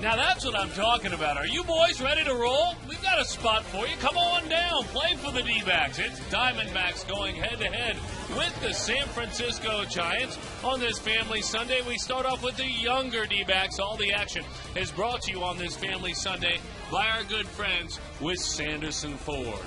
Now that's what I'm talking about. Are you boys ready to roll? We've got a spot for you. Come on down. Play for the D-backs. It's Diamondbacks going head-to-head with the San Francisco Giants. On this Family Sunday, we start off with the younger D-backs. All the action is brought to you on this Family Sunday by our good friends with Sanderson Ford.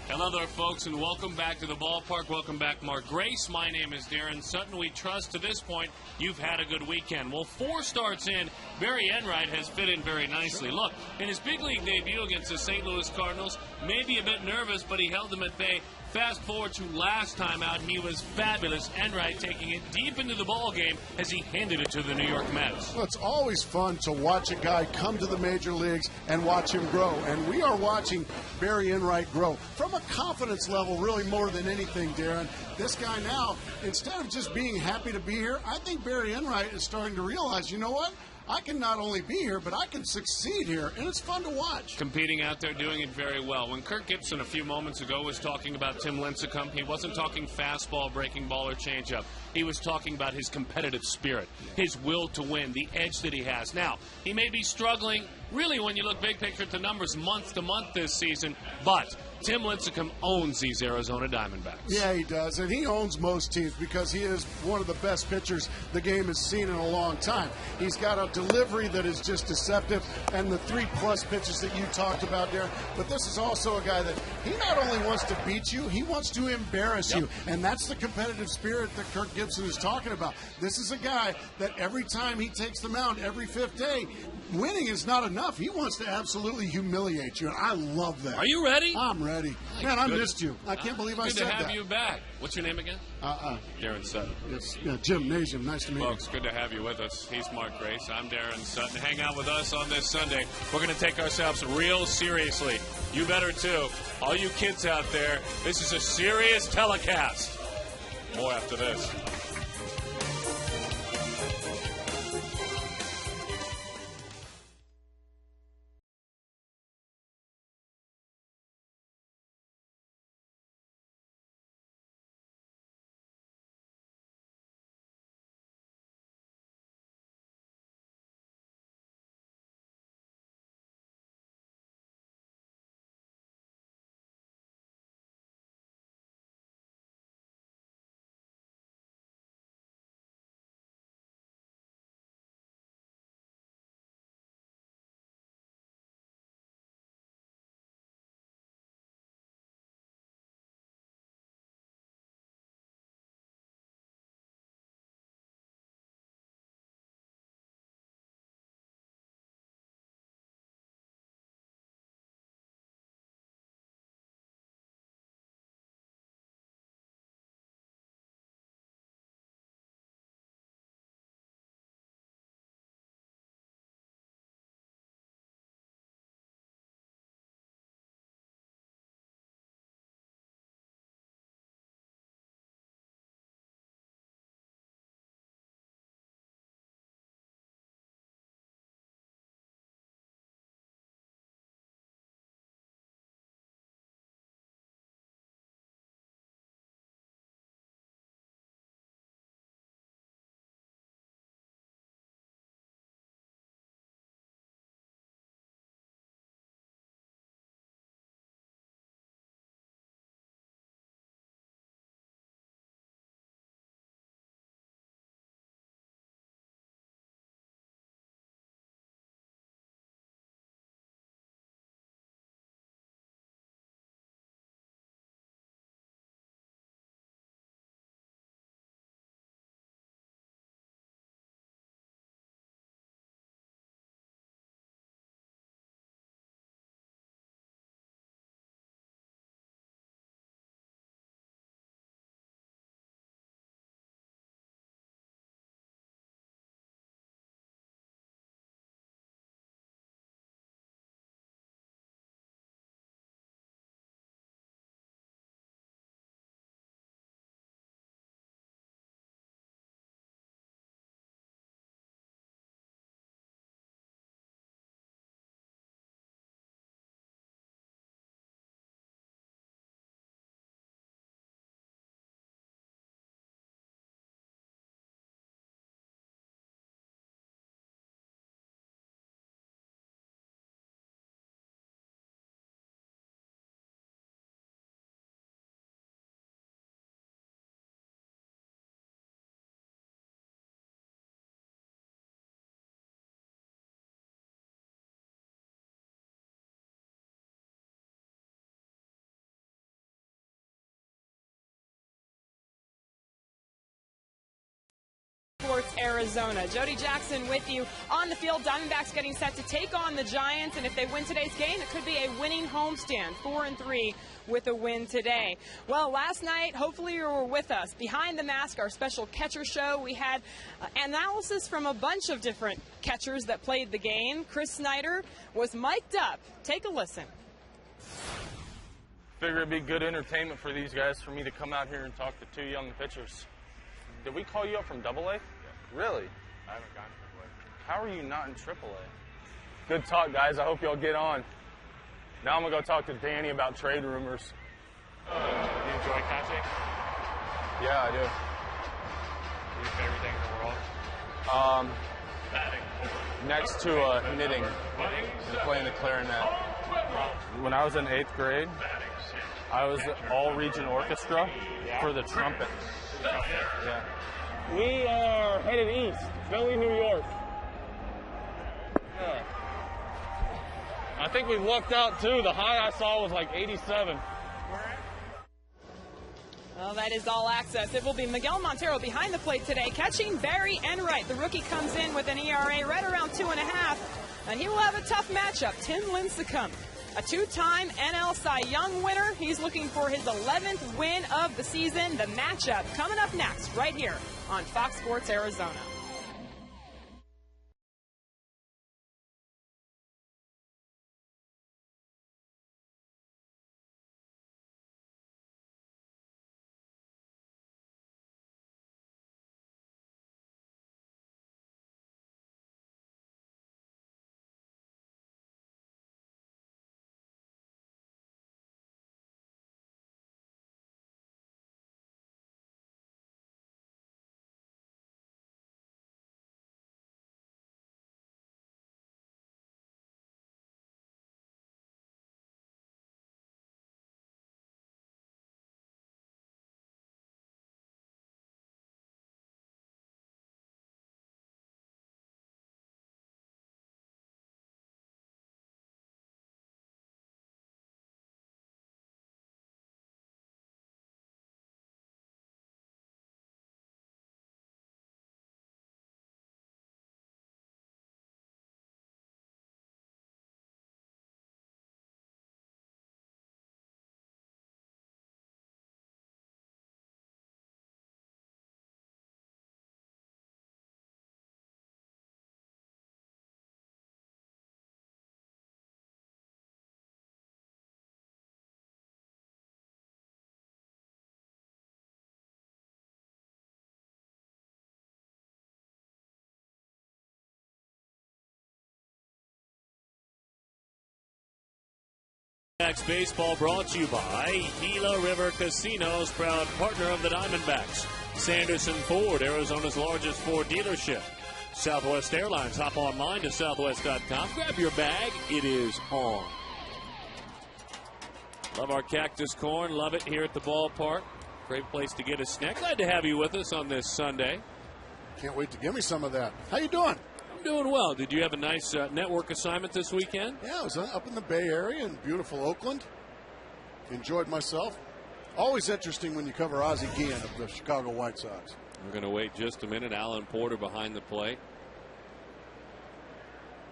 Hello there, folks, and welcome back to the ballpark. Welcome back, Mark Grace. My name is Darren Sutton. We trust to this point you've had a good weekend. Well, 4 starts in, Barry Enright has fit in very nicely. Look, in his big league debut against the St. Louis Cardinals, maybe a bit nervous, but he held them at bay. Fast forward to last time out, he was fabulous. Enright taking it deep into the ball game as he handed it to the New York Mets. Well, it's always fun to watch a guy come to the major leagues and watch him grow. And we are watching Barry Enright grow from a confidence level, really more than anything, Darren. This guy now, instead of just being happy to be here, I think Barry Enright is starting to realize, you know what? I can not only be here, but I can succeed here, and it's fun to watch. Competing out there, doing it very well. When Kirk Gibson a few moments ago was talking about Tim Lincecum, he wasn't talking fastball, breaking ball, or changeup. He was talking about his competitive spirit, his will to win, the edge that he has. Now, he may be struggling, really, when you look big picture at the numbers, month to month this season, but Tim Lincecum owns these Arizona Diamondbacks. Yeah, he does, and he owns most teams because he is one of the best pitchers the game has seen in a long time. He's got a delivery that is just deceptive, and the 3+ pitches that you talked about there. But this is also a guy that he not only wants to beat you, he wants to embarrass you, and that's the competitive spirit that Kirk Gibson is talking about. This is a guy that every time he takes the mound, every 5th day, winning is not enough. He wants to absolutely humiliate you, and I love that. Are you ready? I'm ready. Man, I missed you. I can't believe I said that. Good to have you back. What's your name again? Darren Sutton. It's Gymnasium. Nice to meet you. Folks, good to have you with us. He's Mark Grace. I'm Darren Sutton. Hang out with us on this Sunday. We're going to take ourselves real seriously. You better, too. All you kids out there, this is a serious telecast. More after this. Arizona. Jody Jackson with you on the field. Diamondbacks getting set to take on the Giants, and if they win today's game, it could be a winning homestand, 4-3 with a win today. Well, last night, hopefully you were with us. Behind the Mask, our special catcher show, we had analysis from a bunch of different catchers that played the game. Chris Snyder was mic'd up. Take a listen. Figure it'd be good entertainment for these guys for me to come out here and talk to two young pitchers. Did we call you up from Double-A? Yeah. Really? I haven't gone to Triple-A. How are you not in Triple-A? Good talk, guys. I hope y'all get on. Now I'm going to go talk to Danny about trade rumors. You enjoy catching? Yeah, I do. Your favorite thing in the world? Batting. Next to knitting and playing the clarinet. When I was in 8th grade, I was all-region orchestra for the trumpet. Yeah. We are headed east, Philly, New York. Yeah. I think we lucked out too. The high I saw was like 87. Well, that is all access. It will be Miguel Montero behind the plate today, catching Barry Enright. The rookie comes in with an ERA right around 2.5, and he will have a tough matchup. Tim Lincecum, a two-time NL Cy Young winner. He's looking for his 11th win of the season. The matchup coming up next right here on Fox Sports Arizona. Baseball brought to you by Gila River Casinos, proud partner of the Diamondbacks. Sanderson Ford, Arizona's largest Ford dealership. Southwest Airlines, hop online to southwest.com. Grab your bag. It is on. Love our cactus corn. Love it here at the ballpark. Great place to get a snack. Glad to have you with us on this Sunday. Can't wait to give me some of that. How you doing? Doing well. Did you have a nice network assignment this weekend? Yeah, I was up in the Bay Area in beautiful Oakland. Enjoyed myself. Always interesting when you cover Ozzie Guillen of the Chicago White Sox. We're going to wait just a minute. Alan Porter behind the plate.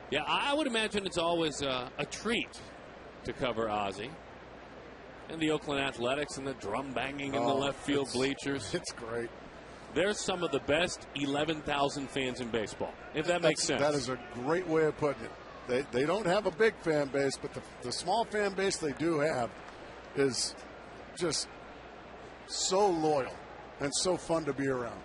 Yeah, I would imagine it's always a treat to cover Ozzie. And the Oakland Athletics and the drum banging in the left field bleachers. It's great. They're some of the best 11,000 fans in baseball, if that makes sense. That is a great way of putting it. They don't have a big fan base, but the small fan base they do have is just so loyal and so fun to be around.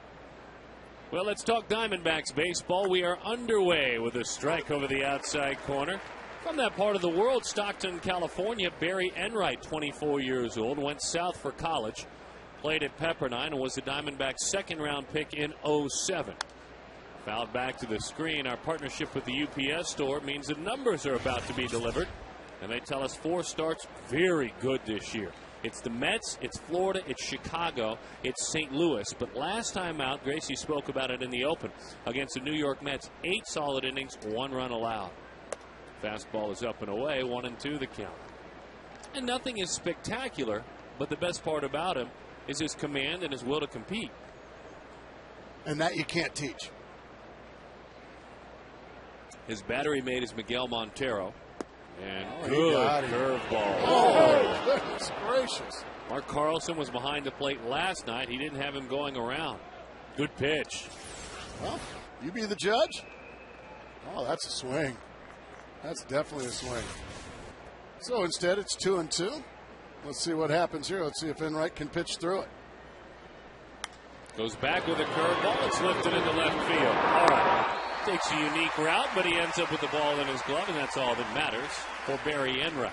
Well, let's talk Diamondbacks baseball. We are underway with a strike over the outside corner. From that part of the world, Stockton, California, Barry Enright, 24 years old, went south for college. Played at Pepperdine and was the Diamondbacks' second-round pick in '07. Fouled back to the screen. Our partnership with the UPS store means the numbers are about to be delivered. And they tell us 4 starts very good this year. It's the Mets, it's Florida, it's Chicago, it's St. Louis. But last time out, Gracie spoke about it in the open, against the New York Mets, 8 solid innings, 1 run allowed. Fastball is up and away, 1-2 the count. And nothing is spectacular, but the best part about him is his command and his will to compete. And that you can't teach. His battery mate is Miguel Montero. And good curveball. Oh, goodness gracious. Mark Carlson was behind the plate last night. He didn't have him going around. Good pitch. Well, you be the judge? Oh, that's a swing. That's definitely a swing. So instead, it's 2-2. Let's see what happens here. Let's see if Enright can pitch through it. Goes back with a curveball. It's lifted into left field. All right. Takes a unique route, but he ends up with the ball in his glove, and that's all that matters for Barry Enright.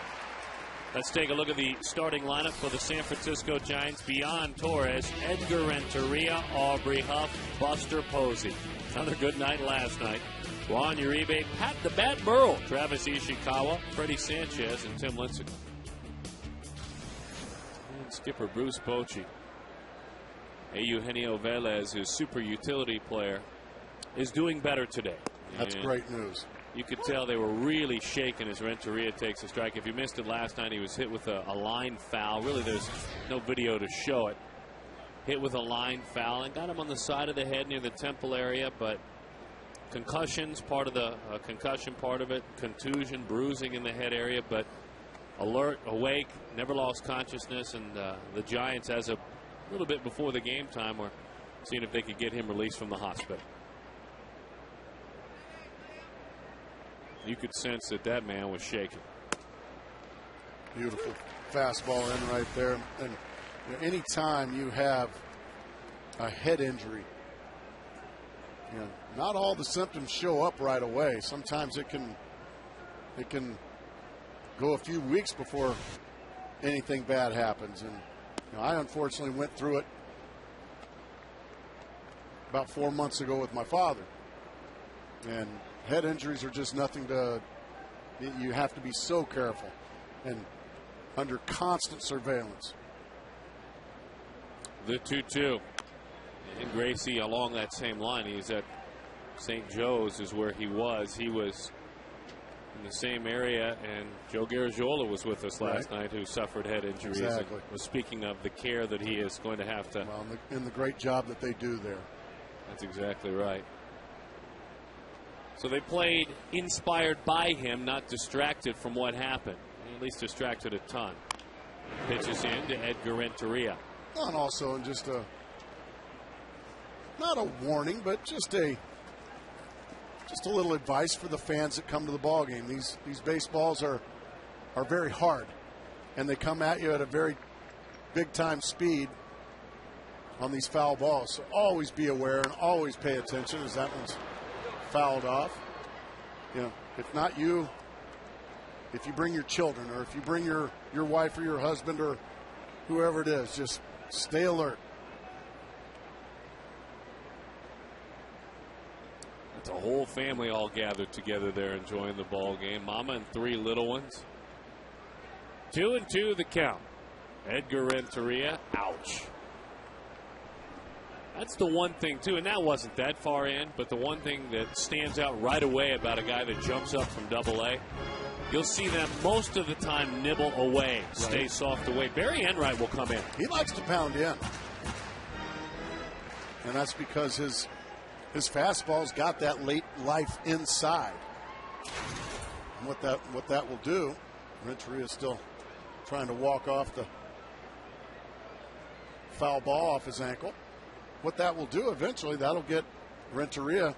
Let's take a look at the starting lineup for the San Francisco Giants. Beyond Torres, Edgar Renteria, Aubrey Huff, Buster Posey. Another good night last night. Juan Uribe, Pat the Bat Burrell, Travis Ishikawa, Freddie Sanchez, and Tim Lincecum. And skipper Bruce Bochy. Eugenio Velez, his super utility player, is doing better today. That's great news. You could tell they were really shaken as Renteria takes a strike. If you missed it last night, he was hit with a line foul. Really, there's no video to show it. Hit with a line foul and got him on the side of the head near the temple area, but concussions, part of the concussion part of it, contusion, bruising in the head area, but alert, awake, never lost consciousness, and the Giants, as a little bit before the game time, were seeing if they could get him released from the hospital. You could sense that that man was shaking. Beautiful fastball in right there. And any time you have a head injury, not all the symptoms show up right away. Sometimes it can go a few weeks before anything bad happens. And I unfortunately went through it about 4 months ago with my father. And head injuries are just nothing to, you have to be so careful and under constant surveillance. The 2-2. And Gracie along that same line. He's at St. Joe's is where he was. He was in the same area, and Joe Garagiola was with us last night, who suffered head injuries. Exactly. And was speaking of the care that he is going to have to. Well, and the great job that they do there. That's exactly right. So they played inspired by him, not distracted from what happened. At least distracted a ton. Pitches in to Edgar Renteria. And also just not a warning, but just a little advice for the fans that come to the ball game. These baseballs are very hard, and they come at you at a very big time speed on these foul balls. So always be aware and always pay attention as that one's fouled off. If not you, if you bring your children, or if you bring your wife or your husband or whoever it is, just stay alert. It's a whole family all gathered together there enjoying the ball game. Mama and 3 little ones. 2-2 the count. Edgar Renteria, ouch. That's the one thing, too, and that wasn't that far in, but the one thing that stands out right away about a guy that jumps up from Double-A, you'll see them most of the time nibble away, stay soft away. Barry Enright will come in. He likes to pound in. And that's because his fastball's got that late life inside. And what that will do, Renteria is still trying to walk off the foul ball off his ankle. What that will do eventually, that'll get Renteria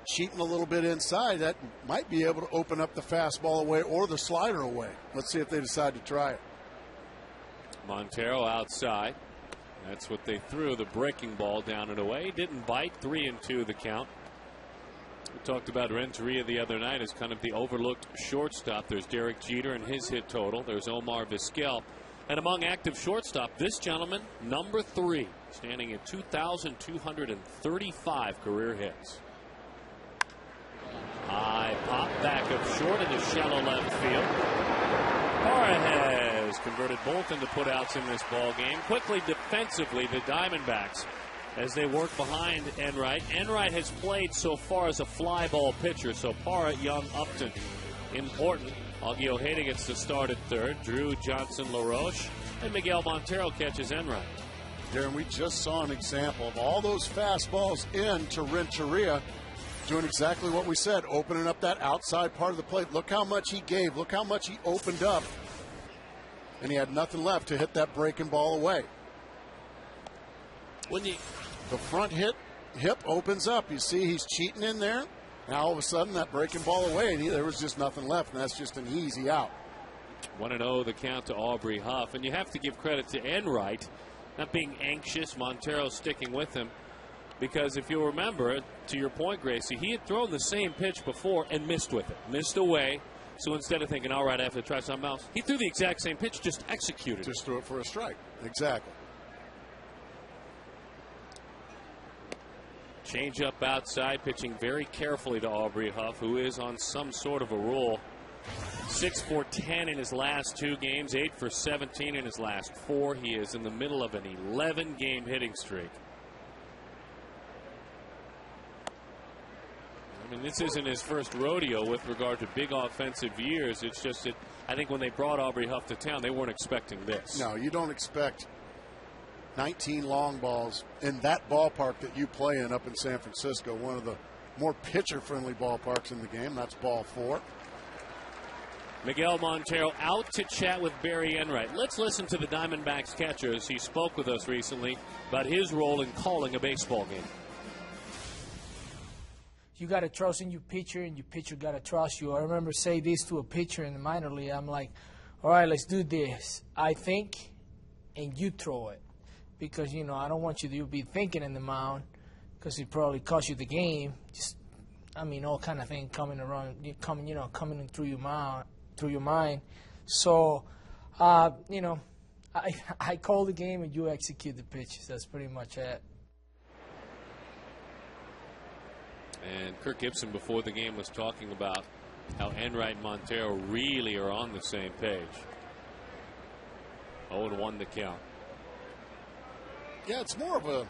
cheating a little bit inside. That might be able to open up the fastball away or the slider away. Let's see if they decide to try it. Montero outside. That's what they threw, the breaking ball down and away. Didn't bite. 3-2 the count. We talked about Renteria the other night as kind of the overlooked shortstop. There's Derek Jeter and his hit total. There's Omar Vizquel. And among active shortstop, this gentleman, number 3, standing at 2,235 career hits. High pop back up short into shallow left field. Parra has converted both into putouts in this ball game. Quickly defensively, the Diamondbacks, as they work behind Enright. Enright has played so far as a fly ball pitcher, so Parra, Young, Upton, important. Augie Ojeda gets the start at third. Drew Johnson LaRoche and Miguel Montero catches Enright. Darren, we just saw an example of all those fastballs in to Renteria. Doing exactly what we said, opening up that outside part of the plate. Look how much he gave. Look how much he opened up. And he had nothing left to hit that breaking ball away. The front hip opens up. You see he's cheating in there. Now all of a sudden that breaking ball away, and there was just nothing left, and that's just an easy out. 1-0 the count to Aubrey Huff. And you have to give credit to Enright, not being anxious. Montero sticking with him. Because if you'll remember, to your point, Gracie, he had thrown the same pitch before and missed with it. Missed away. So instead of thinking, all right, I have to try something else, he threw the exact same pitch, just executed. Just threw it for a strike. Exactly. Change up outside, pitching very carefully to Aubrey Huff, who is on some sort of a roll. 6 for 10 in his last 2 games, 8 for 17 in his last 4. He is in the middle of an 11-game hitting streak. I mean, this isn't his first rodeo with regard to big offensive years. It's just that I think when they brought Aubrey Huff to town, they weren't expecting this. No, you don't expect 19 long balls in that ballpark that you play in up in San Francisco, one of the more pitcher-friendly ballparks in the game. That's ball 4. Miguel Montero out to chat with Barry Enright. Let's listen to the Diamondbacks catcher as he spoke with us recently about his role in calling a baseball game. You got to trust in your pitcher, and your pitcher got to trust you. I remember saying this to a pitcher in the minor league. I'm like, all right, let's do this. I think, and you throw it. Because, you know, I don't want you to be thinking in the mound because it probably cost you the game. Just, I mean, all kind of things coming in through your mind. So, you know, I call the game and you execute the pitches. That's pretty much it. And Kirk Gibson before the game was talking about how Enright and Montero really are on the same page. 0-1 the count. Yeah, it's more of a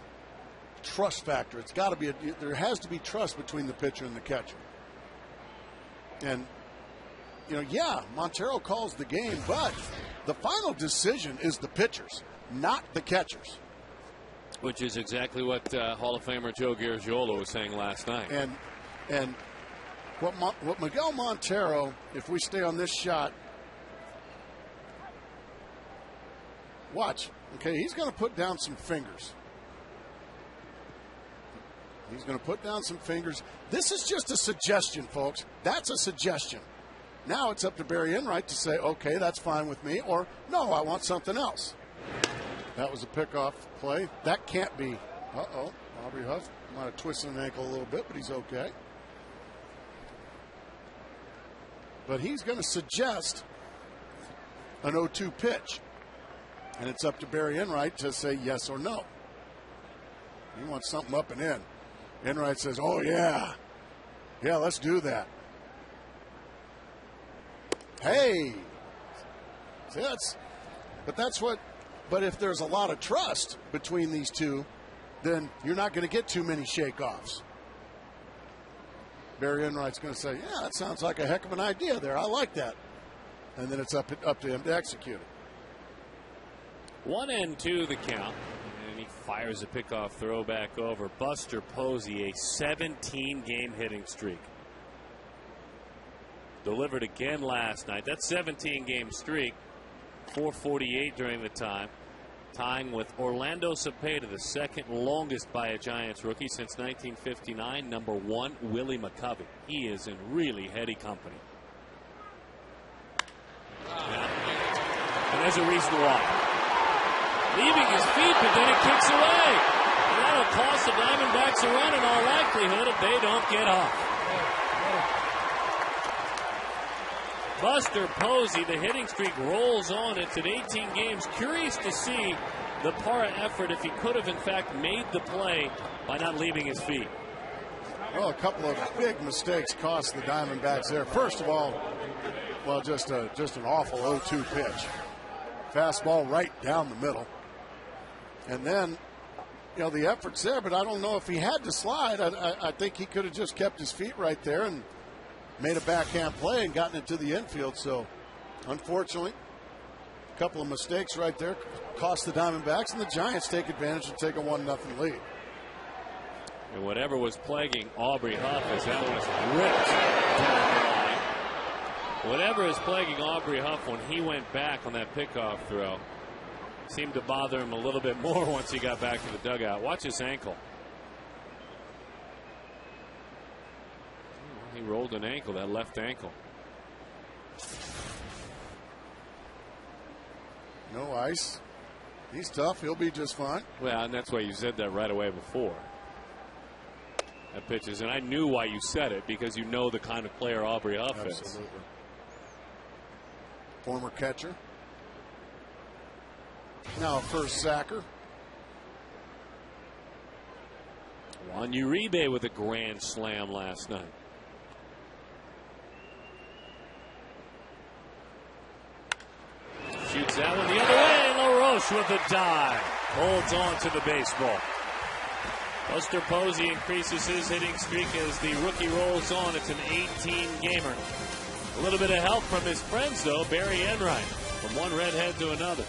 trust factor. It's got to be there has to be trust between the pitcher and the catcher. And you know, yeah, Montero calls the game, but the final decision is the pitcher's, not the catcher's. Which is exactly what Hall of Famer Joe Garagiola was saying last night. And what Miguel Montero, if we stay on this shot, watch. Okay, he's going to put down some fingers. He's going to put down some fingers. This is just a suggestion, folks. That's a suggestion. Now it's up to Barry Enright to say, okay, that's fine with me, or no, I want something else. That was a pickoff play. That can't be. Uh-oh. Aubrey Huff might have twisted an ankle a little bit, but he's okay. But he's going to suggest an 0-2 pitch. And it's up to Barry Enright to say yes or no. He wants something up and in. Enright says, oh, yeah. Yeah, let's do that. Hey. See, but if there's a lot of trust between these two, then you're not going to get too many shake-offs. Barry Enright's going to say, yeah, that sounds like a heck of an idea there. I like that. And then it's up to him to execute it. 1-2 the count. And he fires a pickoff throw back over. Buster Posey, a 17-game hitting streak. Delivered again last night. That 17-game streak, 448 during the time. Tying with Orlando Cepeda, the second longest by a Giants rookie since 1959. Number 1, Willie McCovey. He is in really heady company. And there's a reason why. Leaving his feet, but then it kicks away. And that'll cost the Diamondbacks a run in all likelihood if they don't get off. Buster Posey, the hitting streak rolls on. It's at 18 games. Curious to see the Parra effort if he could have, in fact, made the play by not leaving his feet. Well, a couple of big mistakes cost the Diamondbacks there. First of all, well, just an awful 0-2 pitch. Fastball right down the middle. And then, you know, the effort's there, but I don't know if he had to slide. I think he could have just kept his feet right there and made a backhand play and gotten it to the infield. So, unfortunately, a couple of mistakes right there cost the Diamondbacks, and the Giants take advantage and take a 1-0 lead. And whatever was plaguing Aubrey Huff as that was ripped down the line. Whatever is plaguing Aubrey Huff when he went back on that pickoff throw seemed to bother him a little bit more once he got back to the dugout. Watch his ankle. He rolled an ankle, that left ankle. No ice. He's tough. He'll be just fine. Well, and that's why you said that right away before. That pitches, and I knew why you said it, because you know the kind of player Aubrey Huff is. Absolutely. Former catcher. Now first sacker. Juan Uribe with a grand slam last night. Shoots that one the other way. LaRoche with a dive. Holds on to the baseball. Buster Posey increases his hitting streak as the rookie rolls on. It's an 18-gamer. A little bit of help from his friends, though. Barry Enright from one redhead to another.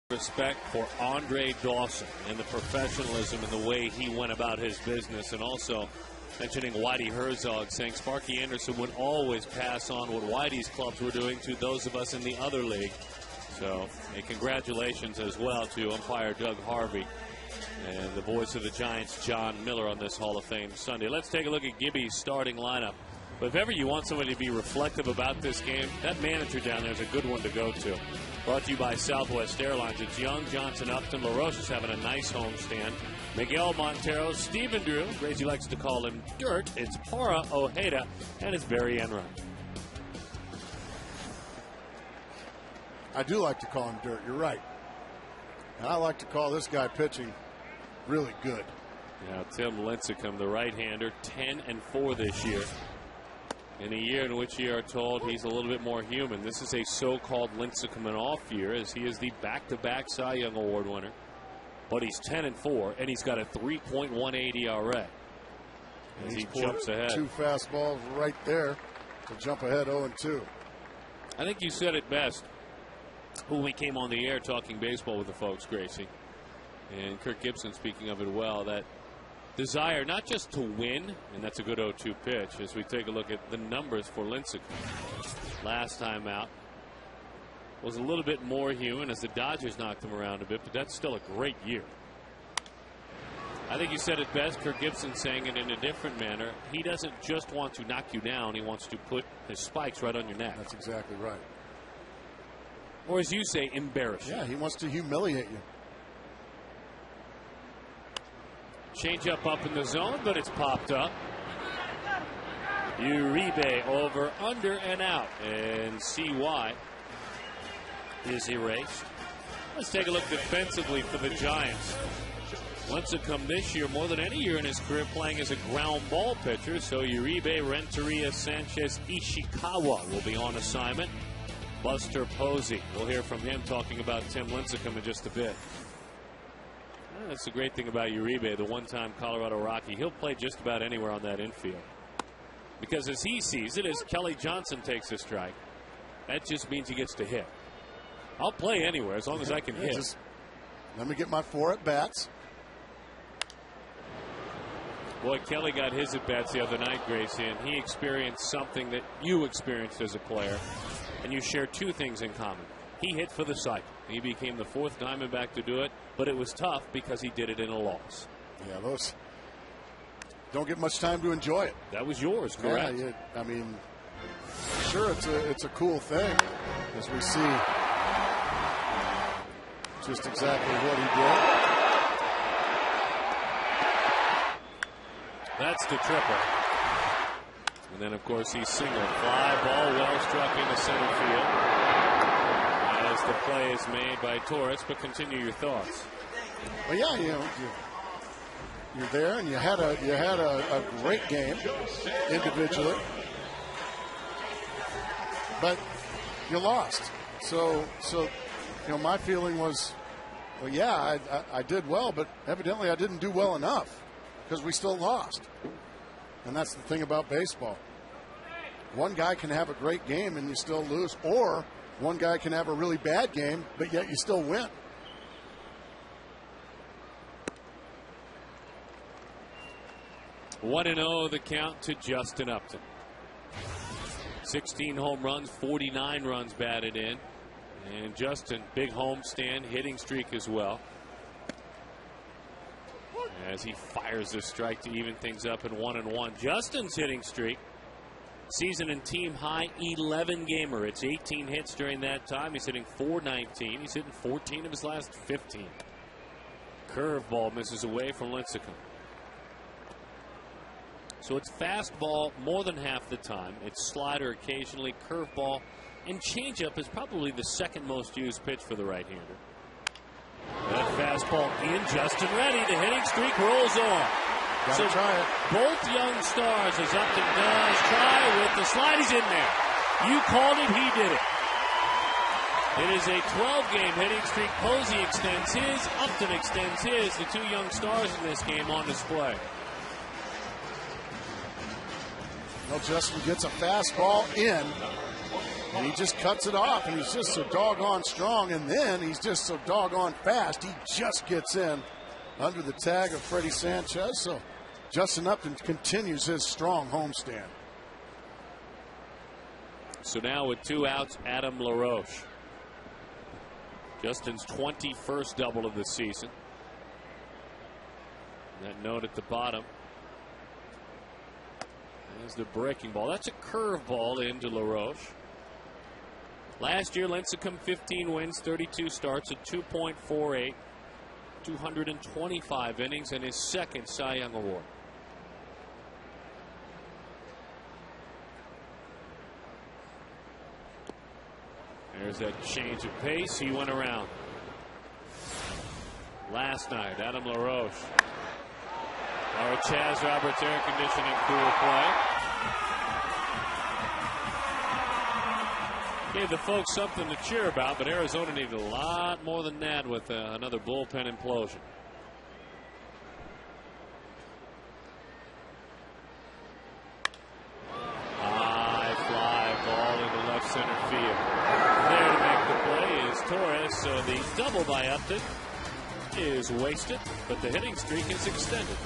Respect for Andre Dawson and the professionalism and the way he went about his business, and also mentioning Whitey Herzog, saying Sparky Anderson would always pass on what Whitey's clubs were doing to those of us in the other league. So, congratulations as well to umpire Doug Harvey and the voice of the Giants, John Miller, on this Hall of Fame Sunday. Let's take a look at Gibby's starting lineup. But if ever you want somebody to be reflective about this game, that manager down there is a good one to go to. Brought to you by Southwest Airlines. It's Young, Johnson, Upton. LaRoche is having a nice homestand. Miguel Montero, Stephen Drew, Gracie likes to call him Dirt. It's Para Ojeda, and it's Barry Enright. I do like to call him Dirt. You're right. And I like to call this guy pitching really good. Now, Tim Lincecum, the right-hander, 10-4 this year. In a year in which you are told he's a little bit more human. This is a so-called Lincecum off year, as he is the back-to-back Cy Young Award winner. But he's 10-4, and he's got a 3.18 ERA. As he jumps ahead. Two fastballs right there to jump ahead 0-2. I think you said it best when we came on the air talking baseball with the folks, Gracie. And Kirk Gibson speaking of it well, that desire not just to win, and that's a good 0-2 pitch as we take a look at the numbers for Lincecum. Last time out was a little bit more human as the Dodgers knocked him around a bit, but that's still a great year. I think you said it best, Kirk Gibson saying it in a different manner. He doesn't just want to knock you down, he wants to put his spikes right on your neck. That's exactly right. Or as you say, embarrass you. Yeah, he wants to humiliate you. Change up in the zone, but it's popped up. Uribe over, under, and out. And CY is erased. Let's take a look defensively for the Giants. Lincecum this year, more than any year in his career, playing as a ground ball pitcher. So Uribe, Renteria, Sanchez, Ishikawa will be on assignment. Buster Posey, we'll hear from him talking about Tim Lincecum in just a bit. That's the great thing about Uribe, the one-time Colorado Rocky. He'll play just about anywhere on that infield. Because as he sees it, as Kelly Johnson takes a strike, that just means he gets to hit. I'll play anywhere as long as I can hit. Just let me get my 4 at-bats. Boy, Kelly got his at-bats the other night, Gracie, and he experienced something that you experienced as a player, and you share 2 things in common. He hit for the cycle. He became the 4th Diamondback to do it, but it was tough because he did it in a loss. Yeah, those don't get much time to enjoy it. That was yours, correct? Yeah, I mean, sure, it's a cool thing as we see just exactly what he did. That's the triple. And then, of course, he singled. Fly ball well struck into center field as the play is made by Torres. But continue your thoughts. Well, yeah, you're there, and you had a great game individually, but you lost. So my feeling was, well, yeah, I did well, but evidently I didn't do well enough, because we still lost. And that's the thing about baseball. One guy can have a great game and you still lose, or one guy can have a really bad game, but yet you still win. One 1-0 the count to Justin Upton. 16 home runs, 49 runs batted in. And Justin, big homestand, hitting streak as well. As he fires the strike to even things up in 1-1. Justin's hitting streak, season and team high 11 gamer. It's 18 hits during that time. He's hitting .419. He's hitting 14 of his last 15. Curveball misses away from Lincecum. So it's fastball more than half the time. It's slider occasionally, curveball, and changeup is probably the second most used pitch for the right-hander. That fastball in, Justin ready. The hitting streak rolls on. Gotta try it. Both young stars, as Upton does, try with the slide. He's in there. You called it, he did it. It is a 12-game hitting streak. Posey extends his, Upton extends his. The 2 young stars in this game on display. Well, Justin gets a fastball in, and he just cuts it off, and he's just so doggone strong, and then he's just so doggone fast. He just gets in under the tag of Freddie Sanchez, so Justin Upton continues his strong homestand. So now with 2 outs, Adam LaRoche. Justin's 21st double of the season. That note at the bottom. There's the breaking ball. That's a curveball into LaRoche. Last year, Lincecum 15 wins, 32 starts, a 2.48, 225 innings, and his second Cy Young Award. There's that change of pace. He went around. Last night, Adam LaRoche. Our Chaz Roberts air conditioning cool play. Gave the folks something to cheer about, but Arizona needed a lot more than that with another bullpen implosion. High fly ball into left center field. There to make the play is Torres, so the double by Upton is wasted, but the hitting streak is extended.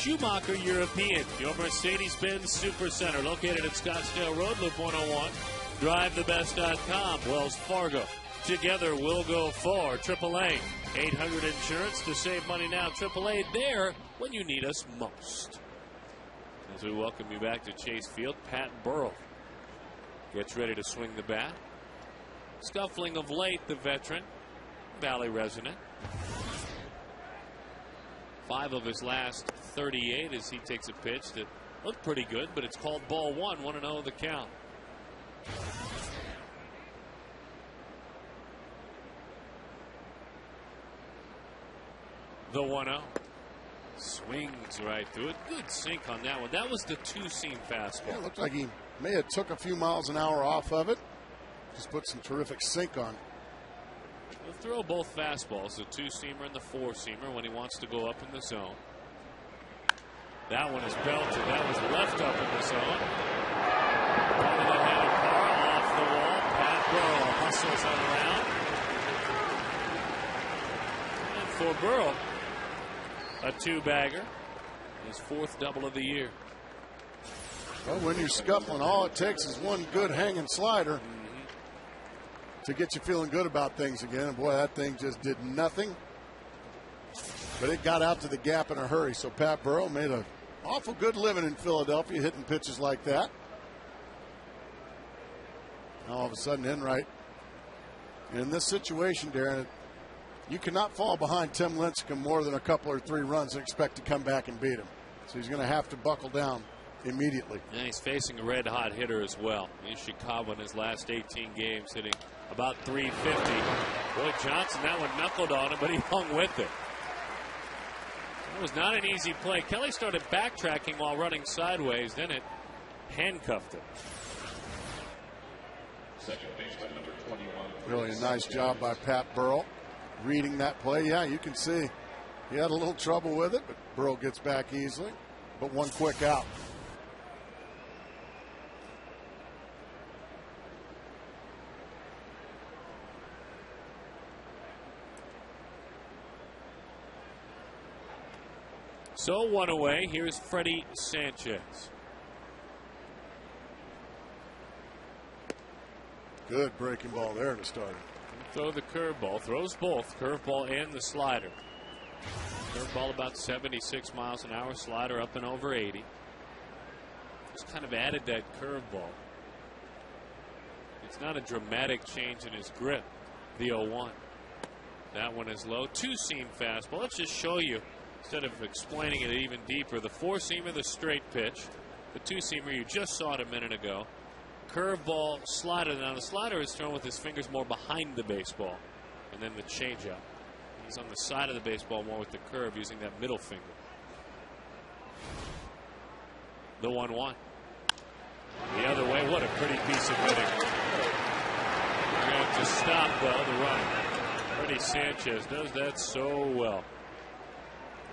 Schumacher European, your Mercedes-Benz Supercenter, located at Scottsdale Road, Loop 101. DriveTheBest.com. Wells Fargo. Together we'll go far. AAA. 800 Insurance to save money now. AAA there when you need us most. As we welcome you back to Chase Field, Pat Burrell gets ready to swing the bat. Scuffling of late, the veteran, Valley resident. 5 of his last 38 as he takes a pitch that looked pretty good, but it's called ball 1, 1-0 the count. The 1-0. Swings right through it. Good sink on that one. That was the two-seam fastball. Yeah, it looked like he may have took a few miles an hour off of it. Just put some terrific sink on. He'll throw both fastballs, the two-seamer and the four-seamer, when he wants to go up in the zone. That one is belted. That was left up in the zone. Over the head of Carl, off the wall. Pat Burrell hustles on around. And for Burrell, a two-bagger. His 4th double of the year. Well, when you're scuffling, all it takes is one good hanging slider to get you feeling good about things again. And boy, that thing just did nothing. But it got out to the gap in a hurry. So Pat Burrell made an awful good living in Philadelphia hitting pitches like that. Now all of a sudden, Enright, in this situation, Darren, you cannot fall behind Tim Lincecum more than a couple or 3 runs and expect to come back and beat him. So he's going to have to buckle down immediately. And he's facing a red-hot hitter as well. In Chicago in his last 18 games, hitting about 350. Boy, Johnson, that one knuckled on him, but he hung with it. It was not an easy play. Kelly started backtracking while running sideways, then it handcuffed him. Second baseman number 21. Really a nice job by Pat Burrell reading that play. Yeah, you can see he had a little trouble with it, but Burrell gets back easily. But one quick out. So 1 away. Here's Freddie Sanchez. Good breaking ball there to start. Throw the curveball. Throws both, curveball and the slider. Curveball about 76 miles an hour. Slider up and over 80. Just kind of added that curveball. It's not a dramatic change in his grip. The 0-1. That one is low. Two-seam fastball. Let's just show you, instead of explaining it even deeper, the four-seamer, the straight pitch. The two-seamer, you just saw it a minute ago. Curveball, slider. Now the slider is thrown with his fingers more behind the baseball. And then the changeup. He's on the side of the baseball more with the curve, using that middle finger. The 1-1. The other way. What a pretty piece of hitting. We're going to stop, though, the run. Freddie Sanchez does that so well.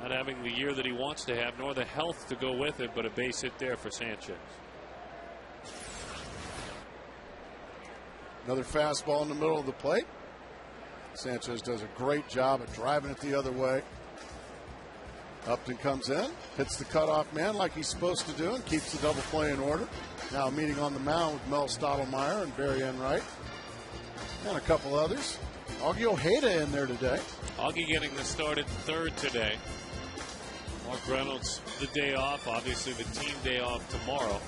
Not having the year that he wants to have, nor the health to go with it, but a base hit there for Sanchez. Another fastball in the middle of the plate. Sanchez does a great job at driving it the other way. Upton comes in, hits the cutoff man like he's supposed to do, and keeps the double play in order. Now a meeting on the mound with Mel Stottlemyre and Barry Enright. And a couple others. Augie Ojeda in there today. Augie getting the start at third today. Mark Reynolds the day off. Obviously the team day off tomorrow.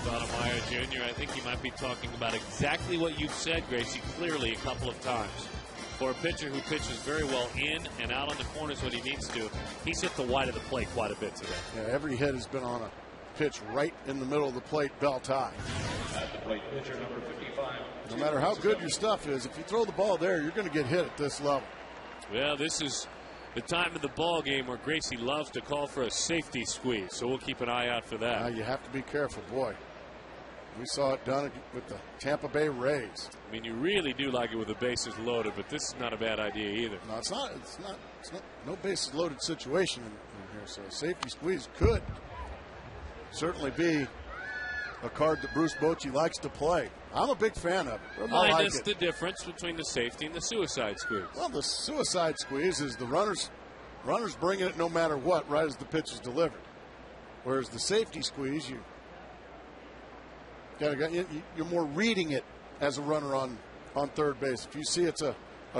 Stottlemyre Jr., I think you might be talking about exactly what you've said, Gracie, clearly a couple of times. For a pitcher who pitches very well in and out on the corners when he needs to, he's hit the wide of the plate quite a bit today. Yeah, every hit has been on a pitch right in the middle of the plate, belt high. At the plate, pitcher number 55. No matter how good your stuff is, if you throw the ball there, you're going to get hit at this level. Well, this is the time of the ball game where Gracie loves to call for a safety squeeze, so we'll keep an eye out for that. Now you have to be careful, boy. We saw it done with the Tampa Bay Rays. I mean, you really do like it with the bases loaded, but this is not a bad idea either. No, it's not. It's not no bases loaded situation in here. So a safety squeeze could certainly be a card that Bruce Bochy likes to play. I'm a big fan of it. Remind like us the difference between the safety and the suicide squeeze. Well, the suicide squeeze is the runners Runners bringing it no matter what, right as the pitch is delivered. Whereas the safety squeeze, you're more reading it as a runner on third base. If you see it's a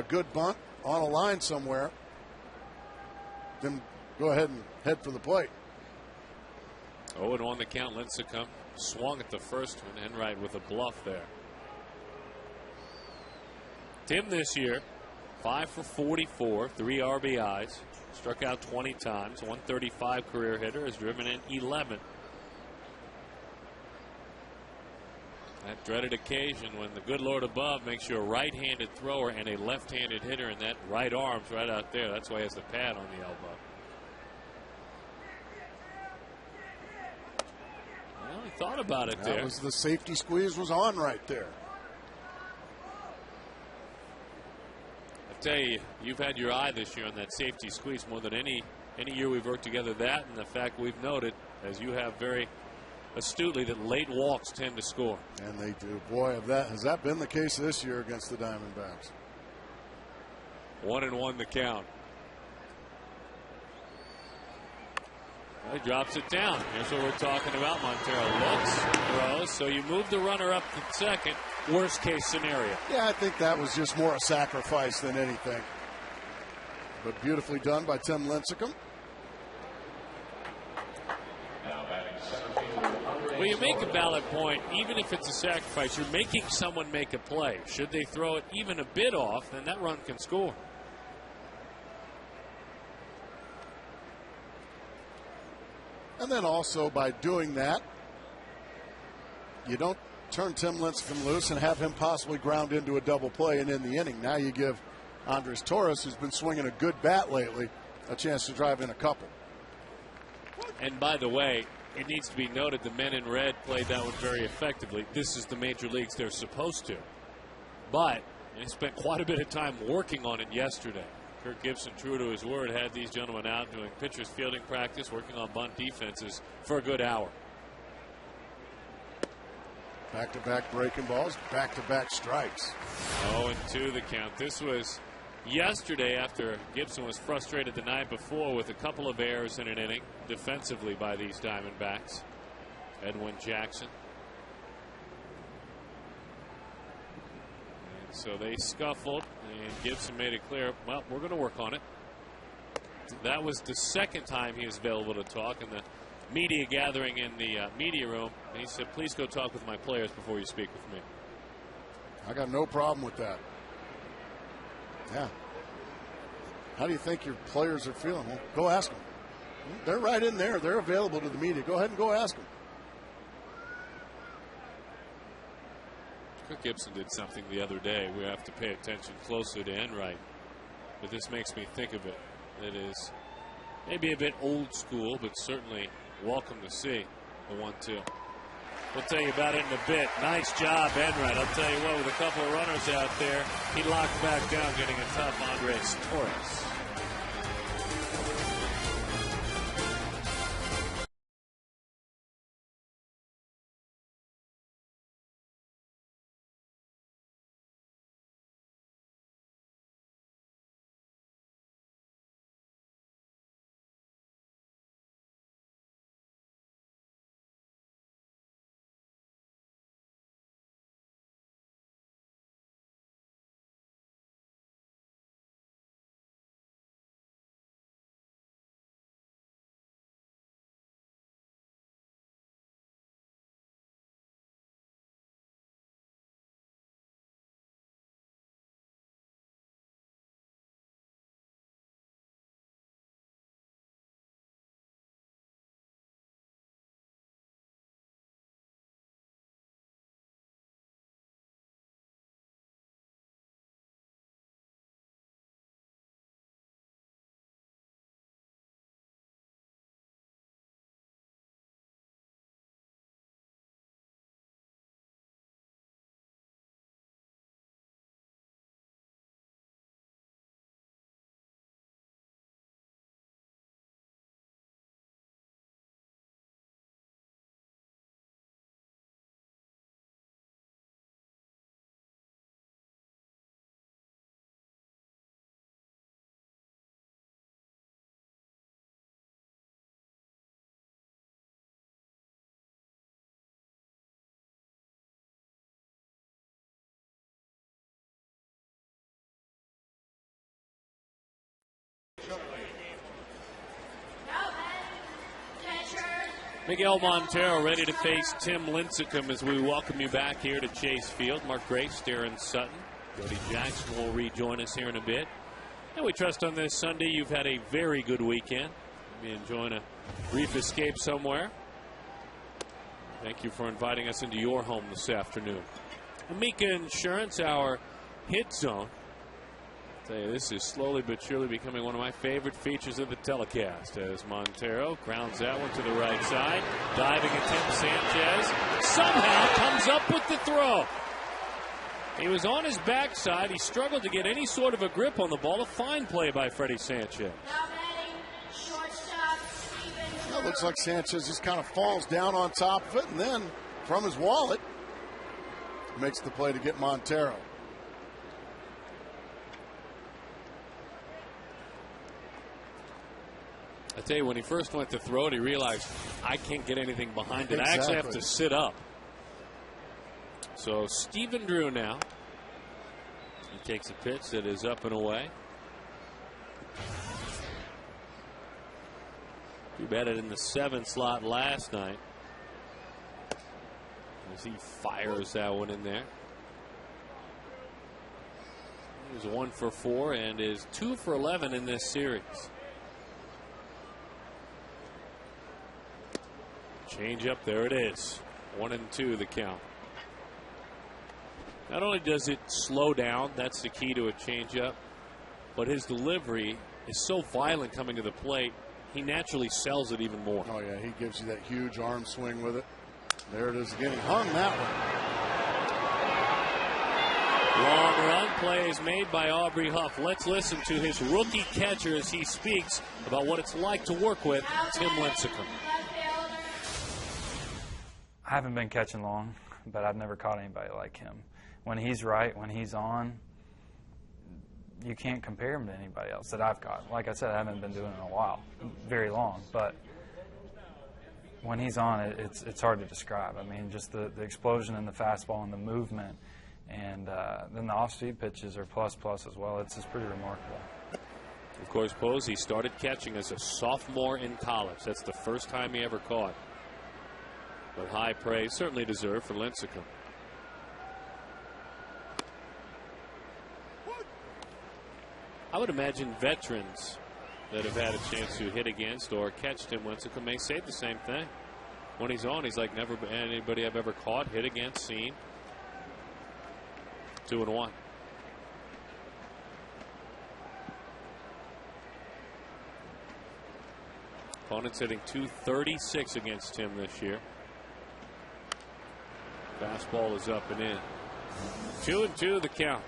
good bunt on a line somewhere, then go ahead and head for the plate. 0-1 the count. Lincecum swung at the first one. Enright with a bluff there. Tim this year, 5 for 44, 3 RBIs, struck out 20 times, 135 career hitter, has driven in 11. That dreaded occasion when the good Lord above makes you a right-handed thrower and a left-handed hitter, and that right arm's right out there. That's why he has the pad on the elbow. Well, he thought about it there. That was the safety squeeze was on right there. I tell you, you've had your eye this year on that safety squeeze more than any year we've worked together. That and the fact we've noted, as you have very astutely, that late walks tend to score. And they do. Boy, has that been the case this year against the Diamondbacks. 1-1 the count. Well, he drops it down. Here's what we're talking about. Montero looks, throws. So you move the runner up to second. Worst case scenario. Yeah, I think that was just more a sacrifice than anything. But beautifully done by Tim Lincecum. Well, you make a valid point. Even if it's a sacrifice, you're making someone make a play. Should they throw it even a bit off, then that run can score. And then also by doing that, you don't turn Tim Lincecum loose and have him possibly ground into a double play and end the inning. Now you give Andres Torres, who's been swinging a good bat lately, a chance to drive in a couple. And by the way, it needs to be noted the men in red played that one very effectively. This is the major leagues, they're supposed to. But they spent quite a bit of time working on it yesterday. Kirk Gibson, true to his word, had these gentlemen out doing pitchers fielding practice, working on bunt defenses for a good hour. Back-to-back breaking balls, back-to-back strikes. 0-2 the count. This was yesterday after Gibson was frustrated the night before with a couple of errors in an inning defensively by these Diamondbacks. Edwin Jackson. And so they scuffled, and Gibson made it clear, well, we're going to work on it. That was the second time he was available to talk in the media gathering in the media room. And he said, please go talk with my players before you speak with me. I got no problem with that. Yeah. How do you think your players are feeling? Well, go ask them. They're right in there. They're available to the media. Go ahead and go ask them. Kirk Gibson did something the other day. We have to pay attention closely to Enright. But this makes me think of it. It is maybe a bit old school, but certainly welcome to see the 1-2. We'll tell you about it in a bit. Nice job, Enright. I'll tell you what, with a couple of runners out there, he locked back down, getting a tough Andres Torres. Miguel Montero ready to face Tim Lincecum as we welcome you back here to Chase Field. Mark Grace, Darren Sutton, Cody Jackson will rejoin us here in a bit. And we trust on this Sunday you've had a very good weekend. Maybe enjoying a brief escape somewhere. Thank you for inviting us into your home this afternoon. Amica Insurance, our hit zone. I'll tell you, this is slowly but surely becoming one of my favorite features of the telecast as Montero grounds that one to the right side. Diving attempt, Sanchez somehow comes up with the throw. He was on his backside. He struggled to get any sort of a grip on the ball. A fine play by Freddie Sanchez. It looks like Sanchez just kind of falls down on top of it, and then from his wallet makes the play to get Montero. I tell you, when he first went to throw it, he realized, I can't get anything behind it. Exactly. I actually have to sit up. So Stephen Drew now. He takes a pitch that is up and away. He batted in the 7th slot last night as he fires that one in there. He was 1 for 4 and is 2 for 11 in this series. Change up, there it is. 1-2 the count. Not only does it slow down, that's the key to a changeup, but his delivery is so violent coming to the plate, he naturally sells it even more. Oh, yeah, he gives you that huge arm swing with it. There it is again. He hung that one. Long run play is made by Aubrey Huff. Let's listen to his rookie catcher as he speaks about what it's like to work with Tim Lincecum. I haven't been catching long, but I've never caught anybody like him. When he's right, when he's on, you can't compare him to anybody else that I've caught. Like I said, I haven't been doing it in a while, very long, but when he's on, it's hard to describe. I mean, just the explosion in the fastball and the movement, and then the off-speed pitches are plus as well. It's just pretty remarkable. Of course, Posey started catching as a sophomore in college. That's the first time he ever caught. But high praise certainly deserved for Lincecum. I would imagine veterans that have had a chance to hit against or catch Tim Lincecum may say the same thing. When he's on, he's like never been anybody I've ever caught, hit against, seen. 2-1. Opponents hitting .236 against Tim this year. Fastball is up and in. 2-2 the count.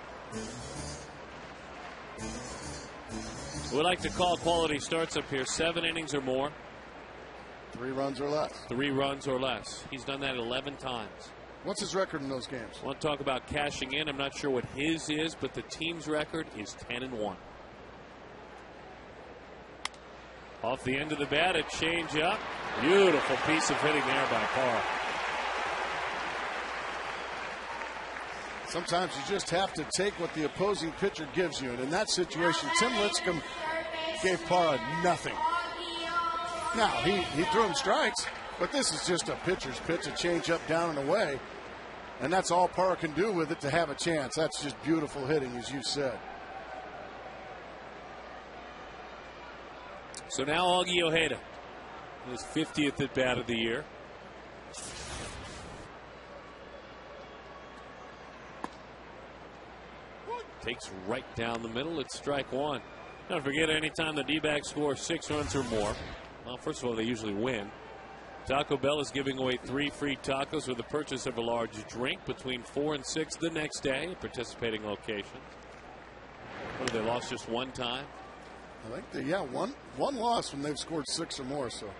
We like to call quality starts up here 7 innings or more. 3 runs or less. 3 runs or less. He's done that 11 times. What's his record in those games? I want to talk about cashing in. I'm not sure what his is, but the team's record is 10-1. Off the end of the bat, a change up. Beautiful piece of hitting there by Parra. Sometimes you just have to take what the opposing pitcher gives you. And in that situation, Tim Lincecum gave Parra nothing. Now, he threw him strikes, but this is just a pitcher's pitch, a change up, down and away. And that's all Parra can do with it to have a chance. That's just beautiful hitting, as you said. So now Augie Ojeda, his 50th at bat of the year. Takes right down the middle. It's strike one. Don't forget, anytime the D-backs score 6 runs or more, well, first of all, they usually win. Taco Bell is giving away 3 free tacos with the purchase of a large drink between 4 and 6 the next day at participating locations. What, have they lost just one time? I think one loss when they've scored 6 or more, so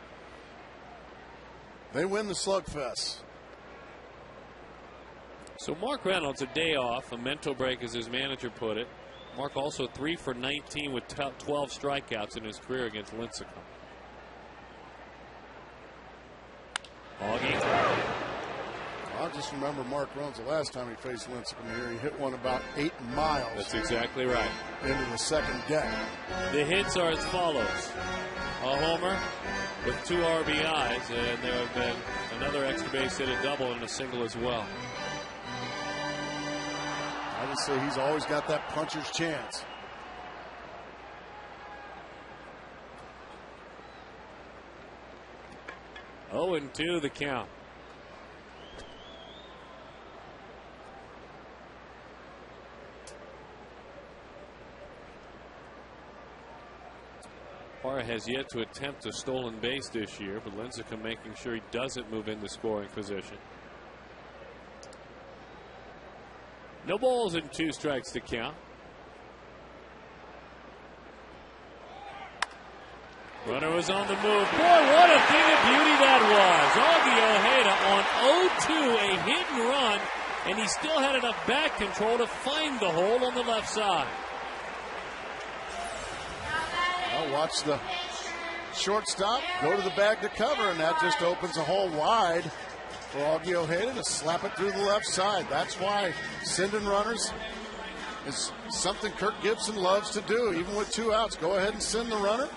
they win the slugfest. So Mark Reynolds, a day off, a mental break as his manager put it. Mark also 3 for 19 with 12 strikeouts in his career against Lincecum. Augie. I just remember Mark Reynolds the last time he faced Lincecum here. He hit one about 8 miles. That's exactly right. Into the second deck. The hits are as follows. A homer, with 2 RBIs, and there have been another extra base hit, a double, and a single as well. I would say he's always got that puncher's chance. Oh, and 2 the count. Parra has yet to attempt a stolen base this year, but Lincecum making sure he doesn't move into scoring position. No balls and 2 strikes to count. Runner was on the move. Boy, what a thing of beauty that was. Augie Ojeda on 0-2, a hit and run, and he still had enough back control to find the hole on the left side. Well, watch the shortstop go to the bag to cover, and that just opens a hole wide for Augie Ojeda to slap it through the left side. That's why sending runners is something Kirk Gibson loves to do. Even with 2 outs, go ahead and send the runner.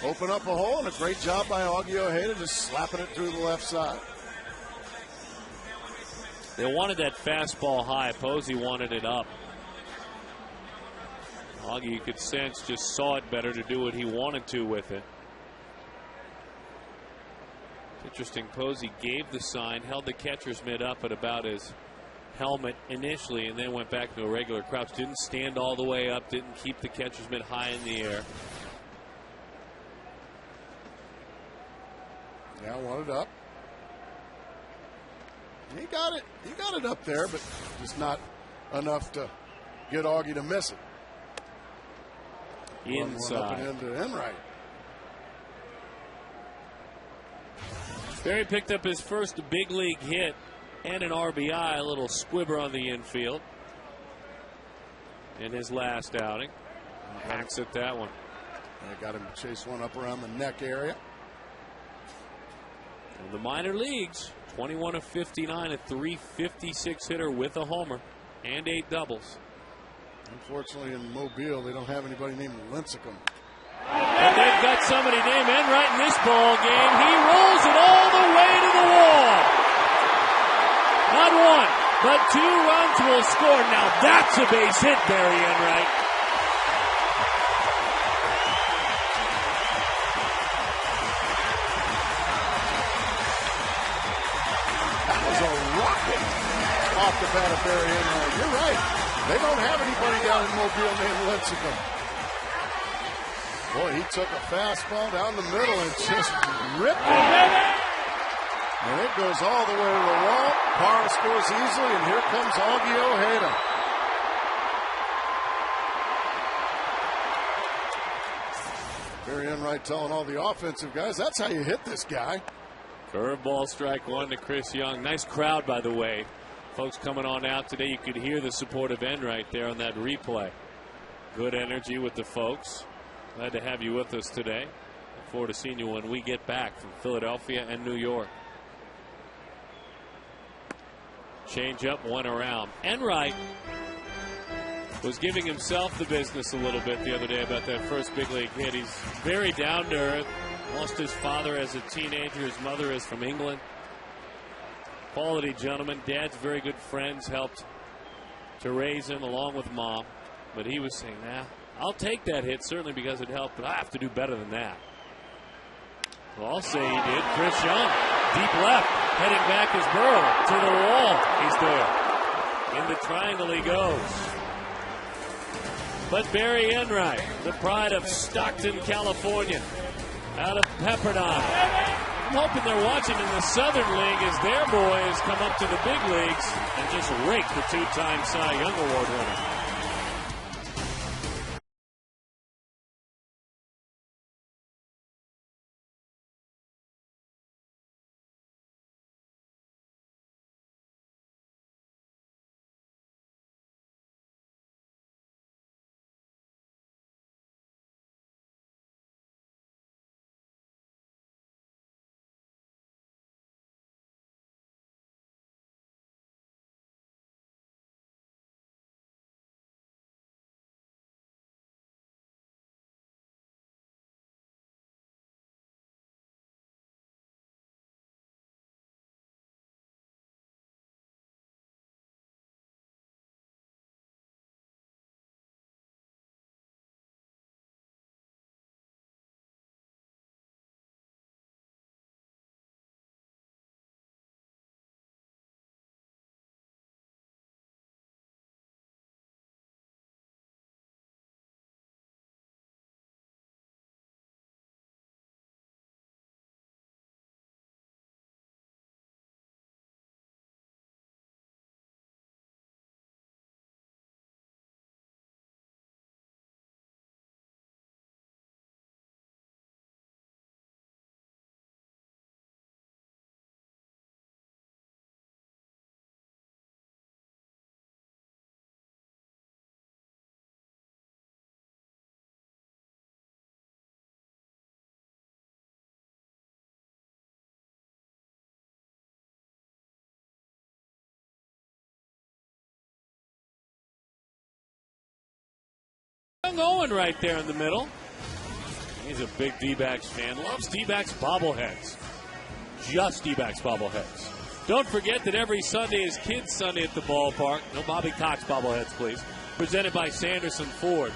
Open up a hole, and a great job by Augie Ojeda just slapping it through the left side. They wanted that fastball high. Posey wanted it up. Augie, you could sense, just saw it better to do what he wanted to with it. Interesting, Posey gave the sign, held the catcher's mitt up at about his helmet initially, and then went back to a regular crouch. Didn't stand all the way up, didn't keep the catcher's mitt high in the air. Yeah, wanted up. He got it. He got it up there, but just not enough to get Augie to miss it. Inside. Up and into Enright. Berry picked up his first big league hit and an RBI, a little squibber on the infield in his last outing. Hacks at that one. They got him to chase one up around the neck area. In the minor leagues, 21 of 59, a .356 hitter with a homer and 8 doubles. Unfortunately, in Mobile, they don't have anybody named Lincecum. But they've got somebody named Enright in this ball game. He rolls it all the way to the wall. Not 1, but 2 runs will score. Now that's a base hit, Barry Enright. That was a rocket off the bat of Barry Enright. You're right. They don't have anybody down in Mobile named Lincecum. Boy, he took a fastball down the middle and just ripped it. And it goes all the way to the wall. Parra scores easily, and here comes Augie Ojeda. Barry Enright telling all the offensive guys, that's how you hit this guy. Curveball, strike 1 to Chris Young. Nice crowd, by the way. Folks coming on out today, you could hear the support of Enright there on that replay. Good energy with the folks. Glad to have you with us today. Look forward to seeing you when we get back from Philadelphia and New York. Change up, went around. Enright was giving himself the business a little bit the other day about that first big league hit. He's very down to earth. Lost his father as a teenager. His mother is from England. Quality gentleman. Dad's very good friends helped to raise him along with Mom. But he was saying, nah, I'll take that hit certainly because it helped, but I have to do better than that. Well, I'll say he did. Chris Young, deep left, heading back as Burrow to the wall. He's there. In the triangle he goes. But Barry Enright, the pride of Stockton, California, out of Pepperdine. I'm hoping they're watching in the Southern League as their boys come up to the big leagues and just rake the 2-time Cy Young Award winner. Young Owen right there in the middle. He's a big D-backs fan. Loves D-backs bobbleheads. Just D-backs bobbleheads. Don't forget that every Sunday is Kids Sunday at the ballpark. No Bobby Cox bobbleheads, please. Presented by Sanderson Ford.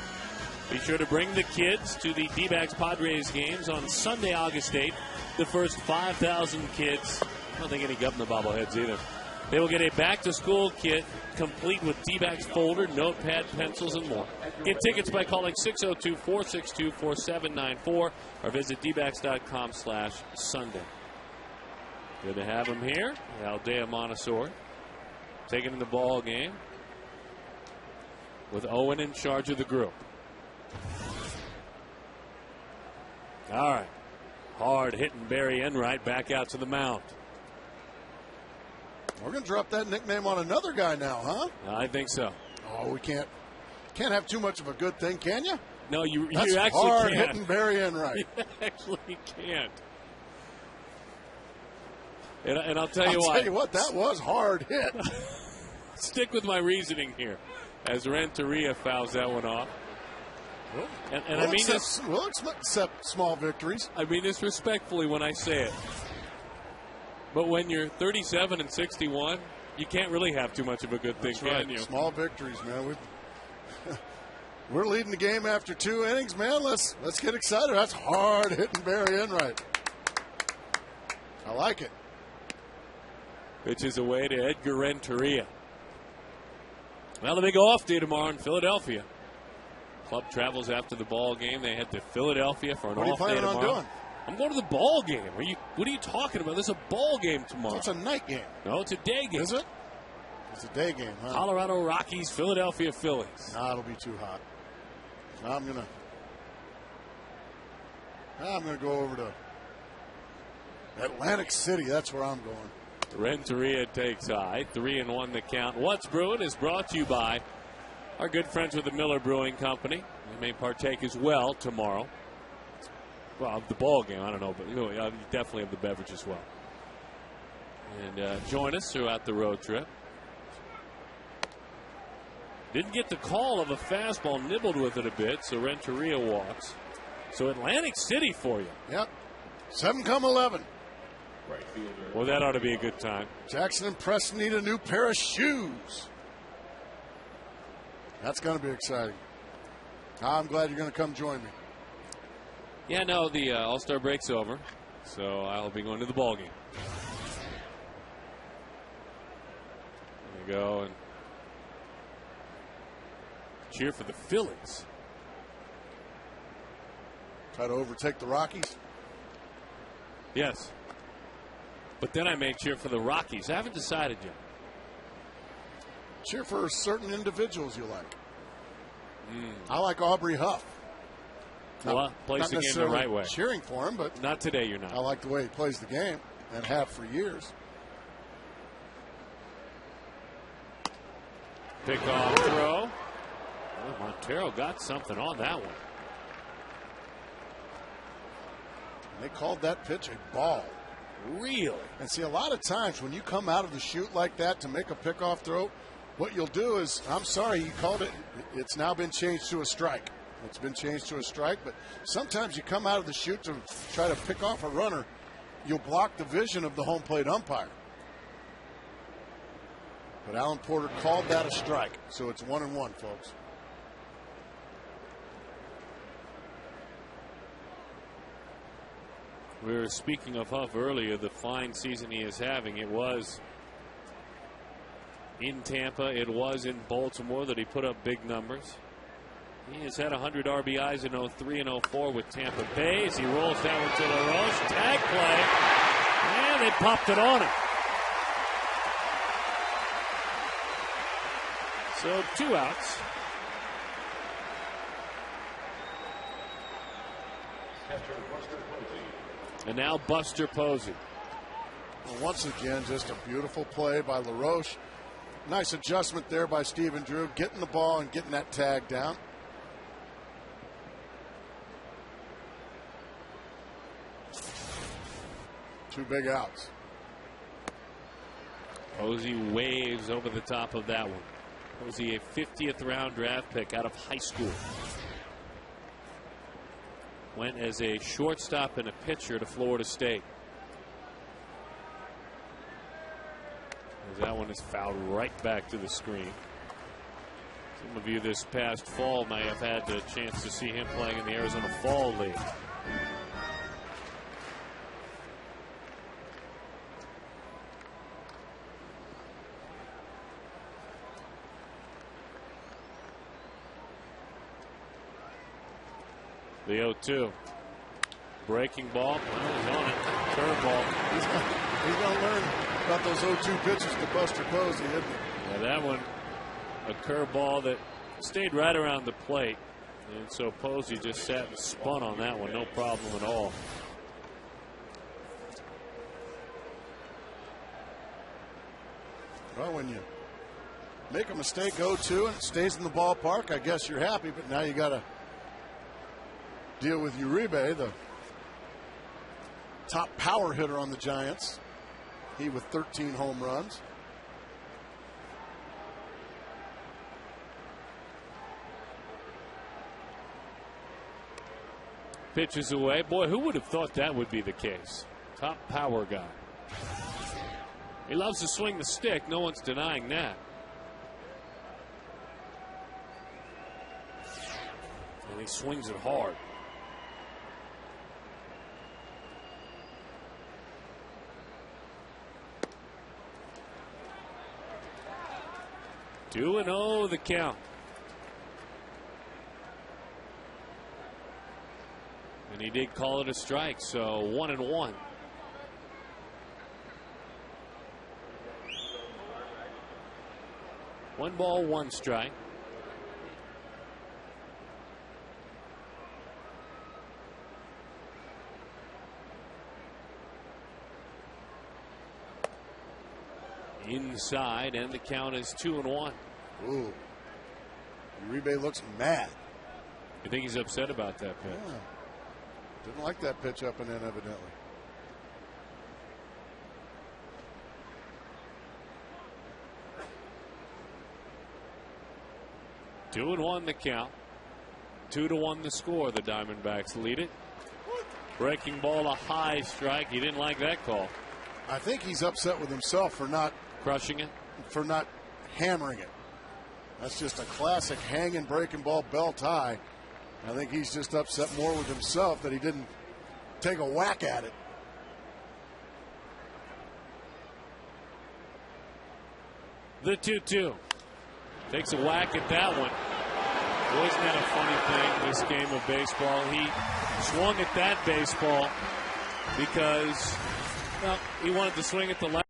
Be sure to bring the kids to the D-backs Padres games on Sunday, August 8th. The first 5,000 kids. I don't think any government bobbleheads either. They will get a back-to-school kit complete with D-backs folder, notepad, pencils, and more. Get tickets by calling 602-462-4794 or visit dbacks.com/Sunday. Good to have him here. Aldea Montessori taking in the ball game with Owen in charge of the group. All right. Hard hitting Barry Enright back out to the mound. We're going to drop that nickname on another guy now, huh? I think so. Oh, we can't have too much of a good thing, can you? No, you That's actually hard can't. Hitting Barry Enright. You actually can't. And I'll tell you what, that was hard hit. Stick with my reasoning here as Renteria fouls that one off. And I mean this. We'll accept small victories. I mean this respectfully when I say it. But when you're 37 and 61, you can't really have too much of a good thing, can you? Small victories, man. We're leading the game after 2 innings, man. Let's get excited. That's hard hitting Barry Enright. I like it. Pitches away to Edgar Renteria. Well, the big off day tomorrow in Philadelphia. Club travels after the ball game. They head to Philadelphia for an off day tomorrow. What are you planning on doing? I'm going to the ball game. What are you talking about? There's a ball game tomorrow. It's a night game. No, it's a day game. Is it? It's a day game, huh? Colorado Rockies, Philadelphia Phillies. Nah, it'll be too hot. I'm gonna go over to Atlantic City. That's where I'm going. Renteria takes high. 3-1 the count. What's Brewing is brought to you by our good friends with the Miller Brewing Company. They may partake as well tomorrow. Well, of the ball game, I don't know, but definitely of the beverage as well. And join us throughout the road trip. Didn't get the call of a fastball, nibbled with it a bit, so Renteria walks. So Atlantic City for you. Yep. 7-11. Well, that ought to be a good time. Jackson and Preston need a new pair of shoes. That's going to be exciting. I'm glad you're going to come join me. Yeah, no, the All-Star break's over, so I'll be going to the ball game. There you go, and cheer for the Phillies. Try to overtake the Rockies? Yes. But then I may cheer for the Rockies. I haven't decided yet. Cheer for certain individuals you like. I like Aubrey Huff. Well, plays the game the right way. Cheering for him, but not today. You're not. I like the way he plays the game and have for years. Pick off throw. Oh, Montero got something on that one. And they called that pitch a ball. Really? And see, a lot of times when you come out of the chute like that to make a pickoff throw, what you'll do is, I'm sorry, you called it. It's now been changed to a strike. It's been changed to a strike, but sometimes you come out of the chute to try to pick off a runner, you'll block the vision of the home plate umpire. But Alan Porter called that a strike, so it's 1-1, folks. We were speaking of Huff earlier, the fine season he is having. It was in Tampa, it was in Baltimore that he put up big numbers. He has had 100 RBIs in 03 and 04 with Tampa Bay as he rolls down to LaRoche. Tag play. And they popped it on him. So 2 outs. And now Buster Posey. Well, once again, just a beautiful play by LaRoche. Nice adjustment there by Stephen Drew, getting the ball and getting that tag down. Two big outs. Posey waves over the top of that one. Posey, a 50th round draft pick out of high school. went as a shortstop and a pitcher to Florida State. As that one is fouled right back to the screen. Some of you this past fall may have had the chance to see him playing in the Arizona Fall League. The 0-2. Breaking ball. Well, he's on it. Curveball. He's going to learn about those 0-2 pitches to Buster Posey, isn't he? Yeah, that one, a curveball that stayed right around the plate. And so Posey just sat and spun on that one. No problem at all. Well, when you make a mistake 0-2 and it stays in the ballpark, I guess you're happy, but now you got to deal with Uribe, the top power hitter on the Giants. He with 13 home runs. Pitches away. Boy, who would have thought that would be the case? Top power guy. He loves to swing the stick. No one's denying that. And he swings it hard. Two and 0 the count. And he did call it a strike, so 1-1. One ball, one strike. Inside, and the count is 2-1. Ooh. Uribe looks mad. You think he's upset about that pitch? Yeah. Didn't like that pitch up and in, evidently. Two and 1 the count. 2-1 the score. The Diamondbacks lead it. Breaking ball, a high strike. He didn't like that call. I think he's upset with himself for not crushing it, for not hammering it. That's just a classic hanging breaking ball belt high. I think he's just upset more with himself that he didn't take a whack at it. The 2-2. Takes a whack at that one. Boy, isn't that a funny thing, this game of baseball? He swung at that baseball because, well, he wanted to swing at the left.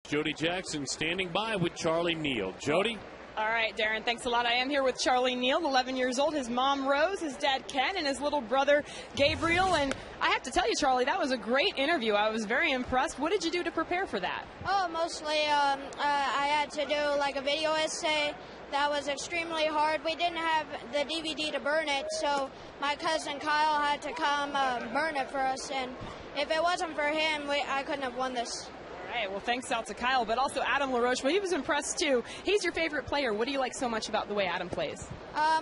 Jody Jackson standing by with Charlie Neal. Jody? All right, Darren, thanks a lot. I am here with Charlie Neal, 11 years old, his mom, Rose, his dad, Ken, and his little brother, Gabriel. And I have to tell you, Charlie, that was a great interview. I was very impressed. What did you do to prepare for that? Oh, mostly I had to do like a video essay. That was extremely hard. We didn't have the DVD to burn it, so my cousin Kyle had to come burn it for us. And if it wasn't for him, I couldn't have won this. All right, well, thanks out to Kyle, but also Adam LaRoche. Well, he was impressed, too. He's your favorite player. What do you like so much about the way Adam plays?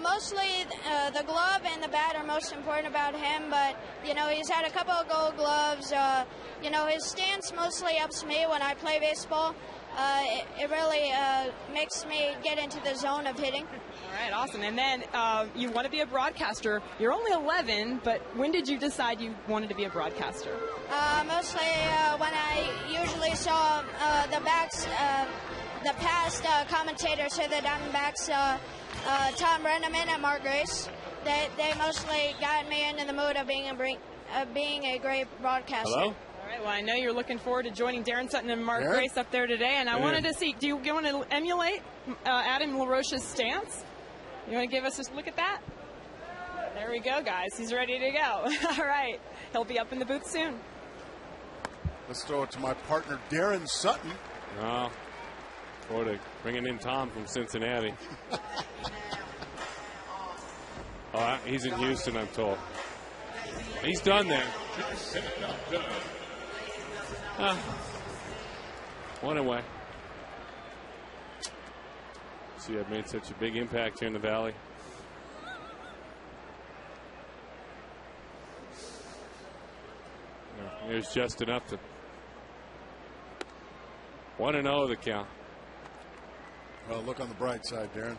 Mostly the glove and the bat are most important about him, but, you know, he's had a couple of gold gloves. You know, his stance mostly helps me when I play baseball. It really makes me get into the zone of hitting. All right, awesome. And then you want to be a broadcaster. You're only 11, but when did you decide you wanted to be a broadcaster? Mostly when I usually saw the past commentators for the Diamondbacks, Tom Brenneman and Mark Grace. They mostly got me into the mood of being a great broadcaster. Hello? All right, well, I know you're looking forward to joining Darren Sutton and Mark Grace up there today, and I wanted to see, do you want to emulate Adam LaRoche's stance? You want to give us a look at that? There we go, guys. He's ready to go. All right. He'll be up in the booth soon. Let's throw it to my partner, Darren Sutton. Oh, forward to bringing in Tom from Cincinnati. Oh, he's in Houston, I'm told. He's done there. One away. See, I've made such a big impact here in the Valley. There's just enough to 1-0 the count. Well, look on the bright side, Darren.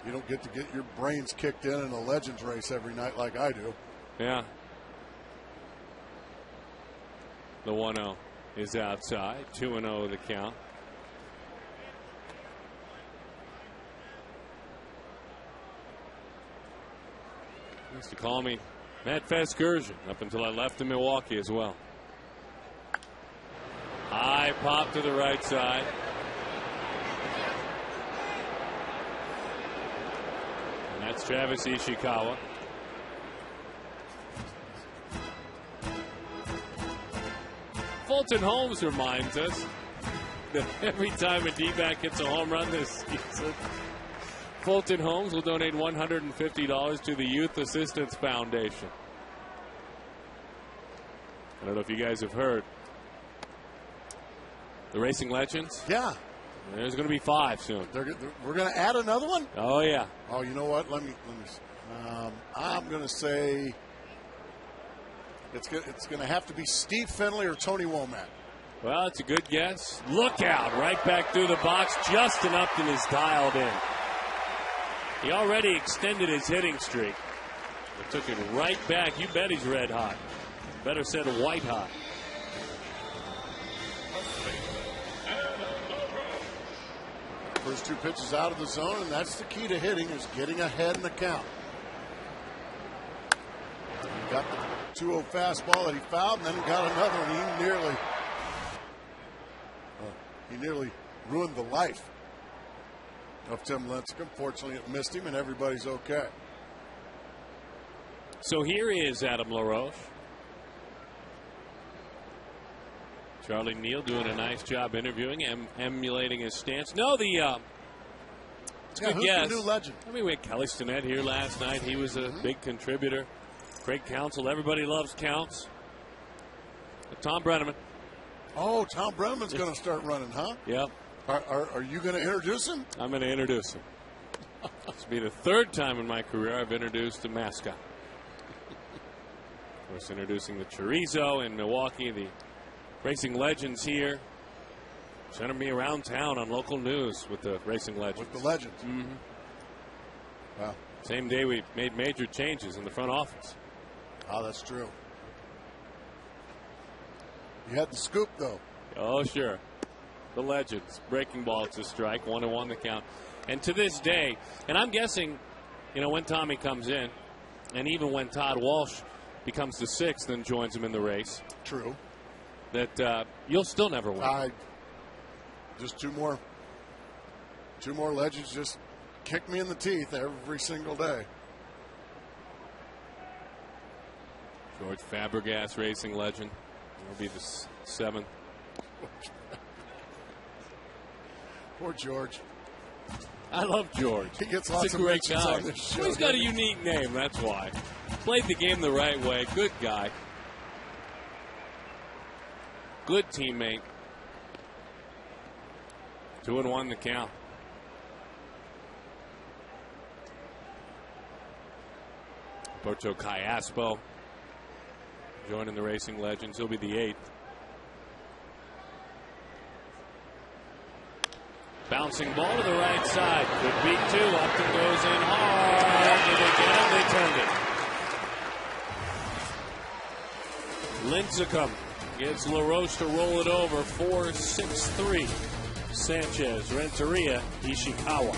You don't get to get your brains kicked in a Legends race every night like I do. Yeah. The 1-0 is outside. 2-0 the count. Used to call me Matt Fescursion up until I left in Milwaukee as well. High pop to the right side. And that's Travis Ishikawa. Fulton Holmes reminds us that every time a D-back hits a home run this season, Fulton Holmes will donate $150 to the Youth Assistance Foundation. I don't know if you guys have heard. The Racing Legends? Yeah. There's going to be 5 soon. We're going to add another one? Oh, yeah. Oh, you know what? Let me I'm going to say it's going to have to be Steve Finley or Tony Womack. Well, it's a good guess. Look out. Right back through the box. Justin Upton is dialed in. He already extended his hitting streak. It took it right back. You bet he's red hot. Better said white hot. First 2 pitches out of the zone, and that's the key to hitting, is getting ahead in the count. He got the 2-0 fastball that he fouled, and then got another one. He nearly ruined the life of Tim Lincecum. Fortunately, it missed him, and everybody's okay. So here is Adam LaRoche. Charlie Neal doing a nice job interviewing, emulating his stance. No, it's a good guess. The new legend? I mean, we had Kelly Stinnett here last night. He was a big contributor. Craig Counsell. Everybody loves Counts. Tom Brenneman. Oh, Tom Brenneman's going to start running, huh? Yep. Are you going to introduce him? I'm going to introduce him. This will be the 3rd time in my career I've introduced a mascot. Of course, introducing the Chorizo in Milwaukee, the Racing Legends here. Sending me around town on local news with the Racing Legends. With the Legends. Mm-hmm. Wow. Same day we made major changes in the front office. Oh, that's true. You had the scoop, though. Oh, sure. The Legends. Breaking ball to strike. 1-1 the count. And to this day, and I'm guessing, when Tommy comes in, and even when Todd Walsh becomes the 6th and joins him in the race. True. that you'll still never win. Just two more legends just kick me in the teeth every single day. George Fabregas, racing legend. Will be the 7th. Poor George. I love George. He gets lots of great mentions guy. on this show. He's got a unique name, that's why. Played the game the right way. Good guy. Good teammate. 2-1 the count. Porto Callaspo joining the racing legends. He'll be the 8th. Bouncing ball to the right side. Could be 2. Upton goes in hard. Did they get him? They turned it. Lincecum gets LaRoche to roll it over. 4-6-3. Sanchez, Renteria, Ishikawa.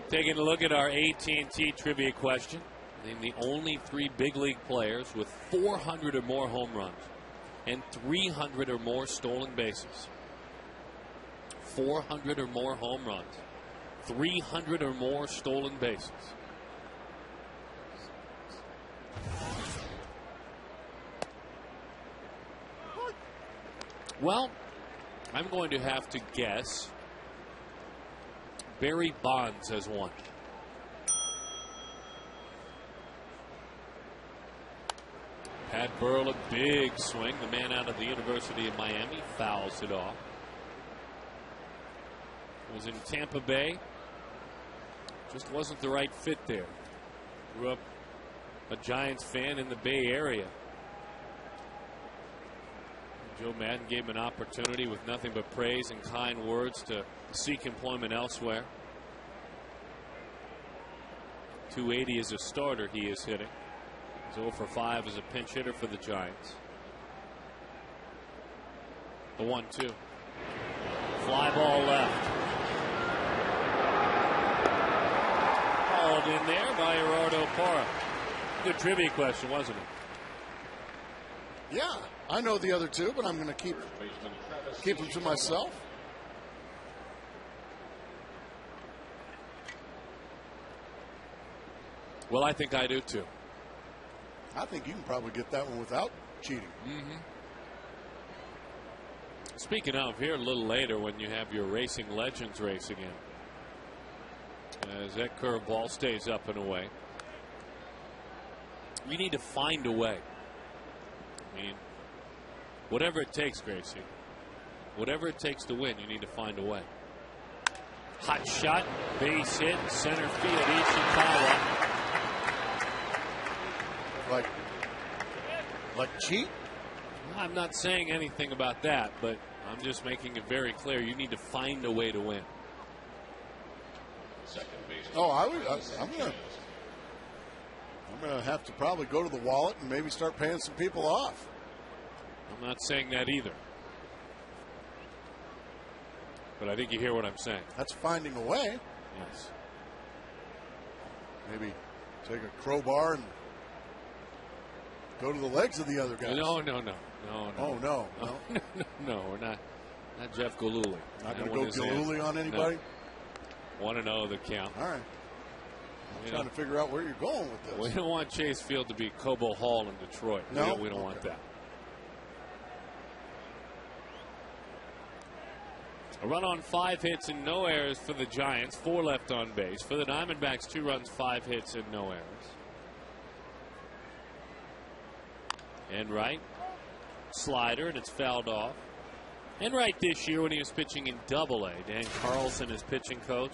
Taking a look at our AT&T trivia question. Name the only 3 big league players with 400 or more home runs and 300 or more stolen bases. 400 or more home runs, 300 or more stolen bases. Well, I'm going to have to guess Barry Bonds has won. Pat Burrell, a big swing. The man out of the University of Miami fouls it off. Was in Tampa Bay. Just wasn't the right fit there. Grew up a Giants fan in the Bay Area. Joe Madden gave him an opportunity with nothing but praise and kind words to seek employment elsewhere. 280 as a starter he is hitting. He's 0 for 5 as a pinch hitter for the Giants. The 1-2. Fly ball left. Hauled in there by Gerardo Parra. Good trivia question, wasn't it? Yeah, I know the other 2, but I'm going to keep them to myself. Well, I think I do too. I think you can probably get that one without cheating. Mm-hmm. Speaking of, here a little later when you have your racing legends race again. As that curveball stays up and away. You need to find a way. I mean, whatever it takes, Gracie. Whatever it takes to win, you need to find a way. Hot shot, base hit, center field, Ishikawa. Like cheat? I'm not saying anything about that, but I'm just making it very clear you need to find a way to win. Oh, I'm gonna have to probably go to the wallet and maybe start paying some people off. I'm not saying that either. But I think you hear what I'm saying. That's finding a way. Yes. Maybe take a crowbar and go to the legs of the other guys. No. Oh, no. No, we're not Jeff Gillooly. Not going to go Gillooly on anybody? No. 1-0 the count. All right. I'm trying to figure out where you're going with this. We don't want Chase Field to be Cobo Hall in Detroit. No? We don't want that. A run on 5 hits and no errors for the Giants. 4 left on base. For the Diamondbacks, 2 runs, 5 hits and no errors. And right. Slider, and it's fouled off. And right this year when he was pitching in Double-A, Dan Carlson, his pitching coach,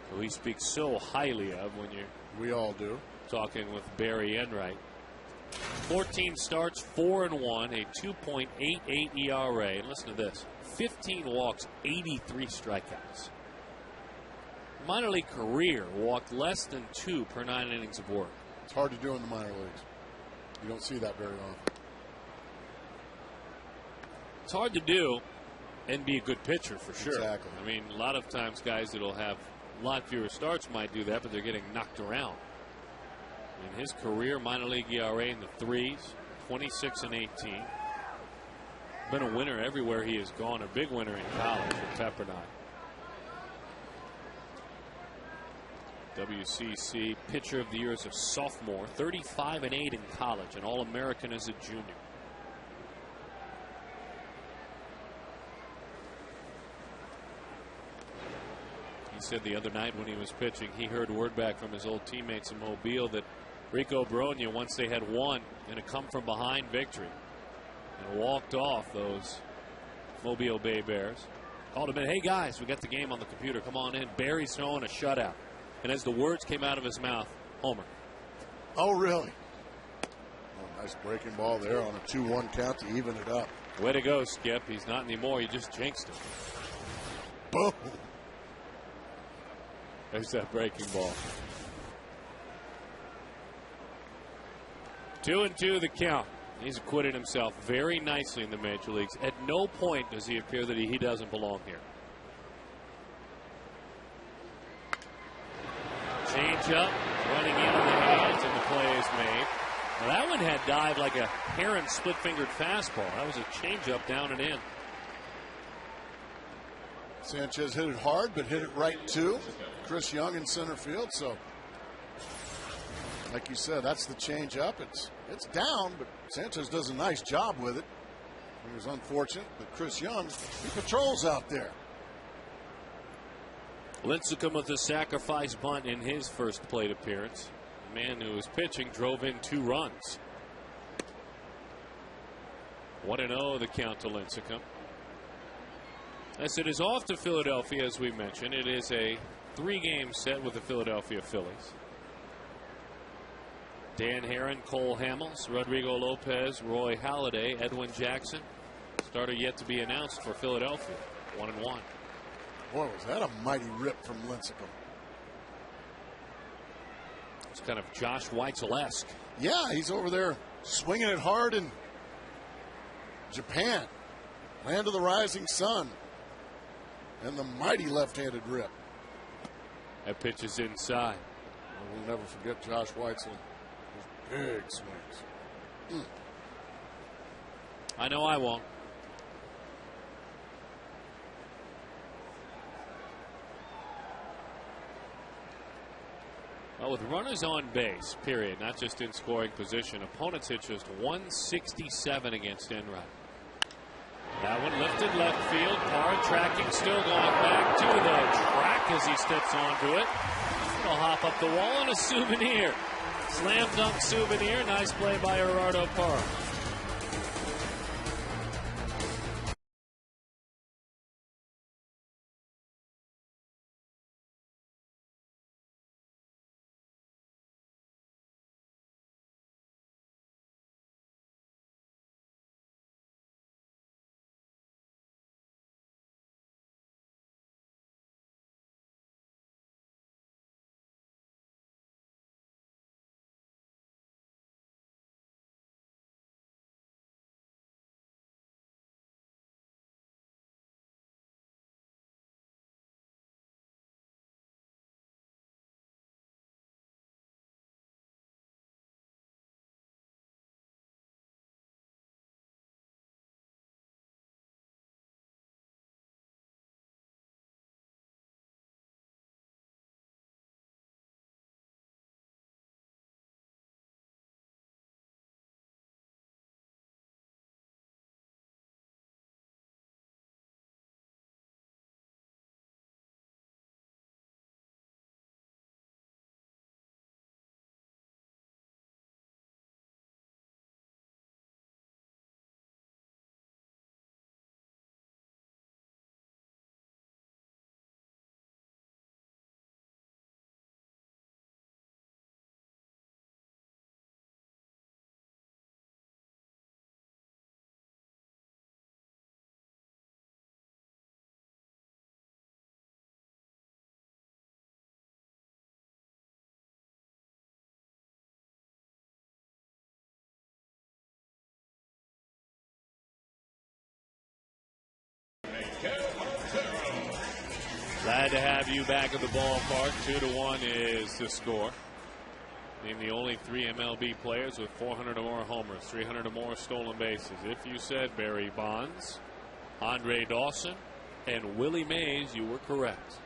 who he speaks so highly of when you're we all do talking with Barry Enright. 14 starts, 4-1, a 2.88 ERA. And listen to this: 15 walks, 83 strikeouts. Minor league career walked less than 2 per 9 innings of work. It's hard to do in the minor leagues. You don't see that very often. It's hard to do and be a good pitcher for sure. Exactly. I mean, a lot of times guys that'll have a lot fewer starts might do that, but they're getting knocked around. In his career, minor league ERA in the 3s, 26 and 18. Been a winner everywhere he has gone. A big winner in college with Pepperdine. WCC Pitcher of the Year as a sophomore, 35 and 8 in college, and All-American as a junior. He said the other night when he was pitching, he heard word back from his old teammates in Mobile that Rico Bronya, once they had won in a come-from-behind victory, and walked off those Mobile Bay Bears. Called him in, hey guys, we got the game on the computer, come on in. Barry's throwing a shutout. And as the words came out of his mouth, homer. Oh, really? Oh, nice breaking ball there on a 2-1 count to even it up. Way to go, Skip. He's not anymore. You just jinxed him. Boom. There's that breaking ball. 2-2 the count. He's acquitted himself very nicely in the major leagues. At no point does he appear that he doesn't belong here. Change up, running into the hands, and the play is made. Now that one had dived like a Haren split-fingered fastball. That was a changeup down and in. Sanchez hit it hard, but hit it right too. Chris Young in center field, so like you said, that's the change up. It's down, but Sanchez does a nice job with it. It was unfortunate, but Chris Young, he patrols out there. Lincecum with a sacrifice bunt in his first plate appearance. The man who was pitching drove in 2 runs. 1-0 the count to Lincecum. As it is off to Philadelphia, as we mentioned, it is a 3-game set with the Philadelphia Phillies. Dan Haren, Cole Hamels, Rodrigo Lopez, Roy Halladay, Edwin Jackson. Starter yet to be announced for Philadelphia. 1-1. Boy, was that a mighty rip from Lincecum. It's kind of Josh Weitzel-esque. Yeah, he's over there swinging it hard in Japan. Land of the rising sun. And the mighty left-handed rip. That pitch is inside. We'll never forget Josh Weitzel. His big swings. I know I won't. Well, with runners on base, period, not just in scoring position, opponents hit just 167 against Enright. That one lifted left field. Parr tracking, still going back to the track as he steps onto it. It'll hop up the wall and a souvenir. Slam dunk souvenir. Nice play by Gerardo Parr. Glad to have you back at the ballpark. 2-1 is the score. Named the only 3 MLB players with 400 or more homers, 300 or more stolen bases. If you said Barry Bonds, Andre Dawson, and Willie Mays, you were correct.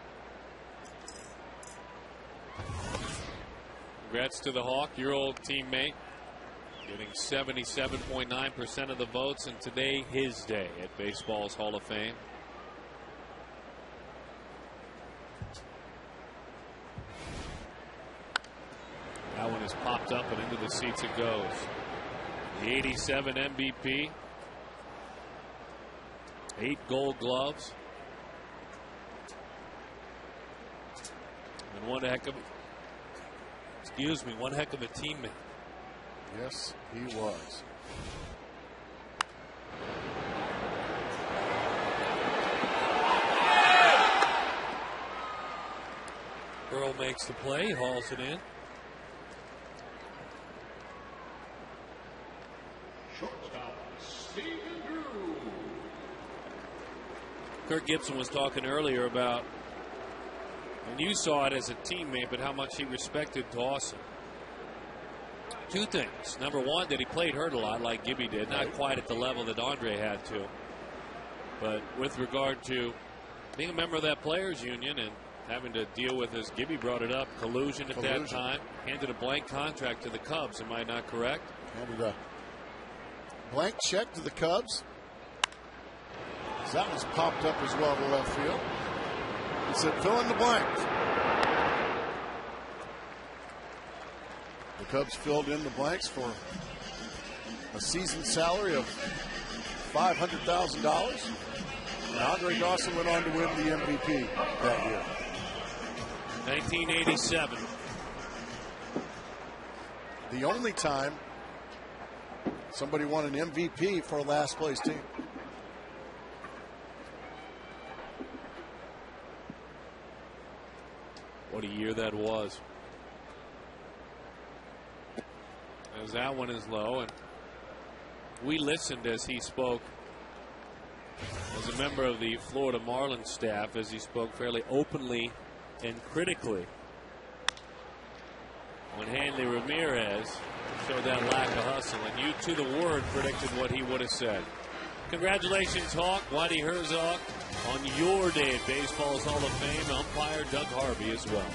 Congrats to the Hawk, your old teammate, getting 77.9% of the votes, and today his day at Baseball's Hall of Fame. That one is popped up and into the seats it goes. The 87 MVP, 8 Gold Gloves, and one heck of a teammate. Yes, he was. Earl makes the play, hauls it in. Kirk Gibson was talking earlier about, and you saw it as a teammate, but how much he respected Dawson. 2 things. Number one, that he played hurt a lot like Gibby did. Not quite at the level that Andre had to. But with regard to being a member of that players union and having to deal with, as Gibby brought it up, collusion at that time. Handed a blank contract to the Cubs. Am I not correct? Handed a blank check to the Cubs. That was popped up as well to left field. He said, fill in the blanks. The Cubs filled in the blanks for a season salary of $500,000. And Andre Dawson went on to win the MVP that year. 1987. The only time somebody won an MVP for a last place team. What a year that was. As that one is low, and we listened as he spoke as a member of the Florida Marlins staff, as he spoke fairly openly and critically when Hanley Ramirez showed that lack of hustle, and you to the word predicted what he would have said. Congratulations, Hawk, Whitey Herzog, on your day at Baseball's Hall of Fame. Umpire Doug Harvey as well.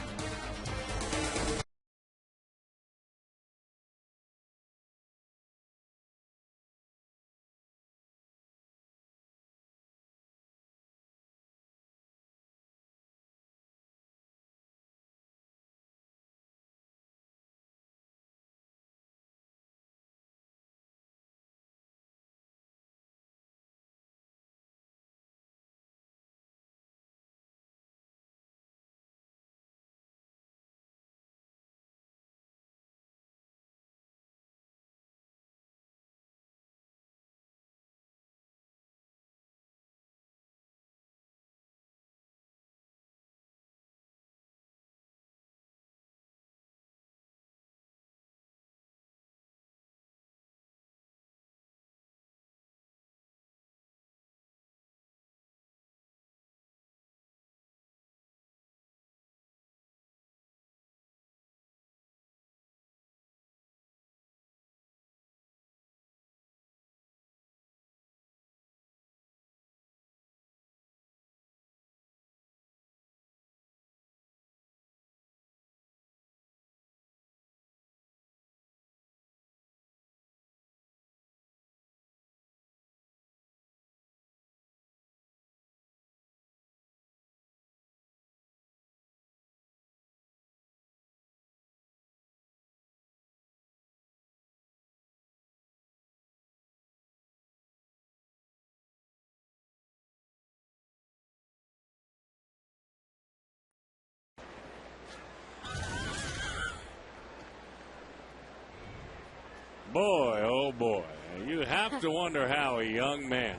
Boy, oh boy, you have to wonder how a young man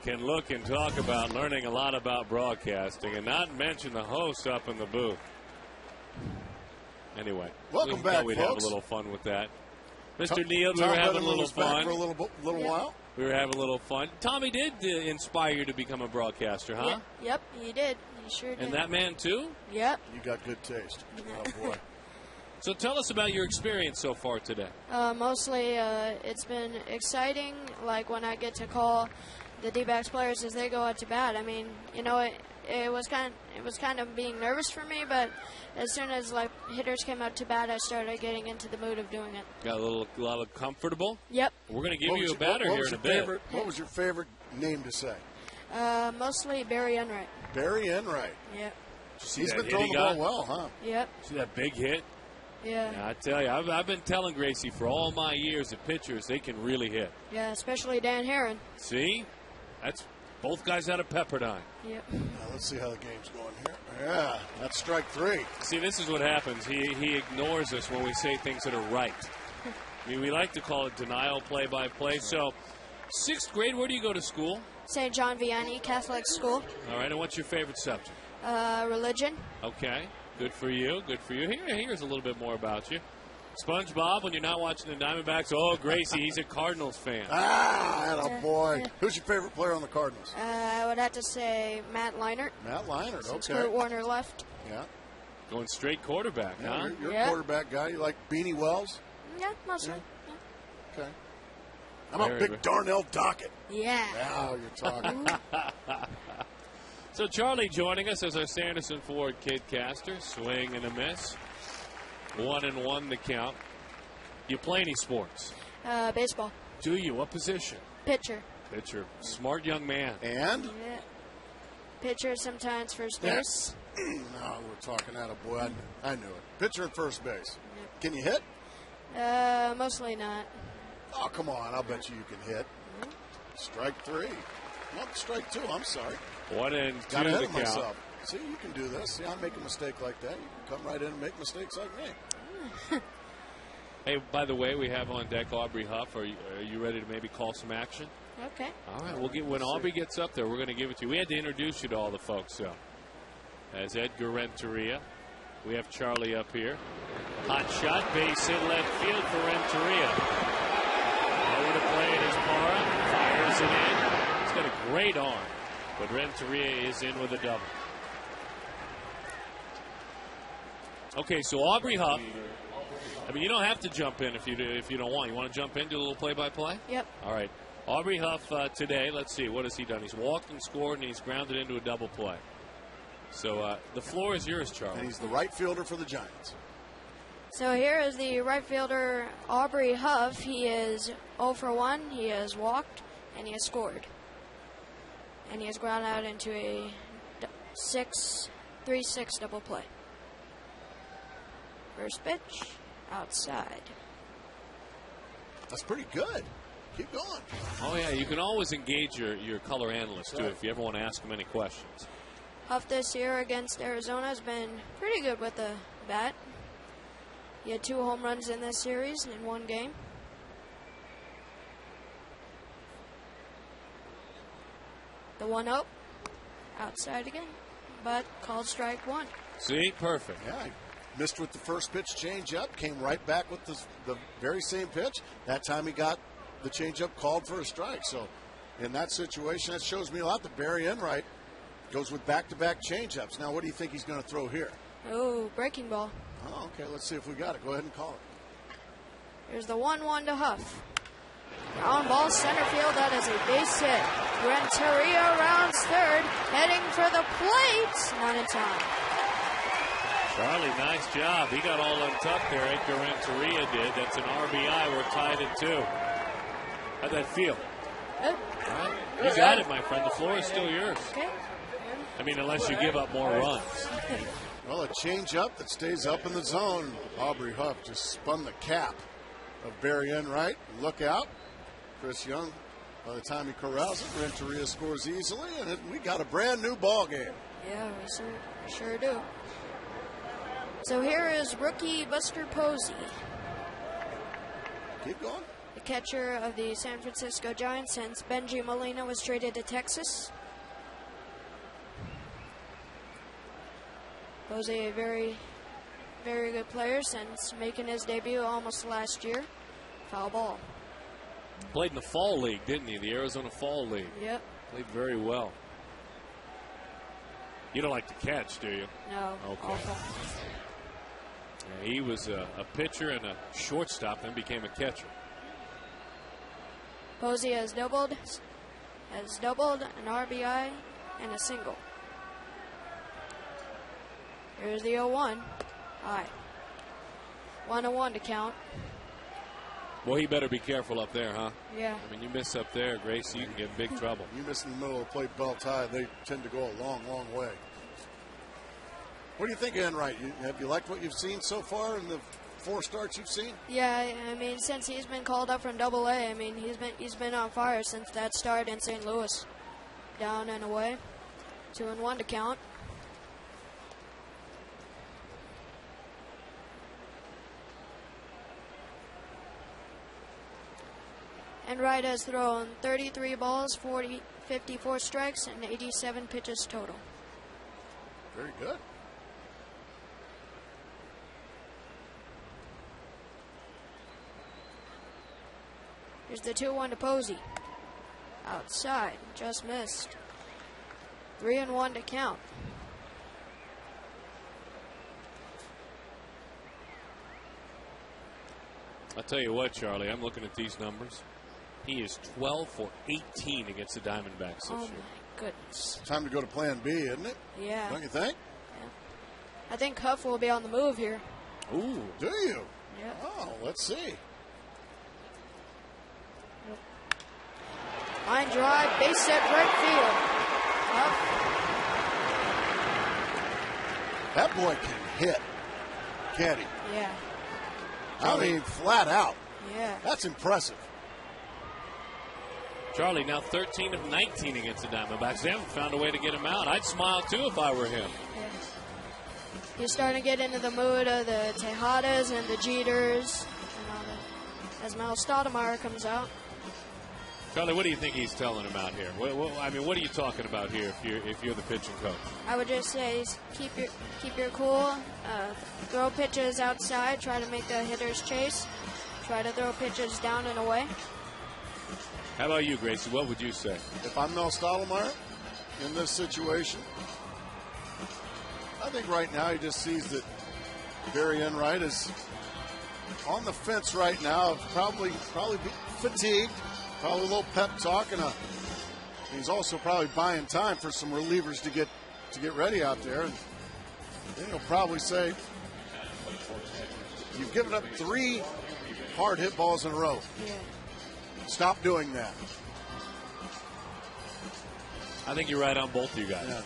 can look and talk about learning a lot about broadcasting and not mention the host up in the booth. Anyway, welcome back, we'd folks. have a little fun with that. Mr. Neal, we were having a little fun. For a little while. We were having a little fun. Tommy did inspire you to become a broadcaster, huh? Yep, he did. He sure did. And that man, too? Yep. You got good taste. Oh, boy. So tell us about your experience so far today. Mostly, it's been exciting, like when I get to call the D-backs players as they go out to bat. I mean, you know, it was kind of being nervous for me, but as soon as like hitters came out to bat, I started getting into the mood of doing it. Got a lot comfortable? Yep. We're going to give you a batter here in a bit. What was your favorite name to say? Mostly Barry Enright. Barry Enright. Yep. He's been throwing the ball well, huh? Yep. See that big hit? Yeah. I tell you, I've been telling Gracie for all my years that pitchers, they can really hit. Yeah, especially Dan Haren. See? That's both guys out of Pepperdine. Yep. Now let's see how the game's going here. Yeah, that's strike 3. See, this is what happens. He ignores us when we say things that are right. I mean, we like to call it denial play-by-play. So, 6th grade, where do you go to school? St. John Vianney Catholic School. All right, and what's your favorite subject? Religion. Okay, good for you, good for you. Here's a little bit more about you. SpongeBob, when you're not watching the Diamondbacks, oh, Gracie, he's a Cardinals fan. Boy. Who's your favorite player on the Cardinals? I would have to say Matt Leinart. Matt Leinart, okay. Kurt Warner left. Yeah. Going straight quarterback, huh? You're a quarterback guy. You like Beanie Wells? Yeah, mostly. Yeah. Okay. How about Big Darnell Dockett? Yeah. Now you're talking. So Charlie joining us as our Sanderson Ford Kidcaster. Swing and a miss. 1-1 the count. You play any sports? Baseball. Do you? What position? Pitcher. Pitcher. Smart young man. And? Yeah. Pitcher, sometimes first base. No, we're talking out of boy. I knew it. Pitcher and first base. Yep. Can you hit? Mostly not. Oh, come on. I'll bet you can hit. Mm-hmm. Strike 3. Not strike 2. I'm sorry. 1-2 Got ahead the of count. myself. See, you can do this. See, I make a mistake like that. You can come right in and make mistakes like me. Hey, by the way, we have on deck Aubrey Huff. Are you ready to maybe call some action? Okay. All right. We'll get when Aubrey gets up there. We're going to give it to you. We had to introduce you to all the folks. So, as Edgar Renteria, we have Charlie up here. Hot shot, base hit left field for Renteria. Over to play it is Parra. Fires it in. He's got a great arm, but Renteria is in with a double. Okay, so Aubrey Huff. I mean, you don't have to jump in if you don't want. You want to jump in, do a little play-by-play? Yep. All right. Aubrey Huff today, let's see, what has he done? He's walked and scored, and he's grounded into a double play. So the floor is yours, Charlie. And he's the right fielder for the Giants. So here is the right fielder, Aubrey Huff. He is 0 for 1. He has walked, and he has scored. And he has grounded out into a 3-6 double play. First pitch, outside. That's pretty good. Keep going. Oh, yeah, you can always engage your color analyst, too, if you ever want to ask him any questions. Huff this year against Arizona has been pretty good with the bat. He had 2 home runs in this series in one game. The 1-0, outside again, but called strike 1. See, perfect. Yeah, missed with the first pitch change-up, came right back with the very same pitch. That time he got the change-up called for a strike. So in that situation, that shows me a lot that Barry Enright goes with back-to-back change-ups. Now, what do you think he's going to throw here? Oh, breaking ball. Oh, okay, let's see if we got it. Go ahead and call it. Here's the 1-1 to Huff. On ball center field, that is a base hit. Renteria rounds third, heading for the plate. Not in time. Charlie, nice job. He got all untucked there. Edgar Renteria did. That's an RBI. We're tied at 2. How'd that feel? Good. All right. You got it, my friend. The floor is still yours. Okay. I mean, unless you give up more runs. Well, a change-up that stays up in the zone. Aubrey Huff just spun the cap of Barry Enright. Look out. Chris Young, by the time he corrals it, Renteria scores easily, and we got a brand new ball game. Yeah, we sure do. So here is rookie Buster Posey. Keep going. The catcher of the San Francisco Giants since Benji Molina was traded to Texas. Posey, a very, very good player since making his debut almost last year. Foul ball. Played in the Fall League, didn't he? The Arizona Fall League. Yep. Played very well. You don't like to catch, do you? No. Okay. Awful. Yeah, he was a pitcher and a shortstop, then became a catcher. Posey has doubled an RBI and a single. Here's the 0-1. High. 1-1 to count. Well, he better be careful up there, huh? Yeah. I mean, you miss up there, Gracie, you can get in big trouble. You miss in the middle of the plate belt high, they tend to go a long, long way. What do you think, Enright? Have you liked what you've seen so far in the 4 starts you've seen? Yeah, I mean, since he's been called up from Double-A, I mean, he's been on fire since that start in St. Louis. Down and away. 2-1 to count. Enright has thrown 33 balls, 54 strikes, and 87 pitches total. Very good. Here's the 2-1 to Posey. Outside, just missed. 3-1 to count. I'll tell you what, Charlie, I'm looking at these numbers. He is 12 for 18 against the Diamondbacks this year. Oh, my goodness. Time to go to plan B, isn't it? Yeah. Don't you think? Yeah. I think Huff will be on the move here. Ooh, do you? Yeah. Oh, let's see. Line drive, base hit, right field. Huff. That boy can hit, can't he? Yeah. I mean, flat out. Yeah. That's impressive. Charlie now 13 of 19 against the Diamondbacks. They haven't found a way to get him out. I'd smile, too, if I were him. Yeah. He's starting to get into the mood of the Tejadas and the Jeters. And all that. As Mel Stoudemire comes out. Charlie, what do you think he's telling him out here? What are you talking about here if you're the pitching coach? I would just say keep your cool. Throw pitches outside. Try to make the hitters chase. Try to throw pitches down and away. How about you, Gracie? What would you say? If I'm Mel Stoudemire in this situation, I think right now he just sees that Barry Enright is on the fence right now, probably fatigued, probably a little pep talk, and he's also probably buying time for some relievers to get ready out there. And then he'll probably say, "You've given up 3 hard hit balls in a row. Yeah. Stop doing that." I think you're right on both of you guys. Yeah.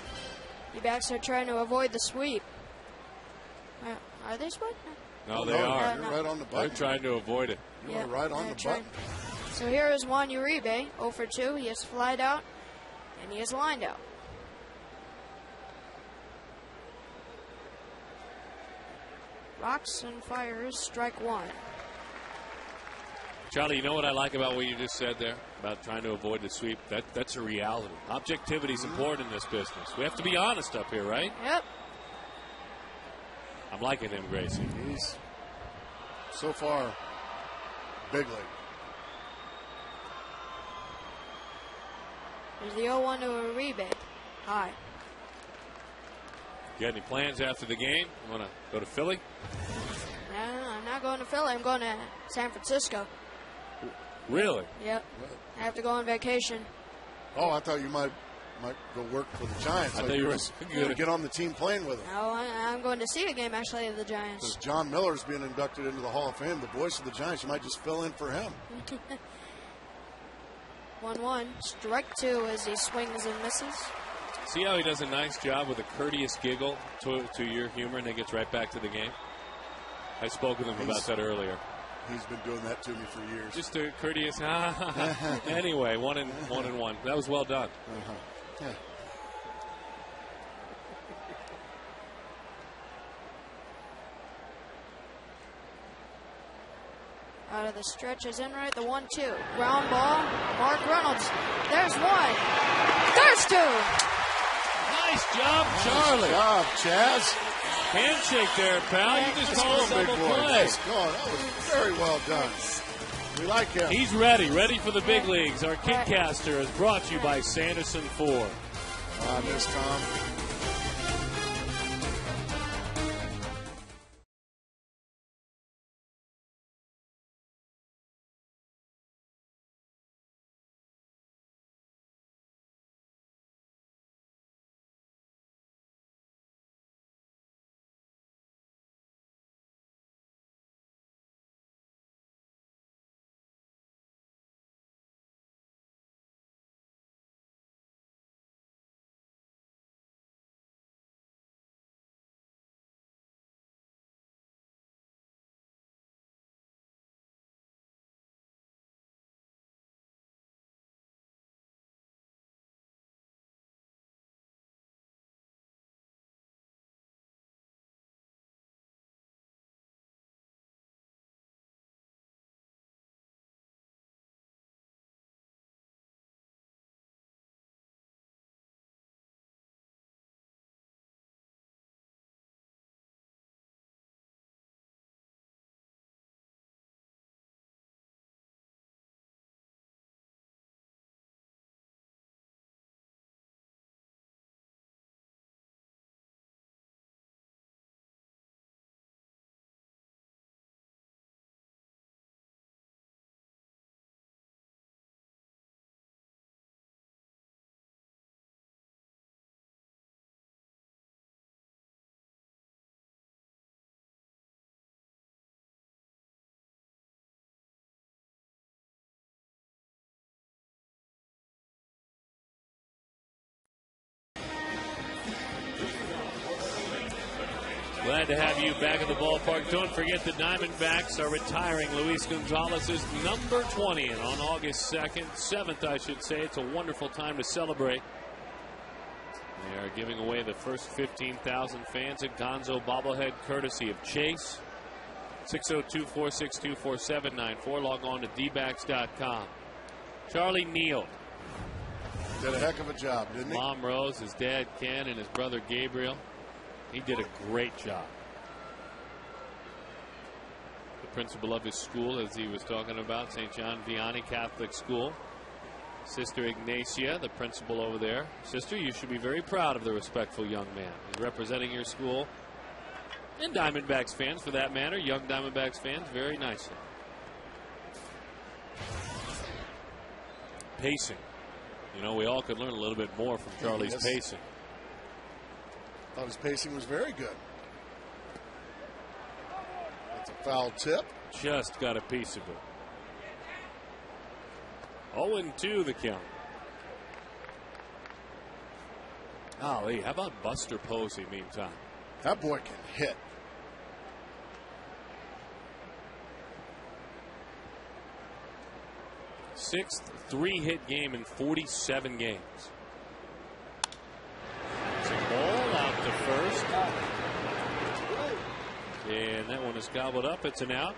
The backs are trying to avoid the sweep. Are they swept? No, they are. You're right on the button. They're trying to avoid it. You are right on the button. So here is Juan Uribe, 0 for 2. He has flied out, and he has lined out. Rocks and fires, strike 1. Charlie, you know what I like about what you just said there about trying to avoid the sweep? That's a reality. Objectivity is important in this business. We have to be honest up here, right? Yep. I'm liking him, Gracie. He's so far big league. There's the 0-1 to Uribe. High. You got any plans after the game? You want to go to Philly? No, I'm not going to Philly. I'm going to San Francisco. Really? Yep. I have to go on vacation. Oh, I thought you might go work for the Giants. I thought you were going to get on the team playing with them. No, I'm going to see a game, actually, of the Giants. Because John Miller's being inducted into the Hall of Fame, the voice of the Giants. You might just fill in for him. 1-1. Strike 2 as he swings and misses. See how he does a nice job with a courteous giggle to your humor and then gets right back to the game? I spoke with him about that earlier. He's been doing that to me for years. Just a courteous, Anyway, 1-1. That was well done. Yeah. Out of the stretch is Enright, the 1-2. Ground ball, Mark Reynolds. There's 1. There's 2. Nice job, Charlie. Nice job, Chaz. Handshake there, pal. You just called a double play. That was very well done. We like him. He's ready for the big leagues. Our Kidcaster is brought to you by Sanderson Ford. I miss Tom. Glad to have you back at the ballpark. Don't forget the Diamondbacks are retiring Luis Gonzalez's number 20 on August 2nd, 7th, I should say. It's a wonderful time to celebrate. They are giving away the first 15,000 fans at Gonzo bobblehead courtesy of Chase. 602-462-4794. Log on to dbacks.com. Charlie Neal did a heck of a job, didn't he? Mom Rose, his dad Ken, and his brother Gabriel. He did a great job. The principal of his school, as he was talking about, St. John Vianney Catholic School. Sister Ignacia, the principal over there. Sister, you should be very proud of the respectful young man. He's representing your school, and Diamondbacks fans for that matter, young Diamondbacks fans, very nicely. Pacing. You know, we all could learn a little bit more from Charlie's pacing. Thought his pacing was very good. That's a foul tip. Just got a piece of it. 0-2 the count. Golly, how about Buster Posey meantime? That boy can hit. Sixth 3-hit game in 47 games. It's a ball out to first. And that one is gobbled up. It's an out.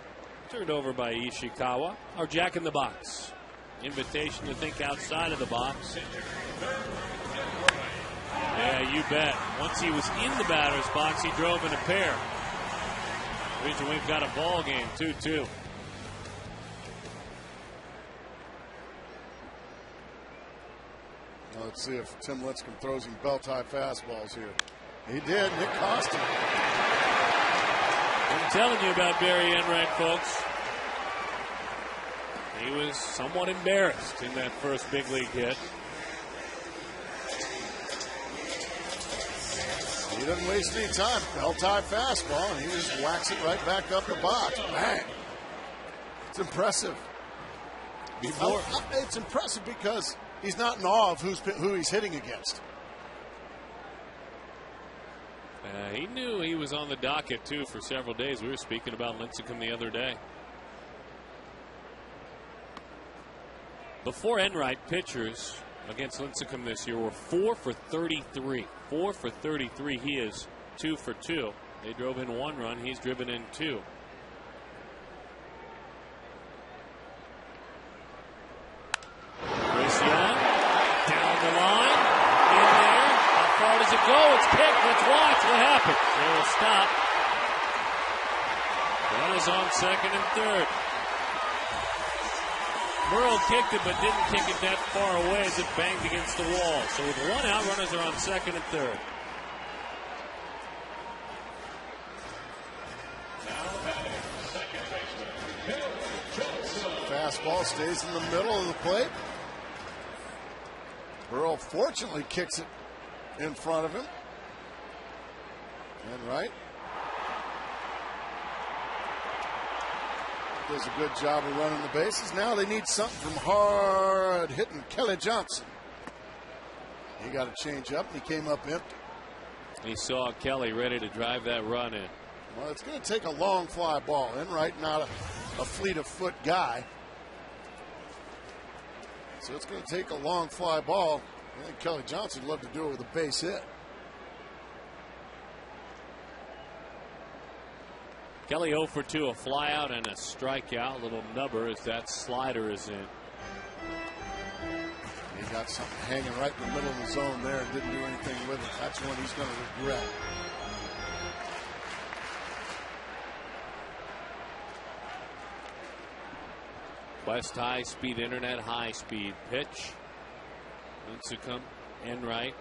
Turned over by Ishikawa. Our Jack in the Box. Invitation to think outside of the box. Yeah, you bet. Once he was in the batter's box, he drove in a pair. Region, we've got a ball game, 2-2. Let's see if Tim Lincecum throws him belt-high fastballs here. He did, and it cost him. I'm telling you about Barry Enright, folks. He was somewhat embarrassed in that first big league hit. He doesn't waste any time. Belt-high fastball, and he just whacks it right back up the box. Bang! It's impressive. It's impressive because he's not in awe of who he's hitting against. He knew he was on the docket, too, for several days. We were speaking about Lincecum the other day. Before Enright, pitchers against Lincecum this year were 4 for 33. 4 for 33. He is 2 for 2. They drove in 1 run. He's driven in 2. Chris Young down the line. In there. How far does it go? It's picked. Let's watch what happens. They will stop. Runners on second and third. Burrow kicked it, but didn't kick it that far away as it banged against the wall. So with one out, runners are on second and third. Fastball stays in the middle of the plate. Burrow fortunately kicks it in front of him. And right. Does a good job of running the bases. Now they need something from hard hitting Kelly Johnson. He got a change up. He came up empty. He saw Kelly ready to drive that run in. Well, it's going to take a long fly ball. Enright not a fleet of foot guy. So it's going to take a long fly ball. I think Kelly Johnson would love to do it with a base hit. Kelly 0 for 2, a fly out and a strikeout. Little nubber as that slider is in. He got something hanging right in the middle of the zone there and didn't do anything with it. That's one he's going to regret. West High Speed Internet high speed pitch. Lincecum, Enright.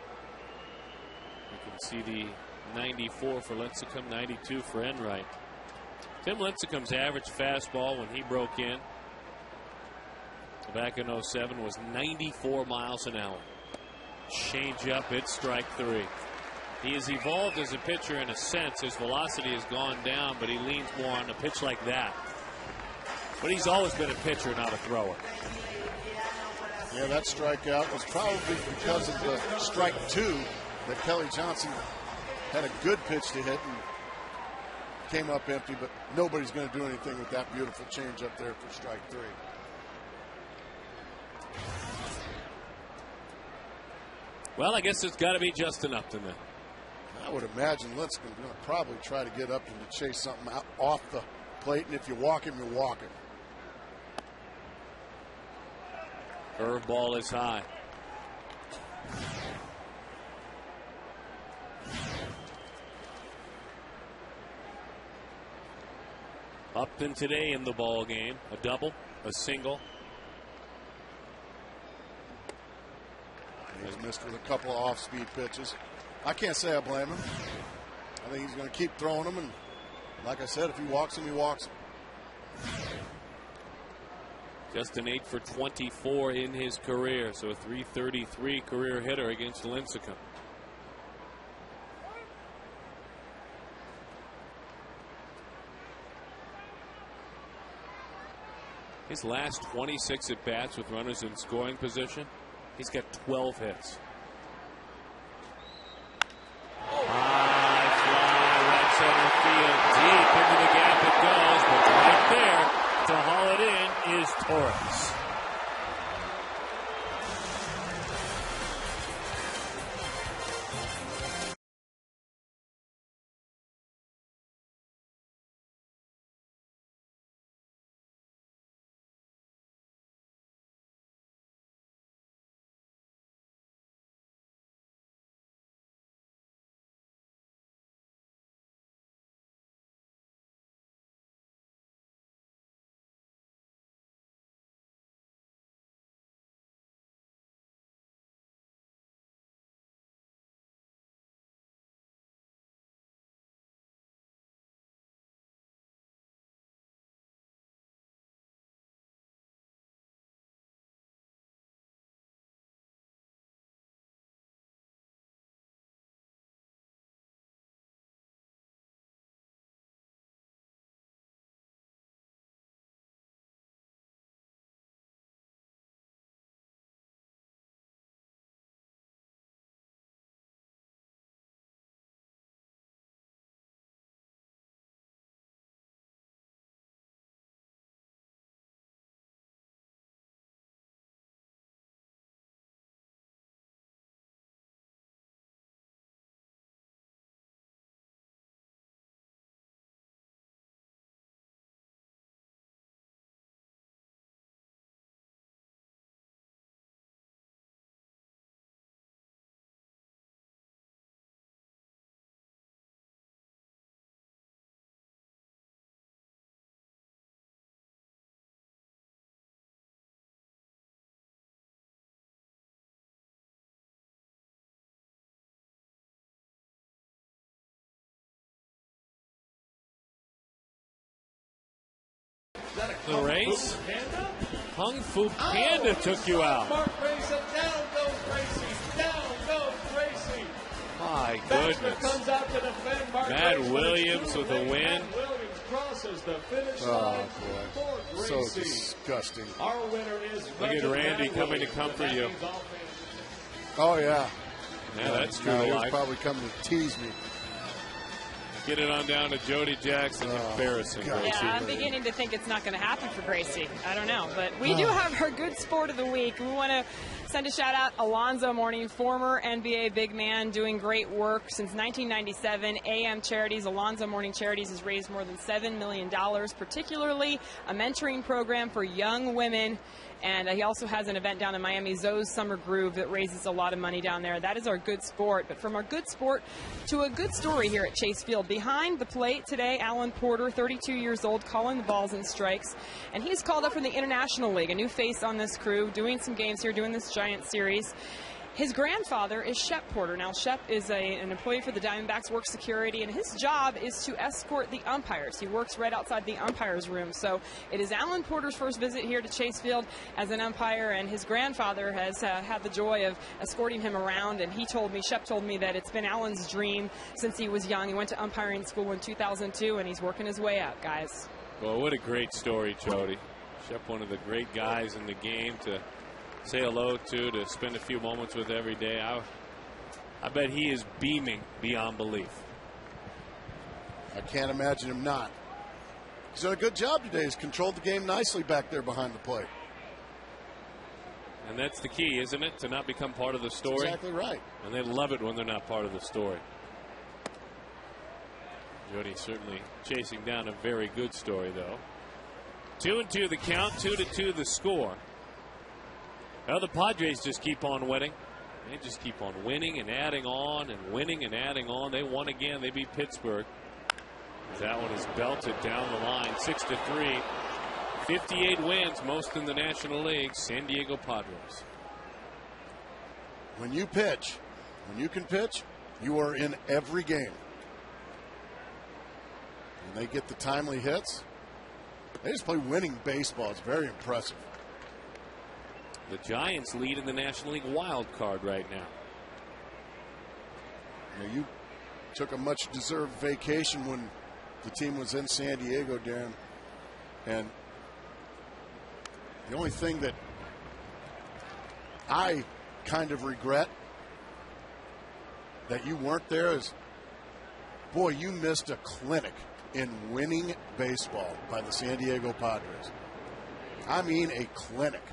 You can see the 94 for Lincecum, 92 for Enright. Tim Lincecum's average fastball when he broke in back in 07 was 94 miles an hour. Change up, it's strike 3. He has evolved as a pitcher in a sense. His velocity has gone down, but he leans more on a pitch like that. But he's always been a pitcher, not a thrower. Yeah, that strikeout was probably because of the strike 2 that Kelly Johnson had a good pitch to hit and came up empty, but nobody's going to do anything with that beautiful change up there for strike 3. Well, I guess it's got to be just enough to then. I would imagine Lincecum's going to probably try to get up and to chase something out off the plate, and if you walk him, you walk him. Curveball is high. Upton today in the ball game. A double, a single. He's missed with a couple of off-speed pitches. I can't say I blame him. I think he's going to keep throwing them, and like I said, if he walks him, he walks him. Just an 8 for 24 in his career, so a .333 career hitter against Lincecum. His last 26 at-bats with runners in scoring position, he's got 12 hits. High fly, right center field, deep into the gap it goes, but right there to haul it in is Torres. the race. Kung Fu Panda took you out. Mark Grayson, down goes Gracie. Down goes Gracie. My Baxter goodness. comes out to defend Mark Matt Grayson. Williams with a win. Matt Williams crosses the finish line for So Gracie. disgusting. Our winner is Look at Randy Matt coming to Williams. comfort you. Oh, yeah. Yeah, that's true Now to he's life. probably coming to tease me. Get it on down to Jody Jackson. Embarrassing, God. Gracie. Yeah, I'm beginning to think it's not going to happen for Gracie. I don't know. But we do have our good sport of the week. We want to send a shout out Alonzo Mourning, former NBA big man, doing great work since 1997. AM Charities, Alonzo Mourning Charities, has raised more than $7 million, particularly a mentoring program for young women. And he also has an event down in Miami, Zoe's Summer Groove, that raises a lot of money down there. That is our good sport. But from our good sport to a good story here at Chase Field. Behind the plate today, Alan Porter, 32 years old, calling the balls and strikes. And he's called up from the International League, a new face on this crew, doing some games here, doing this Giant Series. His grandfather is Shep Porter. Now, Shep is an employee for the Diamondbacks, works security, and his job is to escort the umpires. He works right outside the umpires' room. So it is Alan Porter's first visit here to Chase Field as an umpire, and his grandfather has had the joy of escorting him around. And Shep told me that it's been Alan's dream since he was young. He went to umpiring school in 2002, and he's working his way up, guys. Well, what a great story, Jody. Shep, one of the great guys in the game to say hello to spend a few moments with every day. I bet he is beaming beyond belief. I can't imagine him not. He's done a good job today. He's controlled the game nicely back there behind the plate. And that's the key, isn't it? To not become part of the story. That's exactly right. And they love it when they're not part of the story. Jody certainly chasing down a very good story, though. 2-2 the count, 2-2 the score. Well, the Padres just keep on winning. They just keep on winning and adding on and winning and adding on. They won again. They beat Pittsburgh. That one is belted down the line, 6-3. 58 wins, most in the National League. San Diego Padres. When you pitch, when you can pitch, you are in every game. And they get the timely hits. They just play winning baseball. It's very impressive. The Giants lead in the National League wild card right now. You took a much-deserved vacation when the team was in San Diego, Darren. And the only thing that I kind of regret that you weren't there is, boy, you missed a clinic in winning baseball by the San Diego Padres. I mean a clinic.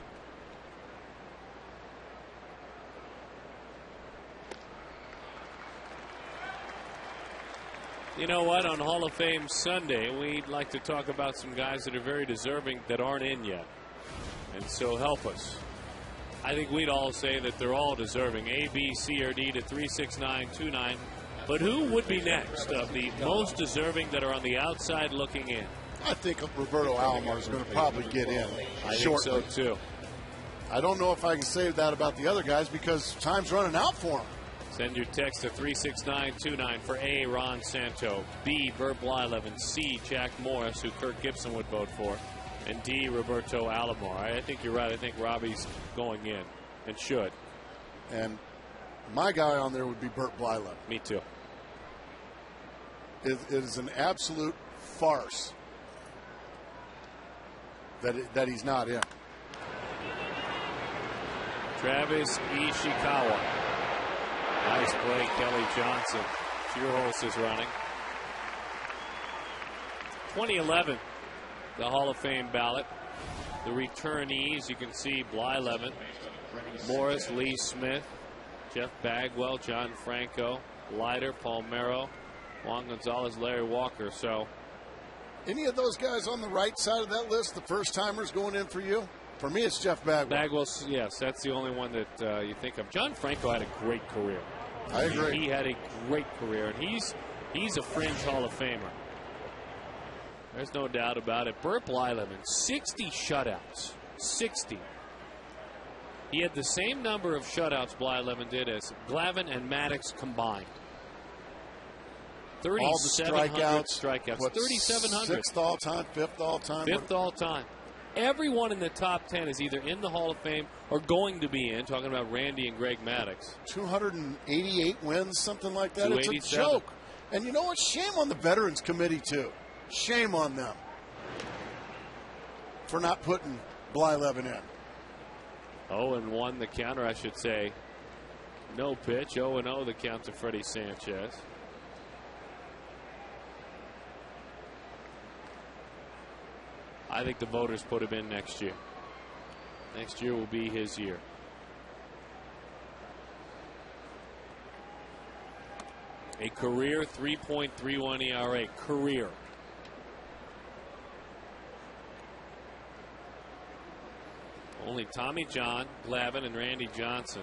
You know what? On Hall of Fame Sunday, we'd like to talk about some guys that are very deserving that aren't in yet. And so help us. I think we'd all say that they're all deserving. A, B, C, or D to 36929. But who would be next of the most deserving that are on the outside looking in? I think Roberto Alomar is going to probably get in shortly. I think so, too. I don't know if I can say that about the other guys because time's running out for them. Send your text to 36929 for A, Ron Santo, B, Bert Blyleven, C, Jack Morris, who Kirk Gibson would vote for, and D, Roberto Alomar. I think you're right. I think Robbie's going in and should. And my guy on there would be Bert Blyleven. Me too. It is an absolute farce that he's not in. Travis Ishikawa. Nice play, Kelly Johnson. Pujols is running. 2011, the Hall of Fame ballot. The returnees, you can see Blyleven, Morris, Lee Smith, Jeff Bagwell, John Franco, Leiter, Palmeiro, Juan Gonzalez, Larry Walker. So, any of those guys on the right side of that list, the first timers going in for you? For me, it's Jeff Bagwell. Bagwell, yes, that's the only one that you think of. John Franco had a great career. I agree. He had a great career, and he's a fringe Hall of Famer. There's no doubt about it. Bert Blyleven, 60 shutouts. 60. He had the same number of shutouts Blyleven did as Glavine and Maddox combined. 3,700 strikeouts. 3,700. Sixth all time, fifth all time. Fifth all time. everyone in the top 10 is either in the Hall of Fame or going to be in. Talking about Randy and Greg Maddux. 288 wins, something like that. It's a 287. joke. And you know what? Shame on the Veterans Committee, too. Shame on them for not putting Blyleven in. 0-1 the counter, I should say. No pitch. 0-0 the count to Freddie Sanchez. I think the voters put him in next year. Next year will be his year. A career 3.31 ERA. Career. Only Tommy John, Glavine, and Randy Johnson.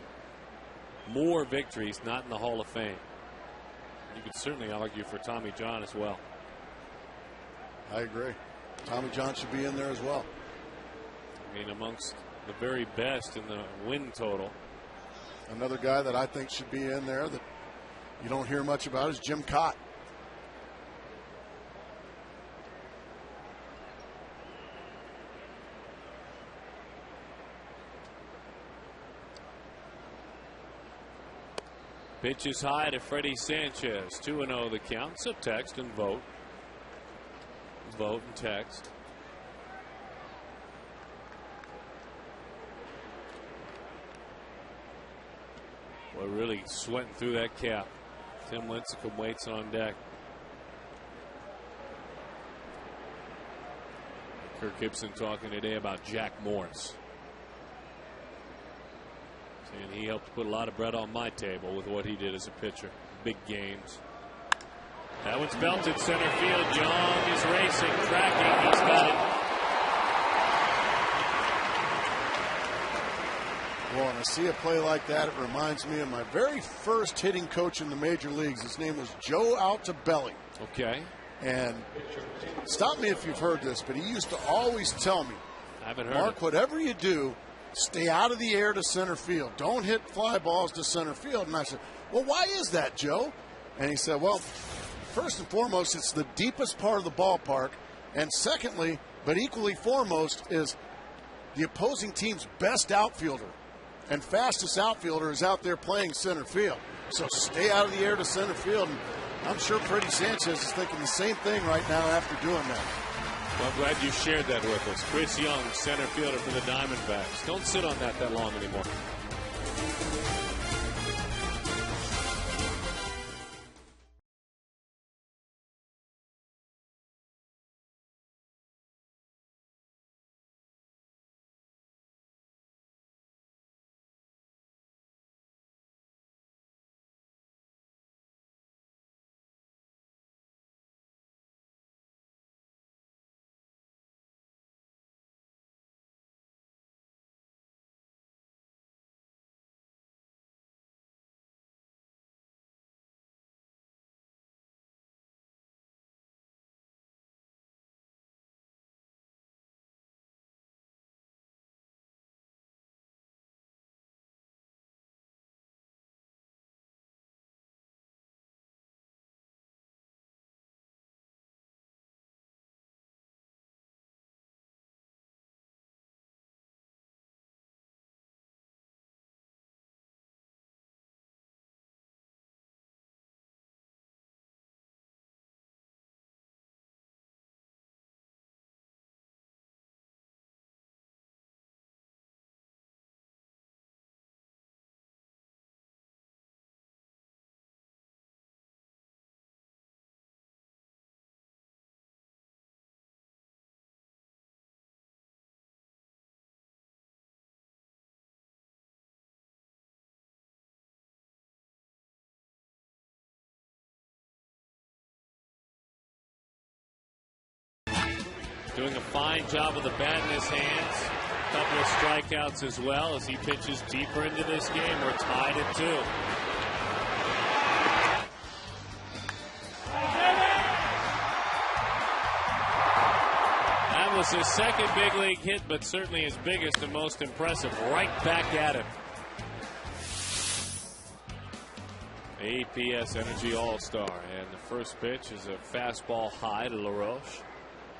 More victories, not in the Hall of Fame. You could certainly argue for Tommy John as well. I agree. Tommy John should be in there as well. I mean, amongst the very best in the win total. Another guy that I think should be in there that you don't hear much about is Jim Cott. Pitch is high to Freddie Sanchez. 2-0 the count. So text and vote. Vote and text. We're really sweating through that cap. Tim Lincecum waits on deck. Kirk Gibson talking today about Jack Morris. And he helped put a lot of bread on my table with what he did as a pitcher. Big games. That one's belted center field. Young is racing, tracking. He's got it. Well, when I see a play like that, it reminds me of my very first hitting coach in the major leagues. His name was Joe Altobelli. Okay. And stop me if you've heard this, but he used to always tell me, I haven't heard Mark, it. whatever you do, stay out of the air to center field. Don't hit fly balls to center field. And I said, well, why is that, Joe? And he said, well, first and foremost, it's the deepest part of the ballpark. And secondly, but equally foremost, is the opposing team's best outfielder and fastest outfielder is out there playing center field. So stay out of the air to center field. And I'm sure Freddie Sanchez is thinking the same thing right now after doing that. Well, I'm glad you shared that with us. Chris Young, center fielder for the Diamondbacks. Don't sit on that long anymore. Doing a fine job with the bat in his hands. A couple of strikeouts as well as he pitches deeper into this game. We're tied at 2. That was his second big league hit, but certainly his biggest and most impressive. Right back at him. APS Energy All-Star. And the first pitch is a fastball high to LaRoche.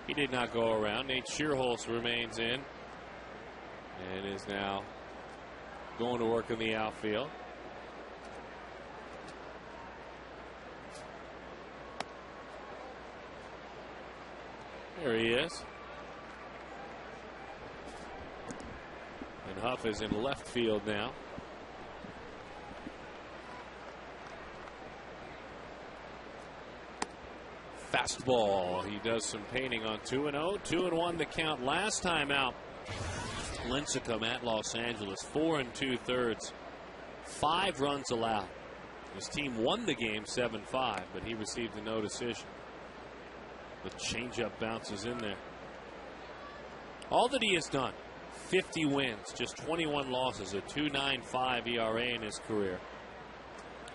He did not go around. Nate Shearholz remains in and is now going to work in the outfield. There he is. And Huff is in left field now. Fastball. He does some painting on 2-0. 2-1 the count last time out. Lincecum at Los Angeles. 4 2/3. 5 runs allowed. His team won the game 7-5, but he received a no decision. The changeup bounces in there. All that he has done, 50 wins, just 21 losses, a 2.95 ERA in his career.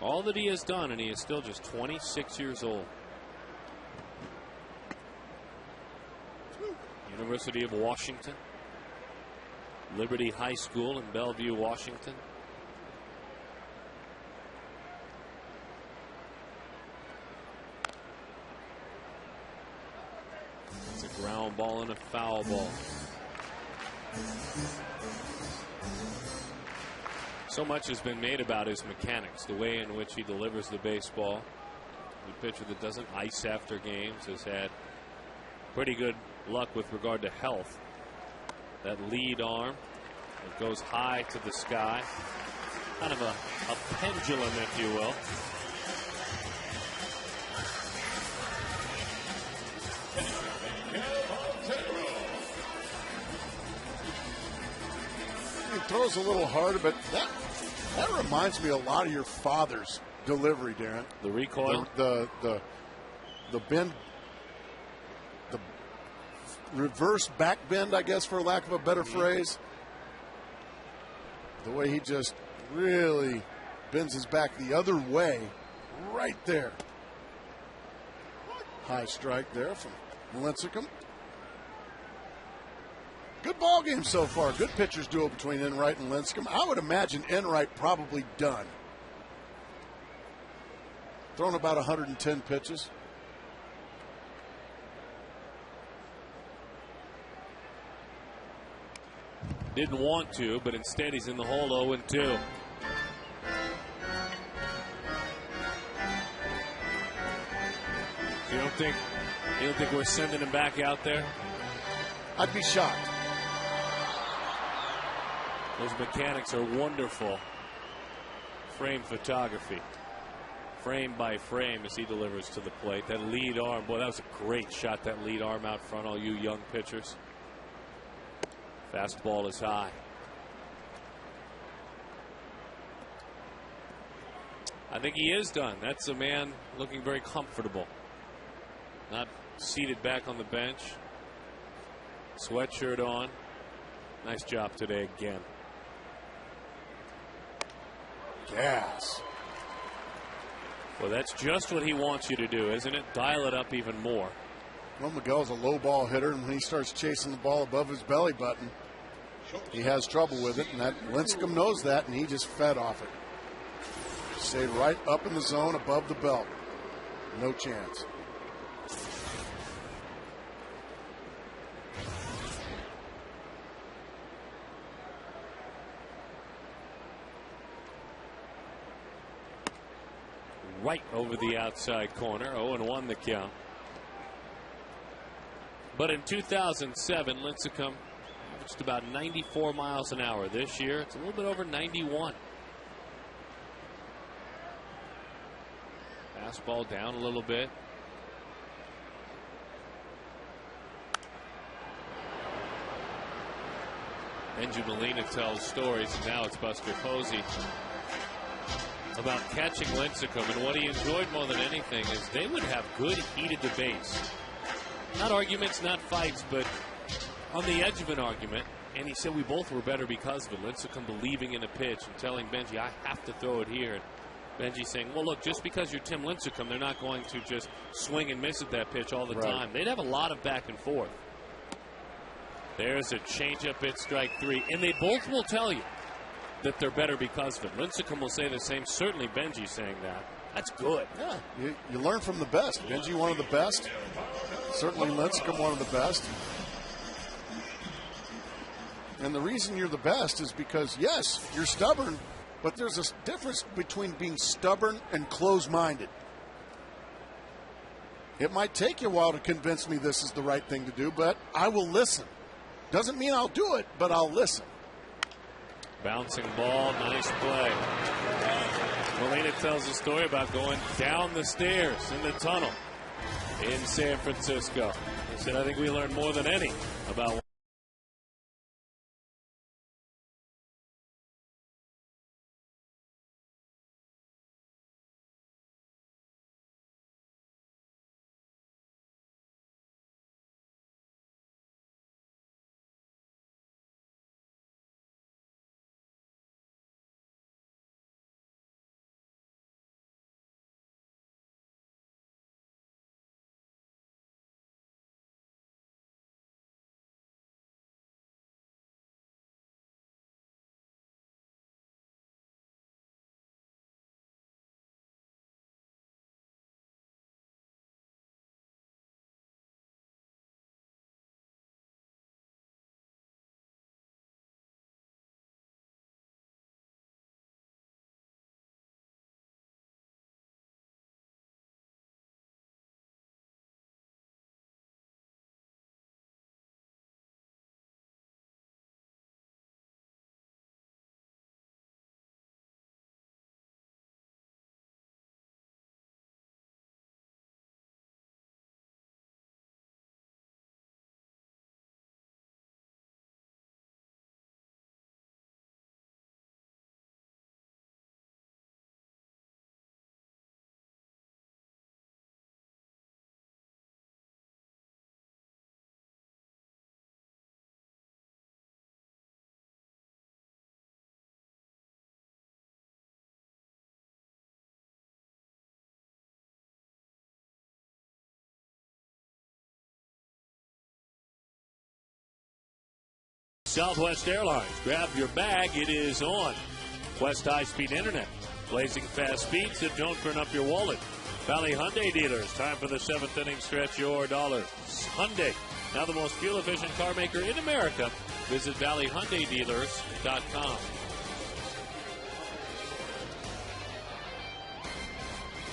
All that he has done, and he is still just 26 years old. University of Washington, Liberty High School in Bellevue, Washington. It's a ground ball and a foul ball. So much has been made about his mechanics, the way in which he delivers the baseball. The pitcher that doesn't ice after games has had pretty good luck with regard to health. That lead arm that goes high to the sky, kind of a pendulum, if you will. He throws a little harder, but that reminds me a lot of your father's delivery, Darren. The recoil, the bend, the reverse back bend, I guess, for lack of a better phrase. The way he just really bends his back the other way, right there. High strike there from Lincecum. Good ball game so far. Good pitchers duel between Enright and Lincecum. I would imagine Enright probably done. Thrown about 110 pitches. Didn't want to, but instead he's in the hole 0-2. You don't think we're sending him back out there? I'd be shocked. Those mechanics are wonderful. Frame photography. Frame by frame as he delivers to the plate. That lead arm, boy, that was a great shot, that lead arm out front, all you young pitchers. Fastball is high. I think he is done. That's a man looking very comfortable. Not seated back on the bench. Sweatshirt on. Nice job today again. Gas. Well, that's just what he wants you to do, isn't it? Dial it up even more. Well, Miguel's a low ball hitter, and when he starts chasing the ball above his belly button, he has trouble with it, and that Lincecum knows that, and he just fed off it. Stayed right up in the zone above the belt. No chance. Right over the outside corner. 0-1 the count. But in 2007, Lincecum averaged about 94 miles an hour. This year, it's a little bit over 91. Fastball down a little bit. Benji Molina tells stories, and now it's Buster Posey, about catching Lincecum, and what he enjoyed more than anything is they would have good heated debates. Not arguments, not fights, but on the edge of an argument. And he said we both were better because of it. Lincecum believing in a pitch and telling Benji, I have to throw it here. And Benji saying, well, look, just because you're Tim Lincecum, they're not going to just swing and miss at that pitch all the time. They'd have a lot of back and forth. There's a changeup at strike 3. And they both will tell you that they're better because of it. Lincecum will say the same. Certainly Benji saying that. That's good. Yeah, you learn from the best. Benji, one of the best. Certainly Lincecum, one of the best. And the reason you're the best is because, yes, you're stubborn, but there's a difference between being stubborn and close-minded. It might take you a while to convince me this is the right thing to do, but I will listen. Doesn't mean I'll do it, but I'll listen. Bouncing ball, nice play. Molina tells a story about going down the stairs in the tunnel in San Francisco. He said, I think we learned more than any about Southwest Airlines. Grab your bag. It is on. Quest High-Speed Internet. Blazing fast speeds that don't turn up your wallet. Valley Hyundai dealers. Time for the 7th inning. Stretch your dollars. Hyundai. Now the most fuel-efficient car maker in America. Visit valleyhyundaidealers.com.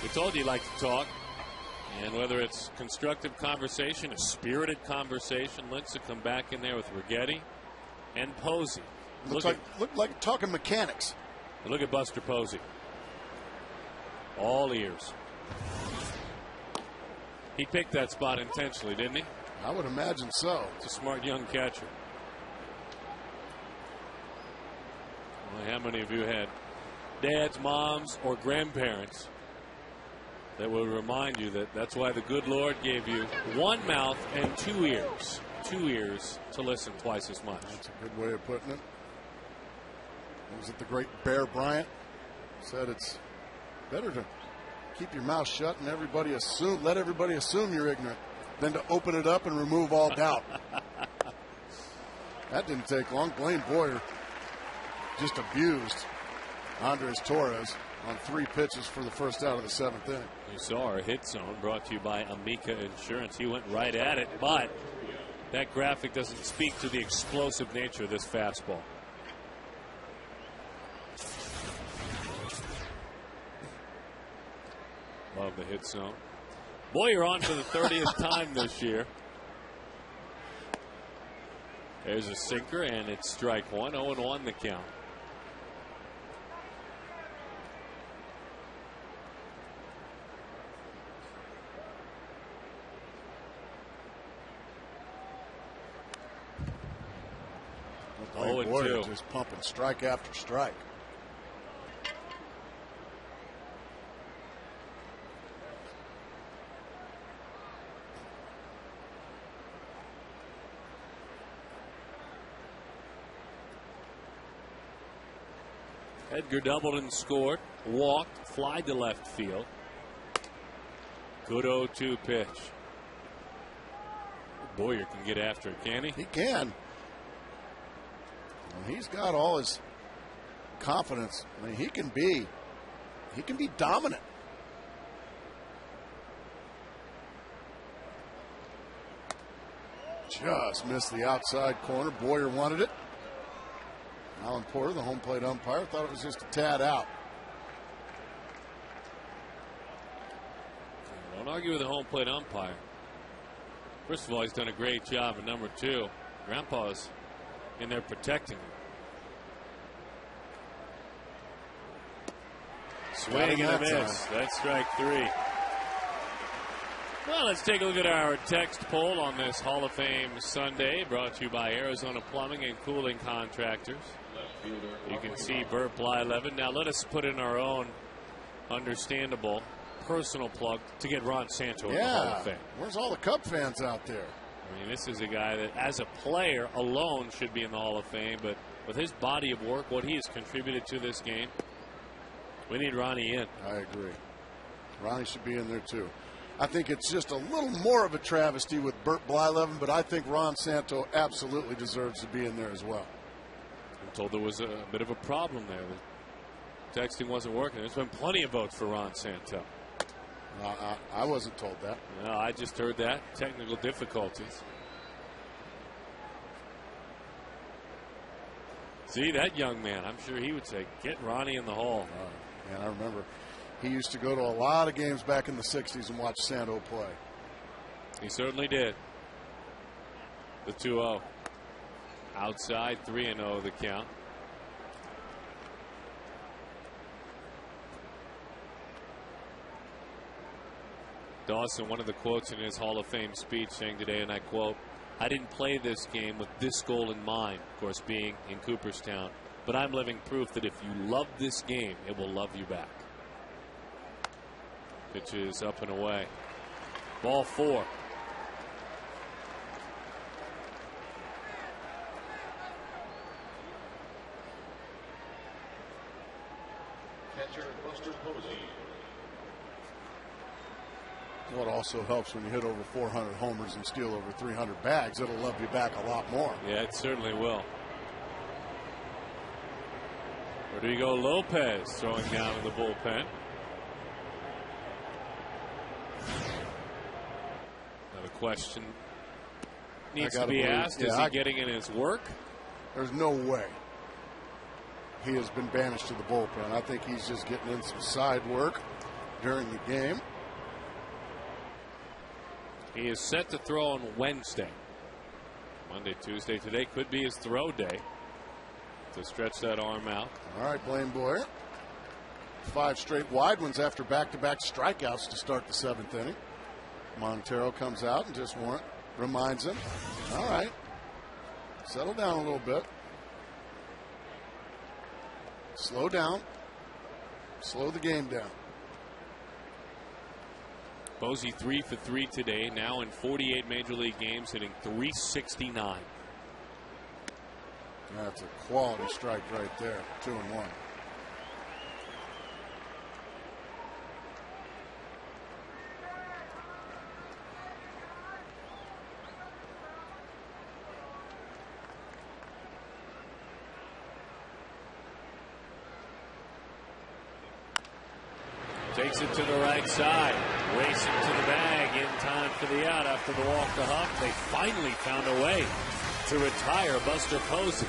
We told you like to talk. And whether it's constructive conversation, a spirited conversation, Lincecum back in there with Righetti and Posey. Look like talking mechanics. Look at Buster Posey. All ears. He picked that spot intentionally, didn't he? I would imagine so. It's a smart young catcher. Well, how many of you had dads, moms, or grandparents that will remind you that that's why the good Lord gave you one mouth and 2 ears? 2 ears to listen twice as much. That's a good way of putting it. Was it the great Bear Bryant? Said it's better to keep your mouth shut and let everybody assume you're ignorant than to open it up and remove all doubt. That didn't take long. Blaine Boyer just abused Andres Torres on 3 pitches for the first out of the 7th inning. You saw our hit zone brought to you by Amica Insurance. He went right at it, but that graphic doesn't speak to the explosive nature of this fastball. Love the hit zone. Boy, you're on for the 30th time this year. There's a sinker, and it's strike one. 0-1 the count. Boy, just pumping strike after strike. Edgar doubled and scored. Walked, fly to left field. Good 0-2 pitch. Boyer can get after it, can he? He can. He's got all his confidence. I mean, he can be dominant. Just missed the outside corner. Boyer wanted it. Alan Porter, the home plate umpire, thought it was just a tad out. Don't argue with the home plate umpire. First of all, he's done a great job. And number two, Grandpa's in there protecting him. Swing and a miss. That's strike three. Well, let's take a look at our text poll on this Hall of Fame Sunday, brought to you by Arizona Plumbing and Cooling Contractors. You can see Burt Blyleven. Now let us put in our own understandable personal plug to get Ron Santo in the Hall of Fame. Where's all the Cub fans out there? I mean, this is a guy that, as a player alone, should be in the Hall of Fame. But with his body of work, what he has contributed to this game, we need Ronnie in. I agree. Ronnie should be in there, too. I think it's just a little more of a travesty with Burt Blyleven, but I think Ron Santo absolutely deserves to be in there as well. I'm told there was a bit of a problem there. The texting wasn't working. There's been plenty of votes for Ron Santo. I wasn't told that. No, I just heard that. Technical difficulties. See, that young man, I'm sure he would say, get Ronnie in the Hall. And I remember he used to go to a lot of games back in the 60s and watch Santo play. He certainly did. The 2-0. Outside, 3-0 the count. Dawson, one of the quotes in his Hall of Fame speech, saying today, and I quote, "I didn't play this game with this goal in mind," of course being in Cooperstown, "but I'm living proof that if you love this game, it will love you back." Pitch is up and away. Ball four. Catcher Buster Posey. What also helps when you hit over 400 homers and steal over 300 bags, it'll love you back a lot more. Yeah, it certainly will. Rodrigo Lopez throwing down in the bullpen. Another question needs to be asked. Is he getting in his work? There's no way he has been banished to the bullpen. I think he's just getting in some side work during the game. He is set to throw on Wednesday. Monday, Tuesday. Today could be his throw day to stretch that arm out. All right, Blaine Boyer. 5 straight wide ones after back-to-back strikeouts to start the 7th inning. Montero comes out and just reminds him, all right, settle down a little bit. Slow down. Slow the game down. Posey 3 for 3 today, now in 48 Major League games, hitting .369. That's a quality strike right there. 2-1. Takes it to the right side. Racing to the bag in time for the out after the walk to Huff. They finally found a way to retire Buster Posey.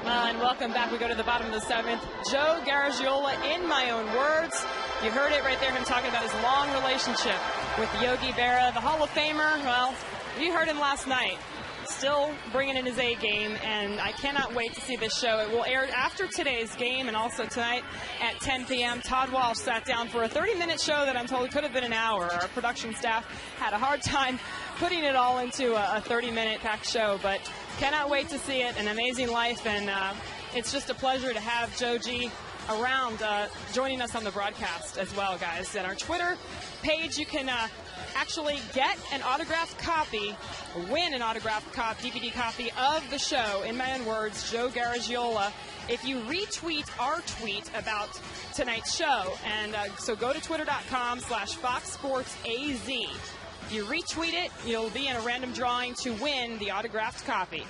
And welcome back. We go to the bottom of the 7th. Joe Garagiola, in my own words. You heard it right there, him talking about his long relationship with Yogi Berra, the Hall of Famer. Well, you heard him last night. Still bringing in his A game, and I cannot wait to see this show. It will air after today's game and also tonight at 10 p.m. Todd Walsh sat down for a 30-minute show that I'm told could have been an hour. Our production staff had a hard time putting it all into a 30-minute packed show, but cannot wait to see it. An amazing life, and it's just a pleasure to have Joe G around joining us on the broadcast as well, guys. And our Twitter page, you can actually get an autographed copy, win an autographed DVD copy of the show, in my own words, Joe Garagiola, if you retweet our tweet about tonight's show. And so go to twitter.com/FoxSportsAZ. You retweet it, you'll be in a random drawing to win the autographed copy.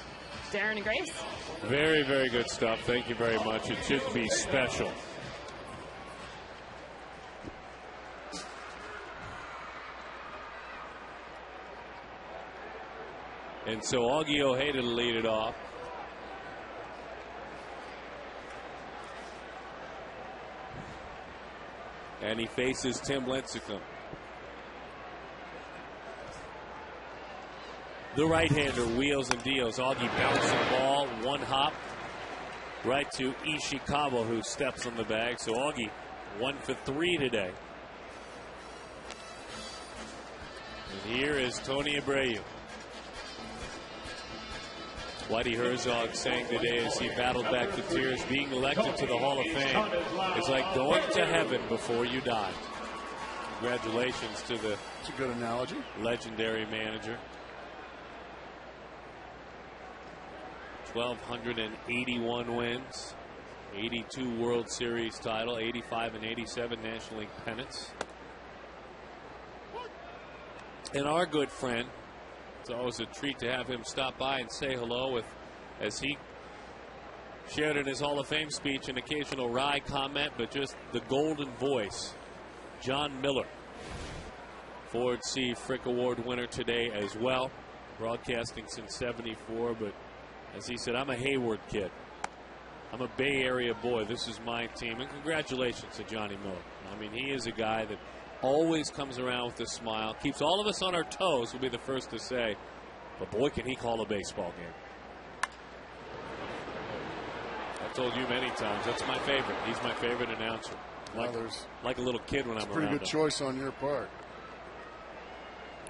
Darren and Grace? Very, very good stuff. Thank you very much. It should be special. And so Augie Ojeda to lead it off. And he faces Tim Lincecum. The right-hander wheels and deals. Augie bounces the ball, one hop, right to Ishikawa, who steps on the bag. So Augie 1 for 3 today. And here is Tony Abreu. Whitey Herzog saying today as he battled back the tears, being elected to the Hall of Fame is like going to heaven before you die. Congratulations to the That's a good analogy. Legendary manager. 1,281 wins, 82 World Series title, 85 and 87 National League pennants. And our good friend, it's always a treat to have him stop by and say hello as he shared in his Hall of Fame speech an occasional wry comment, but just the golden voice. John Miller, Ford C. Frick Award winner today as well, broadcasting since '74, but as he said, I'm a Hayward kid. I'm a Bay Area boy. This is my team. And congratulations to Johnny Miller. I mean, he is a guy that always comes around with a smile, keeps all of us on our toes, will be the first to say, but boy, can he call a baseball game. I've told you many times, that's my favorite. He's my favorite announcer. Like a little kid when I'm around him. Pretty good choice on your part.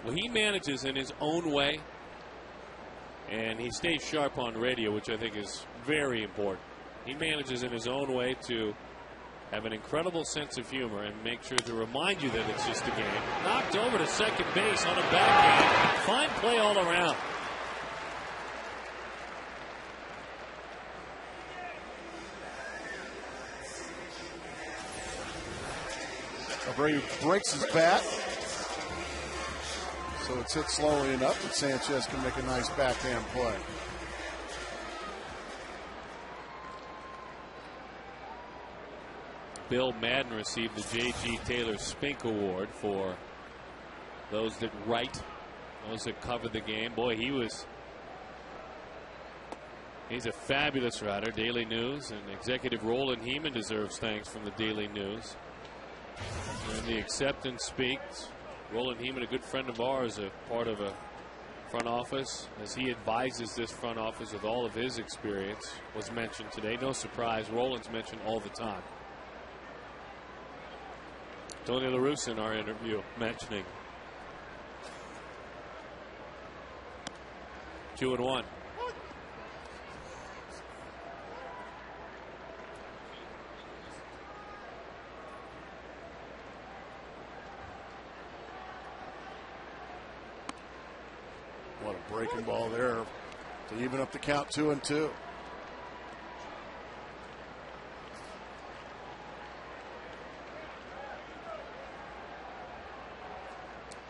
Well, he manages in his own way, and he stays sharp on radio, which I think is very important. He manages in his own way to have an incredible sense of humor and make sure to remind you that it's just a game. Knocked over to second base on a backhand. Fine play all around. Abreu breaks his bat. So it's hit slowly enough that Sanchez can make a nice backhand play. Bill Madden received the J.G. Taylor Spink Award for those that write, those that cover the game. Boy, he's a fabulous writer. Daily News, and executive Roland Heeman deserves thanks from the Daily News. And the acceptance speaks. Roland Heeman, a good friend of ours, a part of a front office, as he advises this front office with all of his experience, was mentioned today. No surprise, Roland's mentioned all the time. Tony La Russa in our interview mentioning 2-1. What a breaking ball there to even up the count 2-2.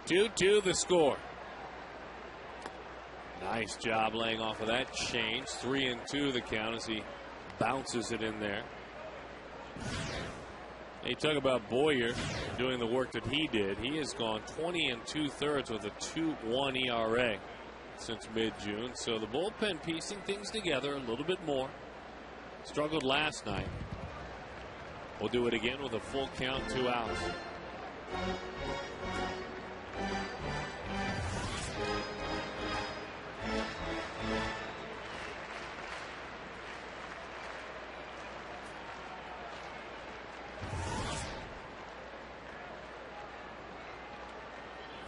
Two the score. Nice job laying off of that change. 3-2 the count as he bounces it in there. You talk about Boyer doing the work that he did. He has gone 20 2/3 with a 2.1 ERA since mid-June. So the bullpen piecing things together a little bit more. Struggled last night. We'll do it again with a full count, 2 outs.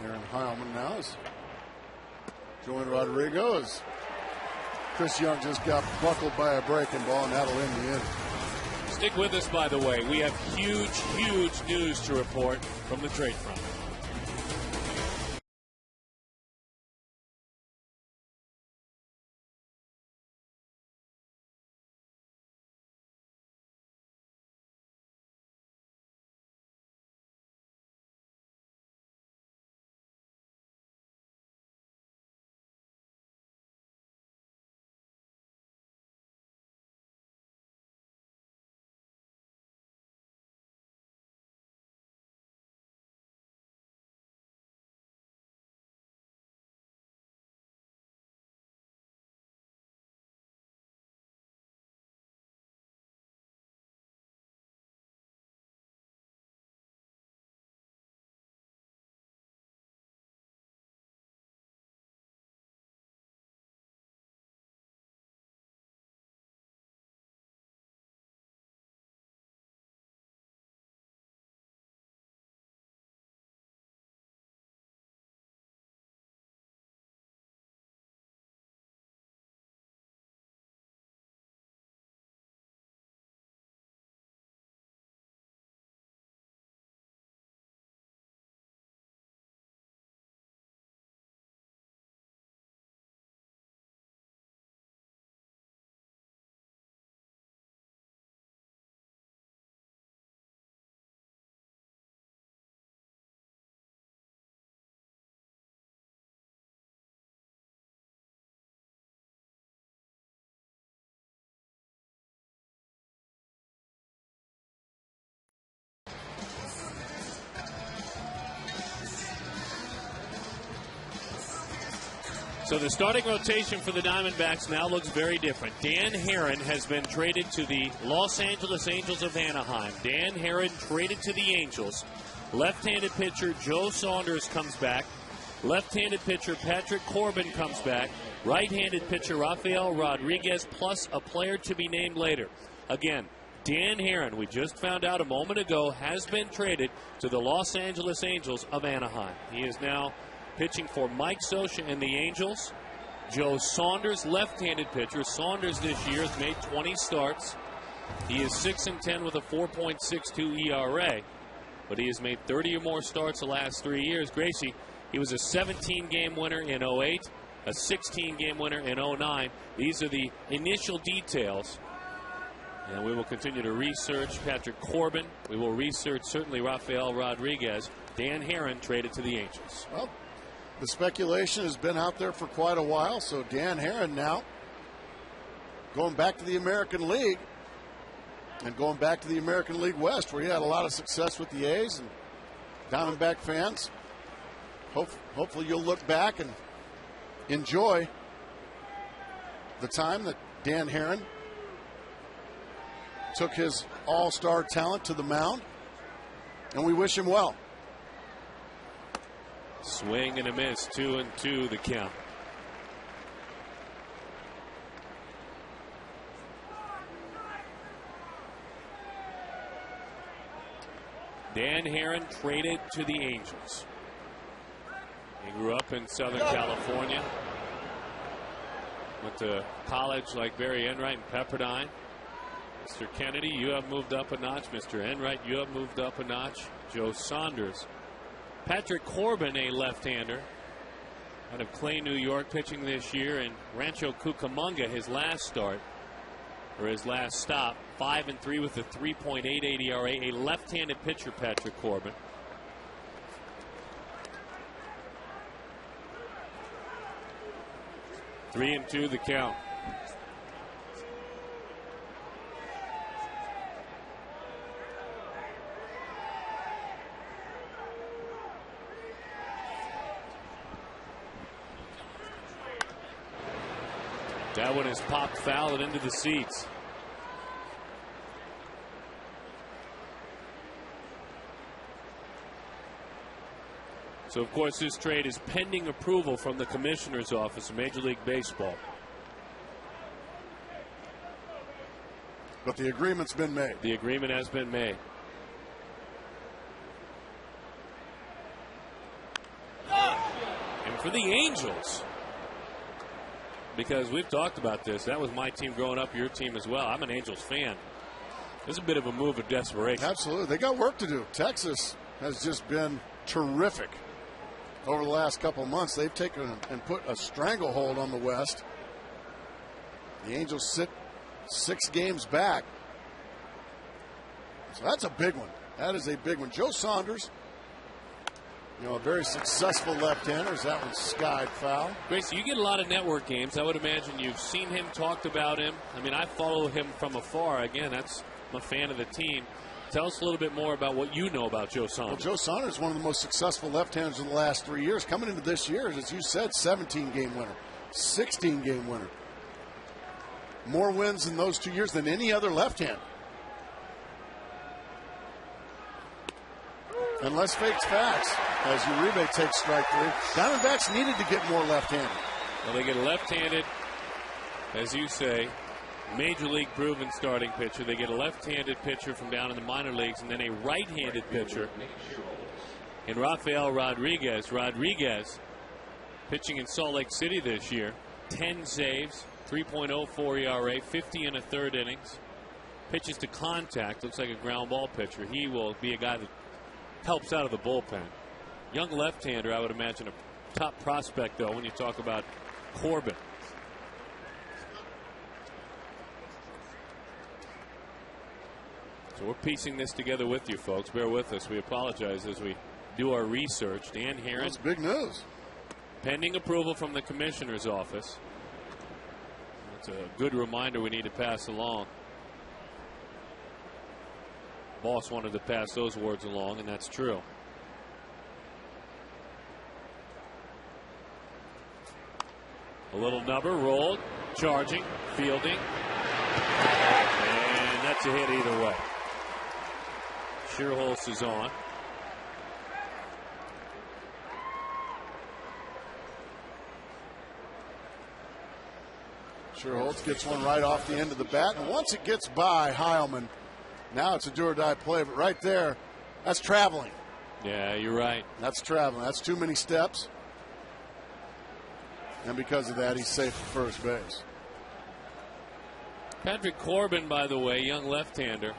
Aaron Heilman now is joined Rodriguez. Chris Young just got buckled by a breaking ball, and that'll end the inning. Stick with us, by the way. We have huge news to report from the trade front. So the starting rotation for the Diamondbacks now looks very different. Dan Haren has been traded to the Los Angeles Angels of Anaheim. Dan Haren traded to the Angels. Left-handed pitcher Joe Saunders comes back. Left-handed pitcher Patrick Corbin comes back. Right-handed pitcher Rafael Rodriguez, plus a player to be named later. Again, Dan Haren, we just found out a moment ago, has been traded to the Los Angeles Angels of Anaheim. He is now pitching for Mike Scioscia and the Angels. Joe Saunders, left-handed pitcher. Saunders this year has made 20 starts. He is 6-10 with a 4.62 ERA, but he has made 30 or more starts the last 3 years. Gracie, he was a 17-game winner in 08, a 16-game winner in 09. These are the initial details, and we will continue to research Patrick Corbin. We will research certainly Rafael Rodriguez. Dan Haren traded to the Angels. Well, the speculation has been out there for quite a while, so Dan Haren now going back to the American League and going back to the American League West, where he had a lot of success with the A's. And Diamondback fans, hopefully you'll look back and enjoy the time that Dan Haren took his all-star talent to the mound, and we wish him well. Swing and a miss, 2-2 the count. Dan Haren traded to the Angels. He grew up in Southern California. Went to college like Barry Enright and Pepperdine. Mr. Kennedy, you have moved up a notch. Mr. Enright, you have moved up a notch. Joe Saunders. Patrick Corbin, a left-hander out of Clay, New York, pitching this year in Rancho Cucamonga, his last start, or his last stop. 5-3 with a 3.88 ERA. A left-handed pitcher, Patrick Corbin. Three and two the count. That one is popped foul and into the seats. So, of course, this trade is pending approval from the Commissioner's Office of Major League Baseball. But the agreement's been made. The agreement has been made. And for the Angels, because we've talked about this, that was my team growing up, your team as well. I'm an Angels fan. This is a bit of a move of desperation. Absolutely. They got work to do. Texas has just been terrific over the last couple of months. They've taken and put a stranglehold on the West. The Angels sit 6 games back. So that's a big one. That is a big one. Joe Saunders, a very successful left-hander. That one skied foul. Gracie, you get a lot of network games. I would imagine you've seen him, talked about him. I mean, I follow him from afar. Again, I'm a fan of the team. Tell us a little bit more about what you know about Joe Saunders. Well, Joe Saunders is one of the most successful left-handers in the last 3 years. Coming into this year, as you said, 17-game winner, 16-game winner. More wins in those 2 years than any other left-hander. And let's face facts, as Uribe takes strike 3. Diamondbacks needed to get more left-handed. Well, they get a left-handed, as you say, Major League proven starting pitcher. They get a left-handed pitcher from down in the minor leagues, and then a right-handed pitcher in Rafael Rodriguez. Rodriguez pitching in Salt Lake City this year, 10 saves, 3.04 ERA, 50 in a third innings. Pitches to contact, looks like a ground ball pitcher. He will be a guy that helps out of the bullpen. Young left-hander, I would imagine a top prospect, though, when you talk about Corbin. So we're piecing this together with you, folks. Bear with us. We apologize as we do our research. Dan Haren. That's big news. Pending approval from the Commissioner's Office. That's a good reminder we need to pass along. Boss wanted to pass those words along, and that's true. A little number, rolled, charging, fielding. And that's a hit either way. Shearholz is on. Shearholz gets one right off the end of the bat, and once it gets by Heilman, now it's a do-or-die play, but right there, that's traveling. Yeah, you're right. That's traveling. That's too many steps. And because of that, he's safe at first base. Patrick Corbin, by the way, young left-hander.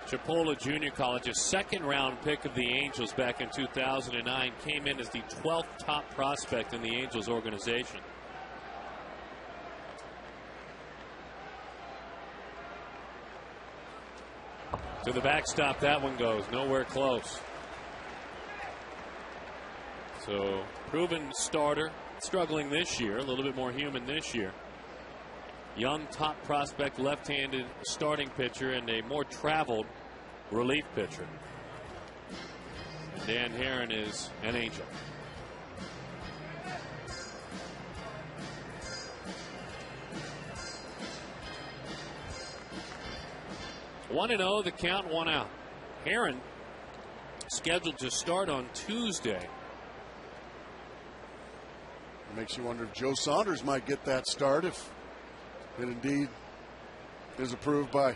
Chipola Junior College, a second-round pick of the Angels back in 2009, came in as the 12th top prospect in the Angels organization. To the backstop, that one goes nowhere close. So, proven starter, struggling this year, a little bit more human this year. Young top prospect, left-handed starting pitcher, and a more traveled relief pitcher. And Dan Haren is an Angel. One and 0, the count, 1 out. Haren scheduled to start on Tuesday. It makes you wonder if Joe Saunders might get that start if it indeed is approved by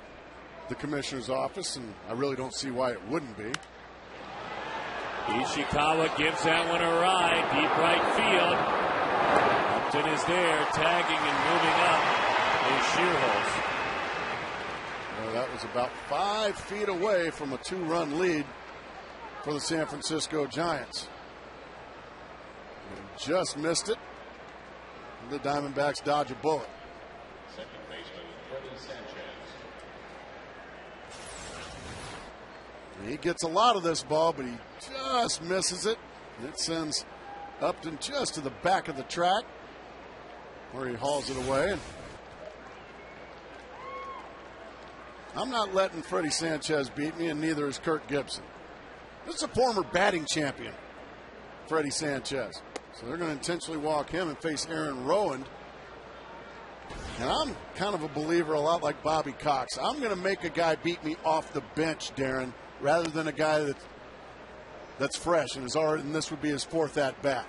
the Commissioner's Office, and I really don't see why it wouldn't be. Ishikawa gives that one a ride, deep right field. Upton is there, tagging and moving up is Shearholz. Well, that was about 5 feet away from a 2-run lead for the San Francisco Giants. And just missed it. The Diamondbacks dodge a bullet. Second baseman, Freddie Sanchez. He gets a lot of this ball, but he just misses it. And it sends Upton just to the back of the track, where he hauls it away. And I'm not letting Freddie Sanchez beat me, and neither is Kirk Gibson. This is a former batting champion, Freddie Sanchez. So they're going to intentionally walk him and face Aaron Rowand. And I'm kind of a believer, a lot like Bobby Cox. I'm going to make a guy beat me off the bench, Darren, rather than a guy that that's fresh and and this would be his 4th at bat.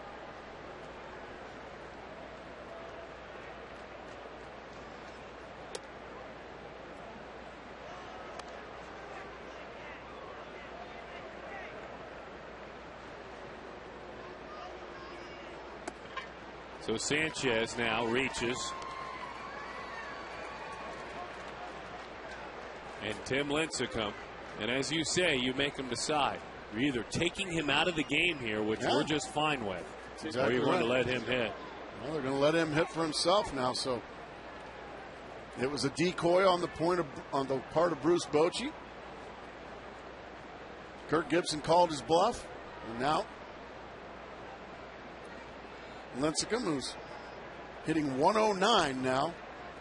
So Sanchez now reaches. And Tim Lincecum. And as you say, you make him decide. You're either taking him out of the game here, which we're just fine with, or you're going to let him hit. Well, they're going to let him hit for himself now. So it was a decoy on the part of Bruce Bochy. Kirk Gibson called his bluff, and now Lincecum, who's hitting 109 now,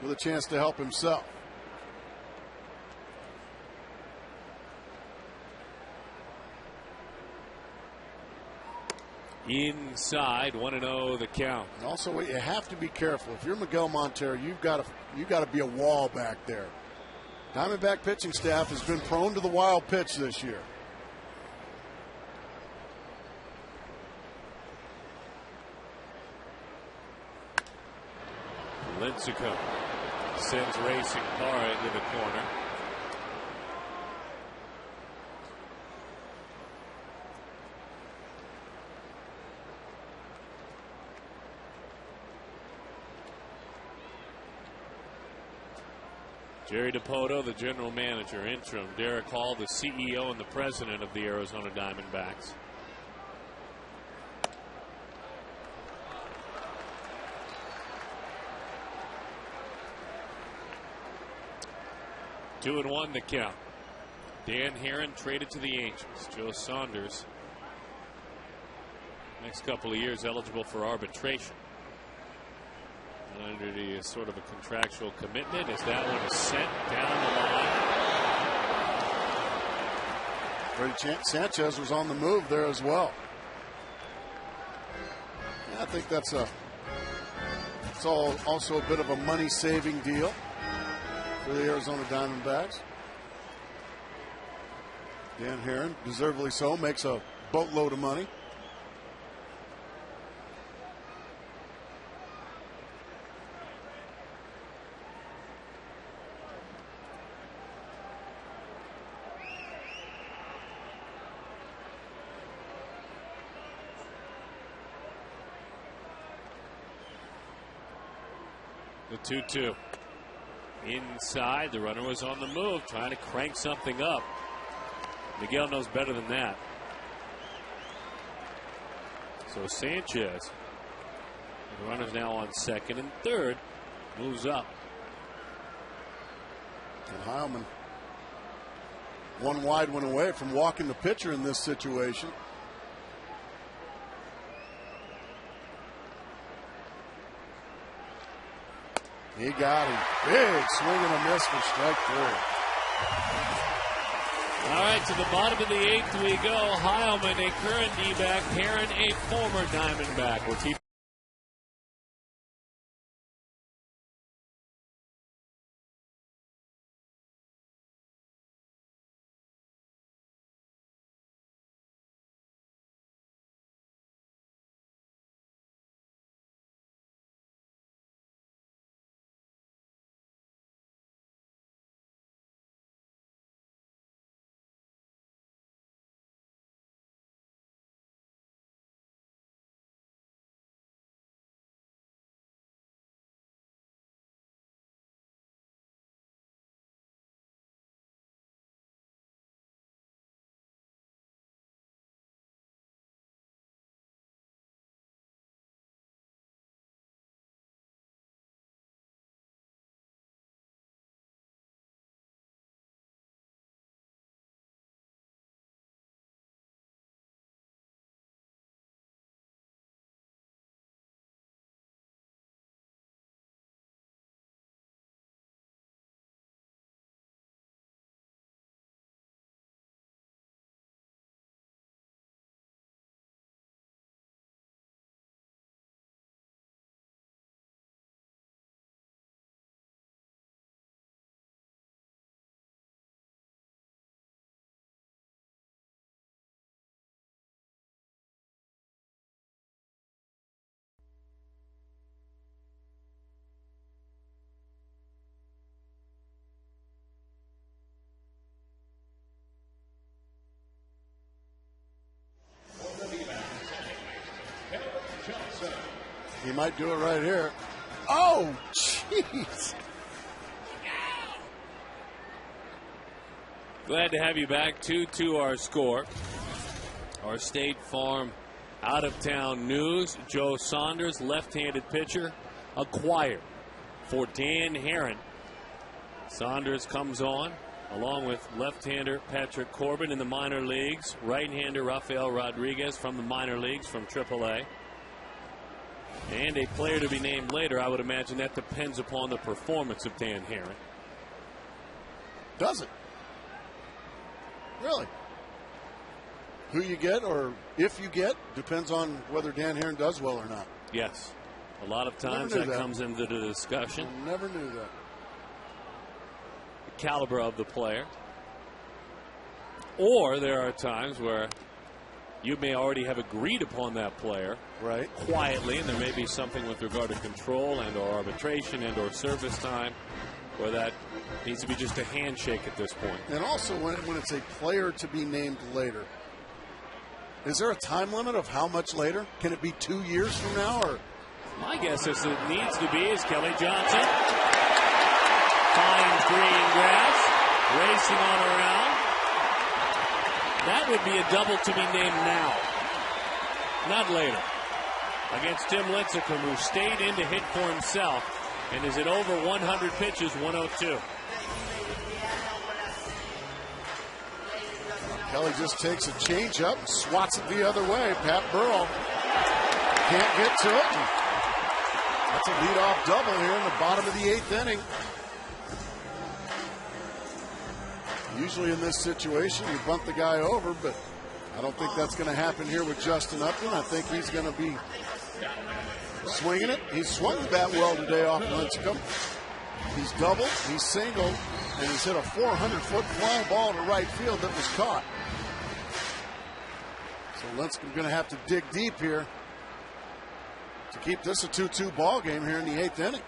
with a chance to help himself. Inside, 1-0 the count. And also, you have to be careful. If you're Miguel Montero, you've got to be a wall back there. Diamondback pitching staff has been prone to the wild pitch this year. Lincecum sends Racing Parra into the corner. Jerry Dipoto, the general manager, interim. Derek Hall, the CEO and the president of the Arizona Diamondbacks. Two and one the count. Dan Haren traded to the Angels. Joe Saunders, next couple of years eligible for arbitration. Under the sort of a contractual commitment, as that one is sent down the line. Freddie Sanchez was on the move there as well. Yeah, I think it's also a bit of a money-saving deal for the Arizona Diamondbacks. Dan Haren, deservedly so, makes a boatload of money. The 2-2. Inside, the runner was on the move, trying to crank something up. Miguel knows better than that. So Sanchez, the runner's now on second and third, moves up. And Heilman, one wide one away from walking the pitcher in this situation. He got him. Big swing and a miss for strike 3. All right, to the bottom of the 8th we go. Heilman, a current D-back. Haren, a former Diamondback. We're keeping He might do it right here. Oh, jeez. Glad to have you back. 2-2 our score. Our State Farm out-of-town news. Joe Saunders, left-handed pitcher, acquired for Dan Haren. Saunders comes on along with left-hander Patrick Corbin in the minor leagues. Right-hander Rafael Rodriguez from the minor leagues from AAA. And a player to be named later. I would imagine that depends upon the performance of Dan Haren. Does it? Really? Who you get, or if you get, depends on whether Dan Haren does well or not. Yes. A lot of times that comes into the discussion. I never knew that. The caliber of the player. Or there are times where you may already have agreed upon that player, right, quietly, and there may be something with regard to control and or arbitration and or service time where that needs to be just a handshake at this point. And also when it's a player to be named later, is there a time limit of how much later? Can it be 2 years from now? Or my guess is it needs to be is Kelly Johnson finds green grass, racing on around. That would be a double to be named now, not later. Against Tim Lincecum, who stayed in to hit for himself and is at over 100 pitches, 102. Kelly just takes a changeup, swats it the other way. Pat Burrell can't get to it. That's a leadoff double here in the bottom of the 8th inning. Usually in this situation, you bunt the guy over, but I don't think that's going to happen here with Justin Upton. I think he's going to be swinging it. He's swung the bat well today off Lincecum. He's doubled, he's singled, and he's hit a 400-foot fly ball to right field that was caught. So Lincecum's going to have to dig deep here to keep this a 2-2 ball game here in the 8th inning.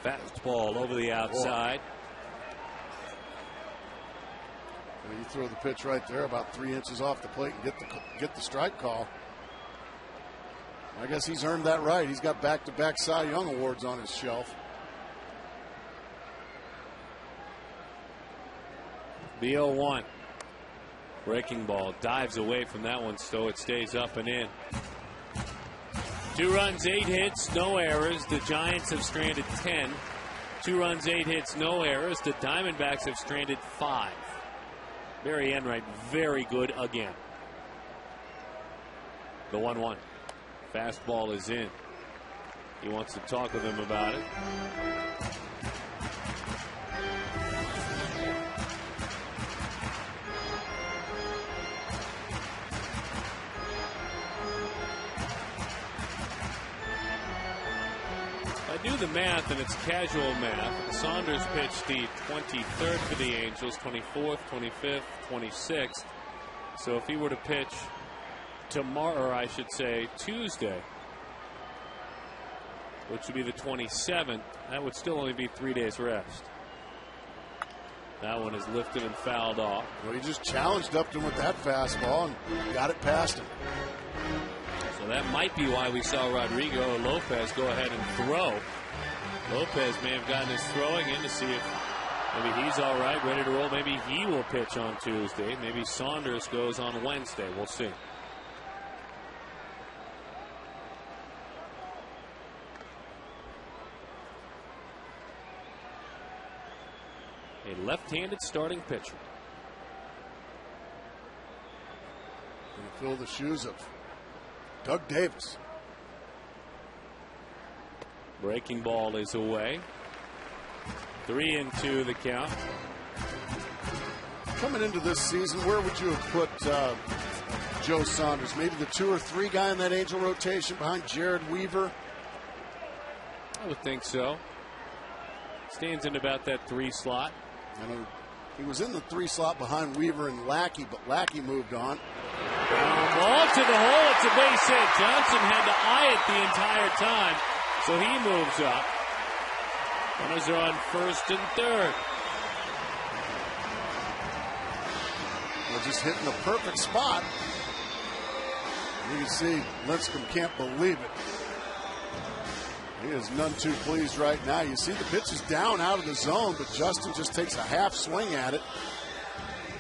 Fastball over the outside. You throw the pitch right there about 3 inches off the plate and get the strike call. I guess he's earned that right. He's got back-to-back Cy Young awards on his shelf. The 0-1. Breaking ball. Dives away from that one, so it stays up and in. 2 runs, 8 hits, no errors. The Giants have stranded 10. 2 runs, 8 hits, no errors. The Diamondbacks have stranded 5. Barry Enright, very good again. The 1-1. Fastball is in. He wants to talk with him about it. Do the math, and it's casual math. Saunders pitched the 23rd for the Angels, 24th, 25th, 26th. So if he were to pitch tomorrow, or I should say Tuesday, which would be the 27th, that would still only be 3 days rest. That one is lifted and fouled off. Well, he just challenged Upton with that fastball and got it past him. So that might be why we saw Rodrigo Lopez go ahead and throw. Lopez may have gotten his throwing in to see if maybe he's all right, ready to roll. Maybe he will pitch on Tuesday. Maybe Saunders goes on Wednesday. We'll see. A left-handed starting pitcher. Going to fill the shoes of Doug Davis. Breaking ball is away. 3-2 the count. Coming into this season, where would you have put Joe Saunders? Maybe the 2 or 3 guy in that Angel rotation behind Jared Weaver? I would think so. Stands in about that 3 slot. And he was in the 3 slot behind Weaver and Lackey, but Lackey moved on. Ball to the hole. It's a base hit. Johnson had to eye it the entire time, so he moves up. Runners are on first and third. They're just hitting the perfect spot. You can see Lincecum can't believe it. He is none too pleased right now. You see the pitch is down out of the zone, but Justin just takes a half swing at it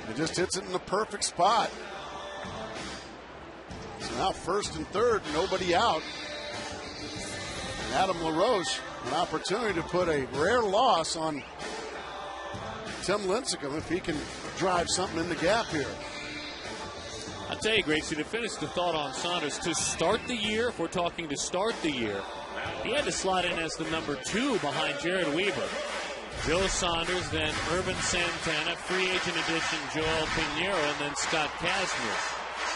and just hits it in the perfect spot. So now first and third, nobody out. And Adam LaRoche, an opportunity to put a rare loss on Tim Lincecum if he can drive something in the gap here. I'll tell you, Gracie, to finish the thought on Saunders, to start the year, if we're talking to start the year, he had to slide in as the number 2 behind Jared Weaver. Joe Saunders, then Urban Santana, free agent addition Joel Pinheiro, and then Scott Kazmir.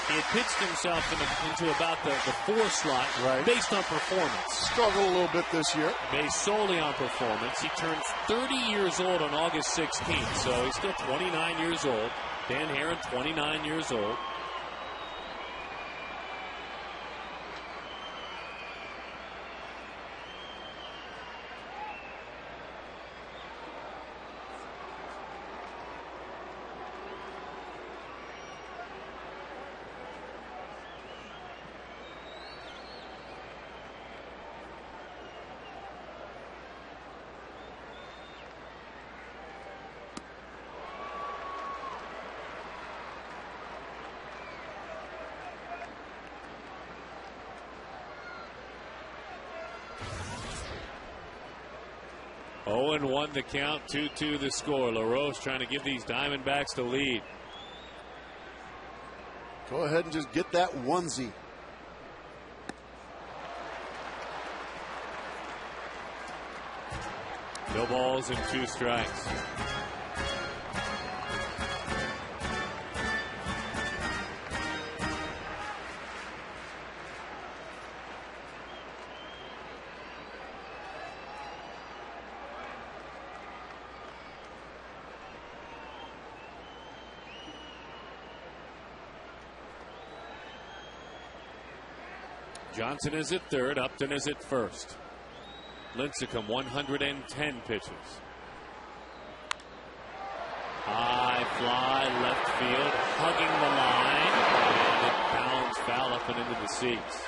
He had pitched himself into about the 4 slot based on performance. Struggled a little bit this year. Based solely on performance. He turns 30 years old on August 16th, so he's still 29 years old. Dan Haren, 29 years old. Oh, and 1 the count, 2-2 the score. LaRoche trying to give these Diamondbacks the lead. Go ahead and just get that onesie. No balls and 2 strikes. Johnson is at third. Upton is at first. Lincecum, 110 pitches. High fly, left field, hugging the line, and it bounds foul up and into the seats.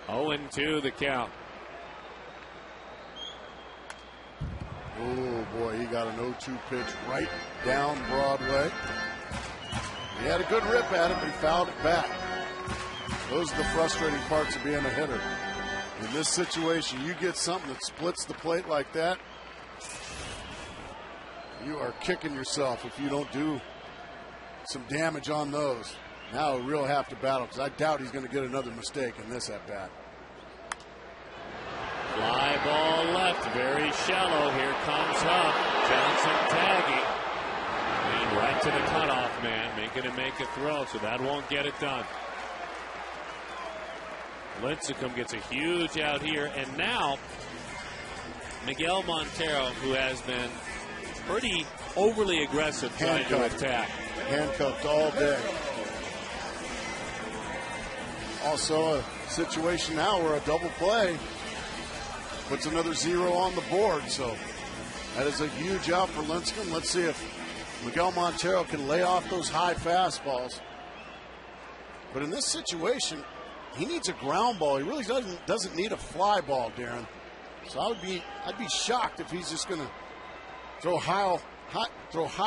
Oh, 2 the count. Oh, boy, he got an 0-2 pitch right down Broadway. He had a good rip at it, but he fouled it back. Those are the frustrating parts of being a hitter. In this situation, you get something that splits the plate like that, you are kicking yourself if you don't do some damage on those. Now we'll have to battle, because I doubt he's going to get another mistake in this at bat. Fly ball left, very shallow. Here comes Huff. Johnson tagging. And right to the cutoff man, making him make a throw, so that won't get it done. Lincecum gets a huge out here, and now Miguel Montero, who has been pretty overly aggressive trying to attack. Handcuffed all day. Also a situation now where a double play puts another 0 on the board, so that is a huge out for Lincecum. Let's see if Miguel Montero can lay off those high fastballs. But in this situation, he needs a ground ball. He really doesn't need a fly ball, Darren. So I'd be shocked if he's just going to throw high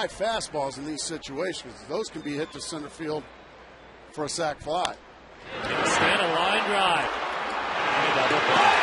fastballs in these situations. Those can be hit to center field for a sac fly. Instead, a line drive and a double play.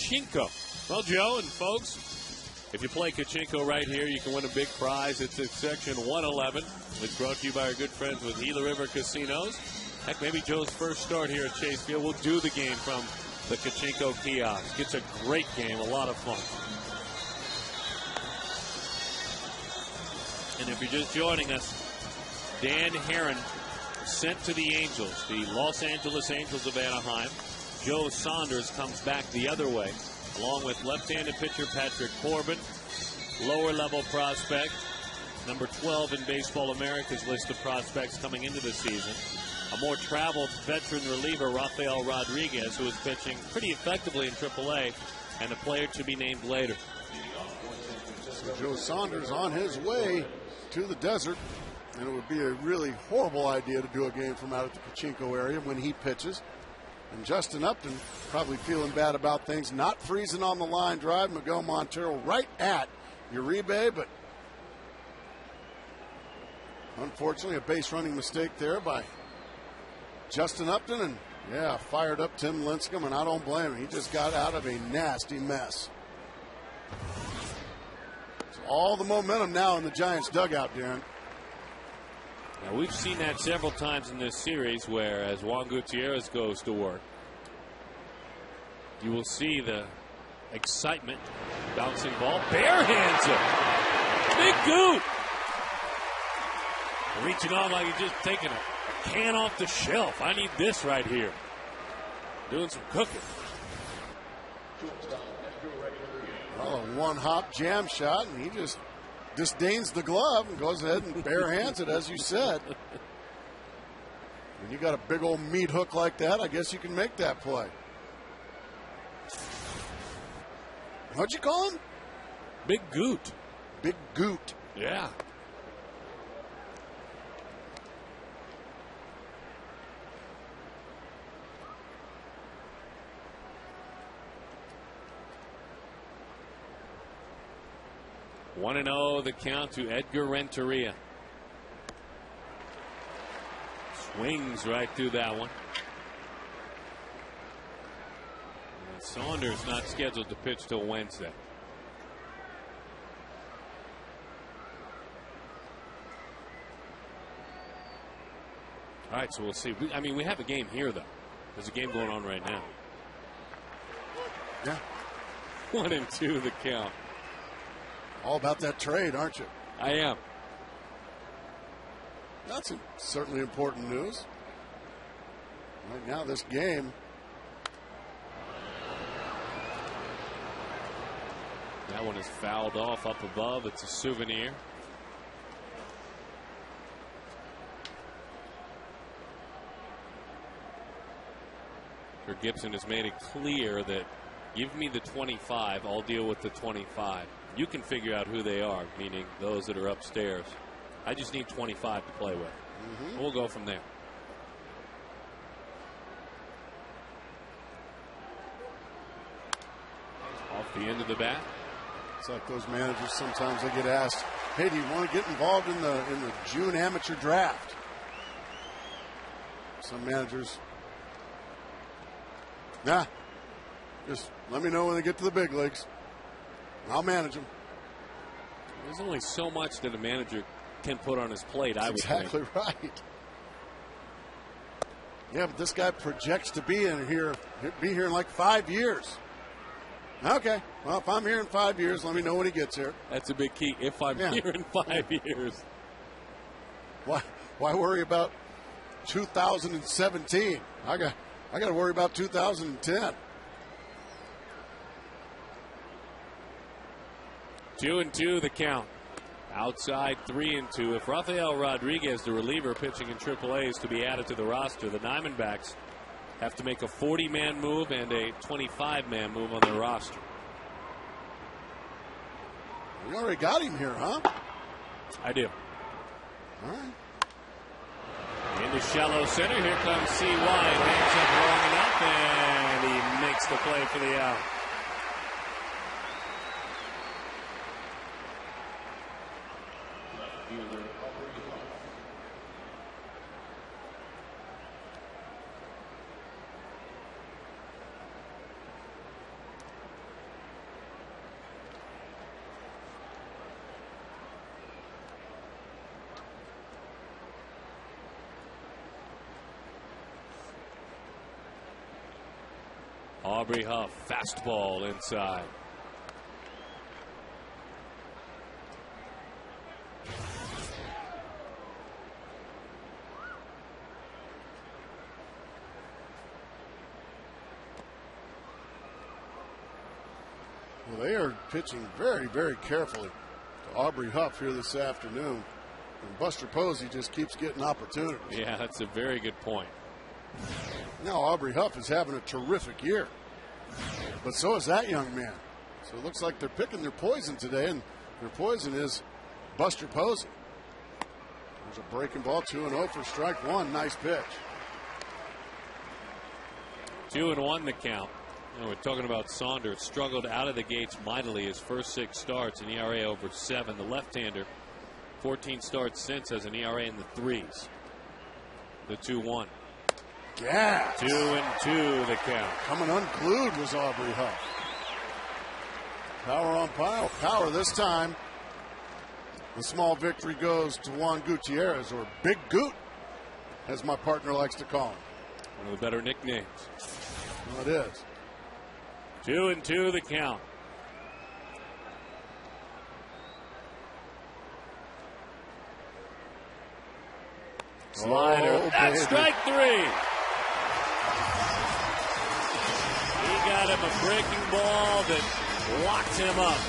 Kachinko. Well, Joe and folks, if you play Kachinko right here, you can win a big prize. It's at Section 111. It's brought to you by our good friends with Gila River Casinos. Heck, maybe Joe's first start here at Chase Field. We'll do the game from the Kachinko kiosk. It's a great game, a lot of fun. And if you're just joining us, Dan Haren sent to the Angels, the Los Angeles Angels of Anaheim. Joe Saunders comes back the other way, along with left-handed pitcher Patrick Corbin, lower-level prospect, number 12 in Baseball America's list of prospects coming into the season. A more traveled veteran reliever, Rafael Rodriguez, who is pitching pretty effectively in AAA, and a player to be named later. So Joe Saunders on his way to the desert, and it would be a really horrible idea to do a game from out at the Pachinko area when he pitches. And Justin Upton probably feeling bad about things, not freezing on the line drive. Miguel Montero right at Uribe, but unfortunately a base running mistake there by Justin Upton, and yeah, fired up Tim Lincecum, and I don't blame him. He just got out of a nasty mess. So all the momentum now in the Giants dugout, Darren. Now, we've seen that several times in this series where, as Juan Gutierrez goes to work, you will see the excitement. Bouncing ball, bare hands it. Big Goot. Reaching on like he's just taking a can off the shelf. I need this right here. Doing some cooking. Well, a one-hop jam shot, and he just disdains the glove and goes ahead and bare hands it, as you said. When you got a big old meat hook like that, I guess you can make that play. What'd you call him? Big Goot. Big Goot. Yeah. One and 0 the count to Edgar Renteria. Swings right through that one. And Saunders not scheduled to pitch till Wednesday. All right, so we'll see. I mean, we have a game here, though. There's a game going on right now. Yeah. 1 and 2 the count. All about that trade, aren't you? I am. That's certainly important news. Right now, this game. That one is fouled off up above. It's a souvenir. Gibson has made it clear that give me the 25, I'll deal with the 25. You can figure out who they are, meaning those that are upstairs. I just need 25 to play with. We'll go from there. Off the end of the bat. It's like those managers sometimes they get asked, hey, do you want to get involved in the June amateur draft? Some managers, nah, just let me know when they get to the big leagues. I'll manage them. There's only so much that a manager can put on his plate, I would think. Exactly right. Yeah, but this guy projects to be here in like 5 years. Okay, well, if I'm here in 5 years, let me know when he gets here. That's a big key. If I'm here in 5 years. Why worry about 2017? I got to worry about 2010. 2-2 the count. Outside 3-2. If Rafael Rodriguez, the reliever pitching in AAA, is to be added to the roster, the Diamondbacks have to make a 40-man move and a 25-man move on their roster. You already got him here, huh? I do. All right. Into shallow center. Here comes C.Y. Hangs up long enough, and he makes the play for the out. Aubrey Huff, fastball inside. Well, they are pitching very, very carefully to Aubrey Huff here this afternoon. And Buster Posey just keeps getting opportunities. Yeah, that's a very good point. Now Aubrey Huff is having a terrific year. But so is that young man. So it looks like they're picking their poison today, and their poison is Buster Posey. There's a breaking ball, 2-0 for strike one. Nice pitch. 2-1 the count. And we're talking about Saunders. Struggled out of the gates mightily his first 6 starts, an ERA over 7. The left-hander, 14 starts since, has an ERA in the 3s. The 2-1. Yeah. 2-2 the count. Coming unglued was Aubrey Huff. Power on power this time. The small victory goes to Juan Gutierrez, or Big Goot, as my partner likes to call him. One of the better nicknames. Well, it is. 2-2 the count. Slider. Oh, That's strike 3. He got him a breaking ball that locked him up.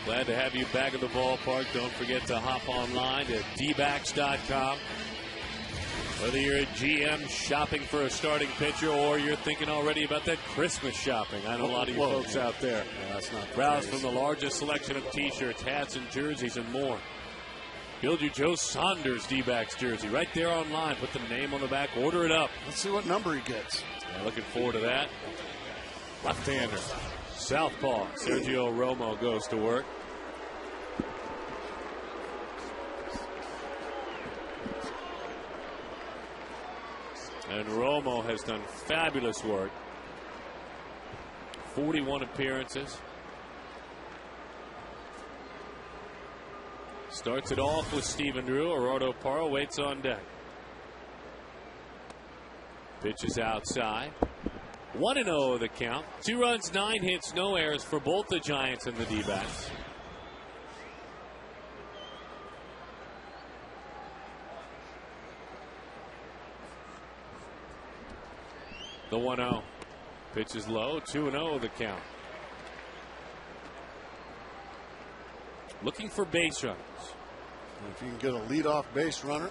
Glad to have you back at the ballpark. Don't forget to hop online to dbacks.com. Whether you're a GM shopping for a starting pitcher or you're thinking already about that Christmas shopping. I know a lot of you folks out there. Yeah, that's not browse from the largest selection of T-shirts, hats, and jerseys and more. Build your Joe Saunders D-backs jersey right there online. Put the name on the back. Order it up. Let's see what number he gets. Yeah, looking forward to that. Left-hander. Southpaw. Sergio Romo goes to work. And Romo has done fabulous work. 41 appearances. Starts it off with Stephen Drew. Gerardo Parra waits on deck. Pitches outside. 1-0 the count. 2 runs, 9 hits, no errors for both the Giants and the D-backs. The 1-0. Pitch is low. 2-0 the count. Looking for base runners. If you can get a leadoff base runner,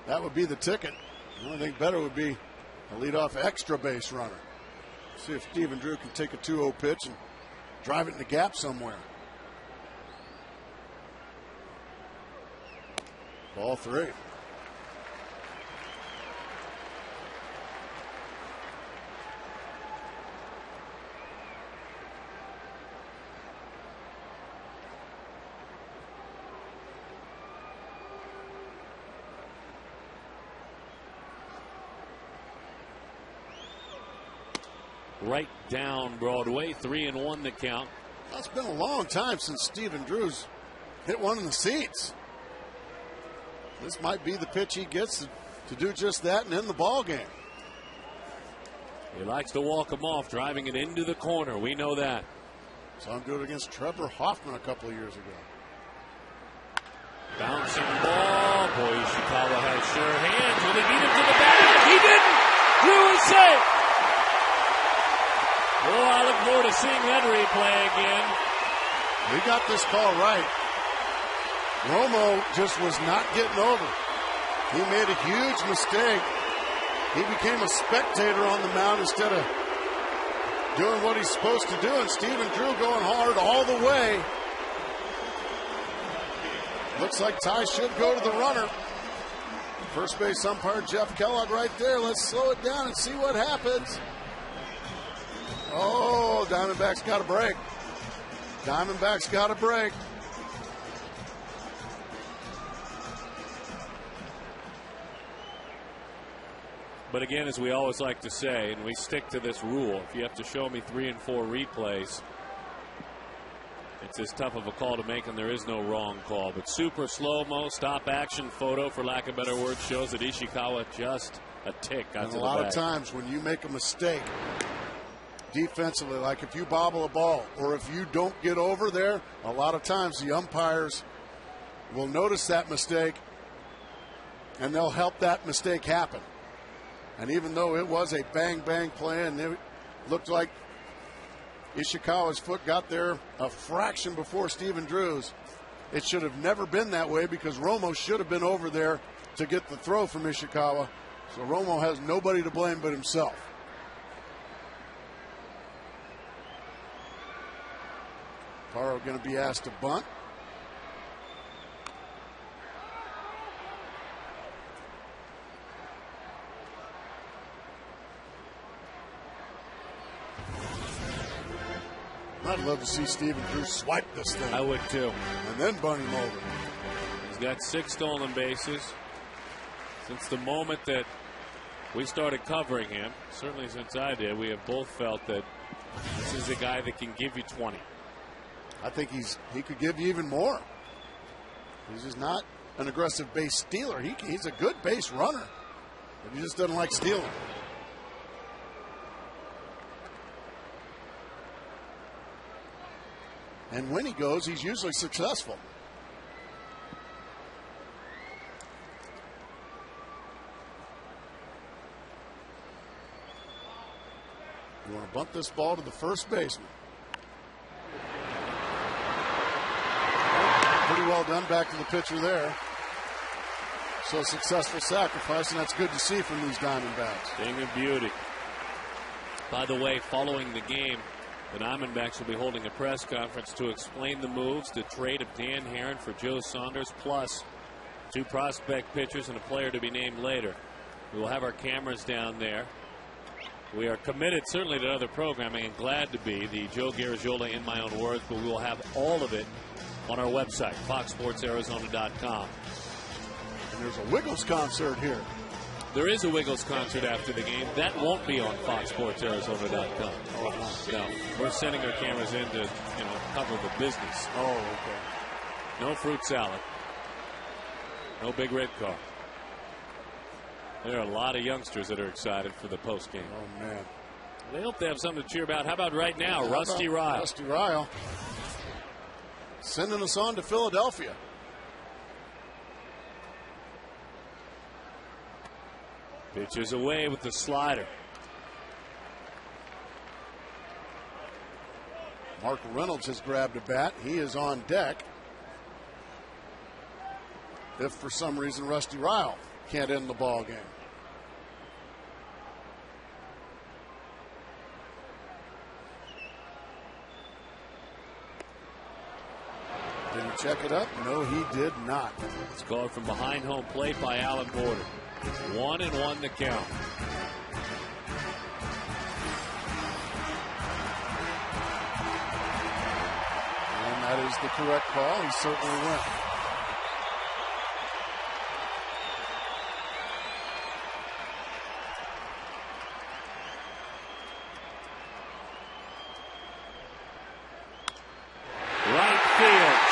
that would be the ticket. The only thing better would be a leadoff extra base runner. See if Stephen Drew can take a 2-0 pitch and drive it in the gap somewhere. Ball 3. right down Broadway. 3-1 the count. Well, it's been a long time since Stephen Drews hit one in the seats. This might be the pitch he gets to do just that and end the ball game. He likes to walk him off, driving it into the corner. We know that. Saw him do it against Trevor Hoffman a couple of years ago. Bouncing ball. Boy, Ishikawa has sure hands. Will he beat him to the bag? He didn't. Drew is safe. Oh, I look forward to seeing that replay again. We got this call right. Romo just was not getting over. He made a huge mistake. He became a spectator on the mound instead of doing what he's supposed to do. And Stephen Drew going hard all the way. Looks like Ty should go to the runner. First base umpire Jeff Kellogg right there. Let's slow it down and see what happens. Oh, Diamondbacks got a break. Diamondbacks got a break. But again, as we always like to say, and we stick to this rule, if you have to show me 3 and 4 replays, it's as tough of a call to make, and there is no wrong call. But super slow-mo, stop-action photo, for lack of better words, shows that Ishikawa just a tick out to the a lot bag. of times when you make a mistake defensively, like if you bobble a ball or if you don't get over there, a lot of times the umpires will notice that mistake and they'll help that mistake happen. And even though it was a bang-bang play and it looked like Ishikawa's foot got there a fraction before Stephen Drew's, it should have never been that way because Romo should have been over there to get the throw from Ishikawa. So Romo has nobody to blame but himself. Paro going to be asked to bunt. I'd love to see Stephen Drew swipe this thing. I would too. And then bunt him over. He's got 6 stolen bases. Since the moment that we started covering him, certainly since I did, we have both felt that this is a guy that can give you 20. I think he could give you even more. He's just not an aggressive base stealer. He's a good base runner, but he just doesn't like stealing. And when he goes, he's usually successful. You want to bunt this ball to the first baseman. Pretty well done back to the pitcher there. So a successful sacrifice, and that's good to see from these Diamondbacks. Thing of beauty. By the way, following the game, the Diamondbacks will be holding a press conference to explain the moves, the trade of Dan Haren for Joe Saunders, plus 2 prospect pitchers and a player to be named later. We will have our cameras down there. We are committed certainly to other programming and glad to be, the Joe Garagiola in my own words, but we will have all of it on our website, foxsportsarizona.com. And there's a Wiggles concert here. There is a Wiggles concert after the game. That won't be on foxsportsarizona.com. Oh, no. We're sending our cameras in to, cover the business. Oh, okay. No fruit salad. No big red car. There are a lot of youngsters that are excited for the post game. Oh, man. They hope they have something to cheer about. How about right now, Rusty Ryle? Rusty Ryle sending us on to Philadelphia. Pitches away with the slider. Mark Reynolds has grabbed a bat. He is on deck. If for some reason Rusty Ryle can't end the ball game. Did he check it up? No, he did not. It's called from behind home plate by Alan Porter. 1-1 the count. And that is the correct call. He certainly went.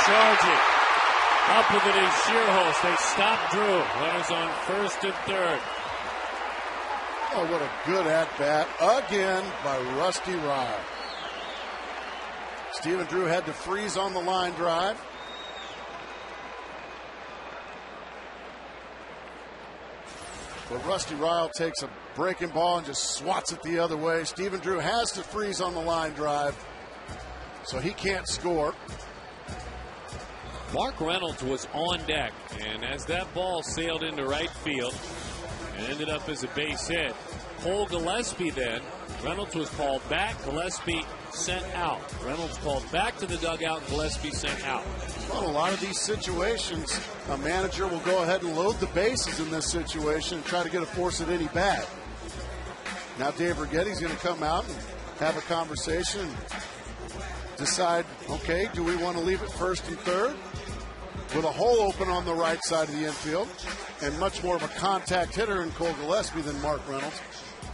charging. Up with it is Shearholst. They stop Drew. Runners on first and third. Oh, what a good at-bat again by Rusty Ryle. Stephen Drew had to freeze on the line drive. But Rusty Ryle takes a breaking ball and just swats it the other way. Stephen Drew has to freeze on the line drive, so he can't score. Mark Reynolds was on deck, and as that ball sailed into right field and ended up as a base hit, Cole Gillespie then, Reynolds was called back, Gillespie sent out. Reynolds called back to the dugout, Gillespie sent out. Well, a lot of these situations, a manager will go ahead and load the bases in this situation and try to get a force at any bat. Now Dave Righetti's going to come out and have a conversation and decide, okay, do we want to leave it first and third with a hole open on the right side of the infield and much more of a contact hitter in Cole Gillespie than Mark Reynolds?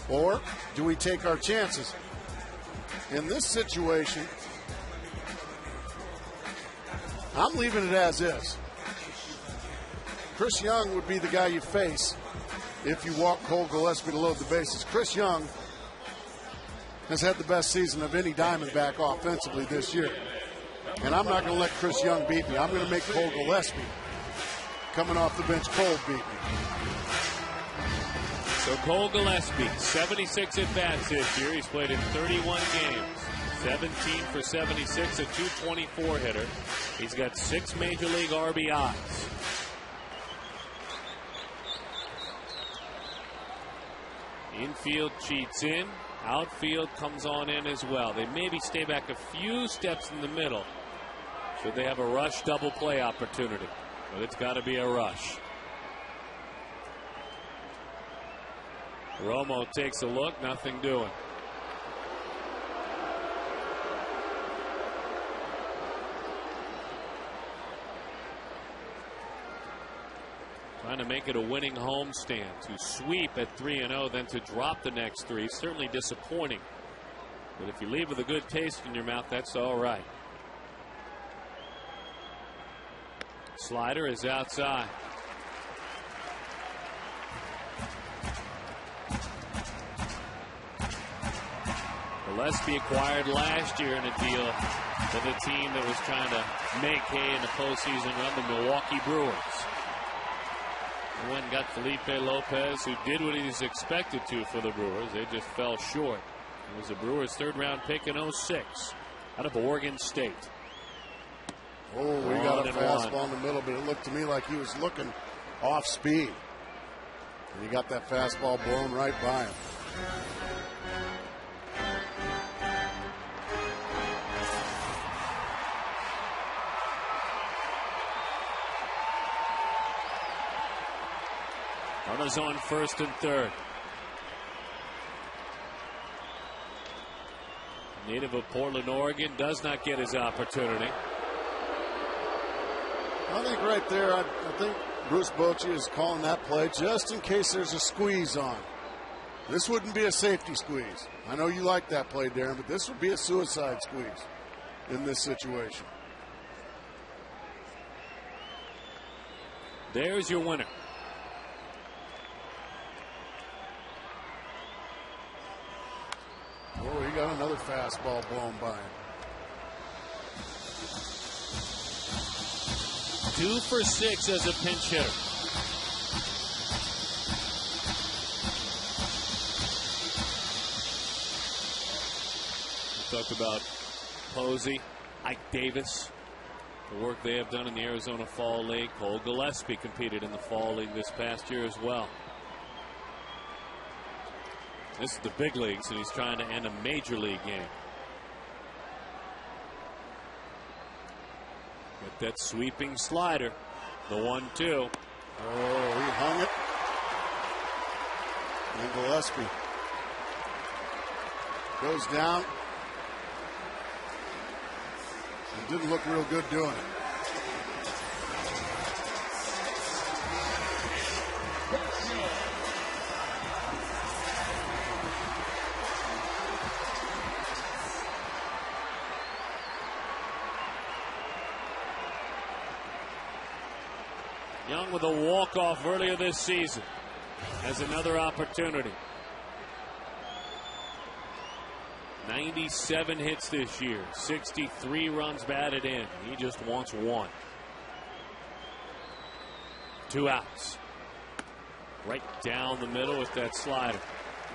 Or do we take our chances? In this situation, I'm leaving it as is. Chris Young would be the guy you face if you walk Cole Gillespie to load the bases. Chris Young has had the best season of any Diamondback offensively this year. And I'm not going to let Chris Young beat me. I'm going to make Cole Gillespie, coming off the bench, cold, beat me. So Cole Gillespie, 76 at-bats this year. He's played in 31 games. 17 for 76, a .224 hitter. He's got 6 Major League RBIs. Infield cheats in. Outfield comes on in as well. They maybe stay back a few steps in the middle should they have a rush double play opportunity. But it's got to be a rush. Romo takes a look, nothing doing. Trying to make it a winning homestand. To sweep at 3-0, then to drop the next 3. Certainly disappointing. But if you leave with a good taste in your mouth, that's all right. Slider is outside. Gillespie acquired last year in a deal with a team that was trying to make hay in the postseason run, the Milwaukee Brewers. He went and got Felipe Lopez, who did what he was expected to for the Brewers. They just fell short. It was the Brewers' third-round pick in 06 out of Oregon State. Oh, we got a fastball in the middle, but it looked to me like he was looking off speed. And he got that fastball blown right by him. Runners on first and third. Native of Portland, Oregon, does not get his opportunity. I think right there, I think Bruce Bochy is calling that play just in case there's a squeeze on. This wouldn't be a safety squeeze. I know you like that play, Darren, but this would be a suicide squeeze in this situation. There's your winner. Oh, he got another fastball blown by him. 2 for 6 as a pinch hitter. We talked about Posey, Ike Davis, the work they have done in the Arizona Fall League. Cole Gillespie competed in the Fall League this past year as well. This is the big leagues, and he's trying to end a major league game. With that sweeping slider, the 1-2. Oh, he hung it. And Gillespie goes down. It didn't look real good doing it. Young with a walk-off earlier this season has another opportunity. 97 hits this year, 63 runs batted in. He just wants one. 2 outs. Right down the middle with that slider.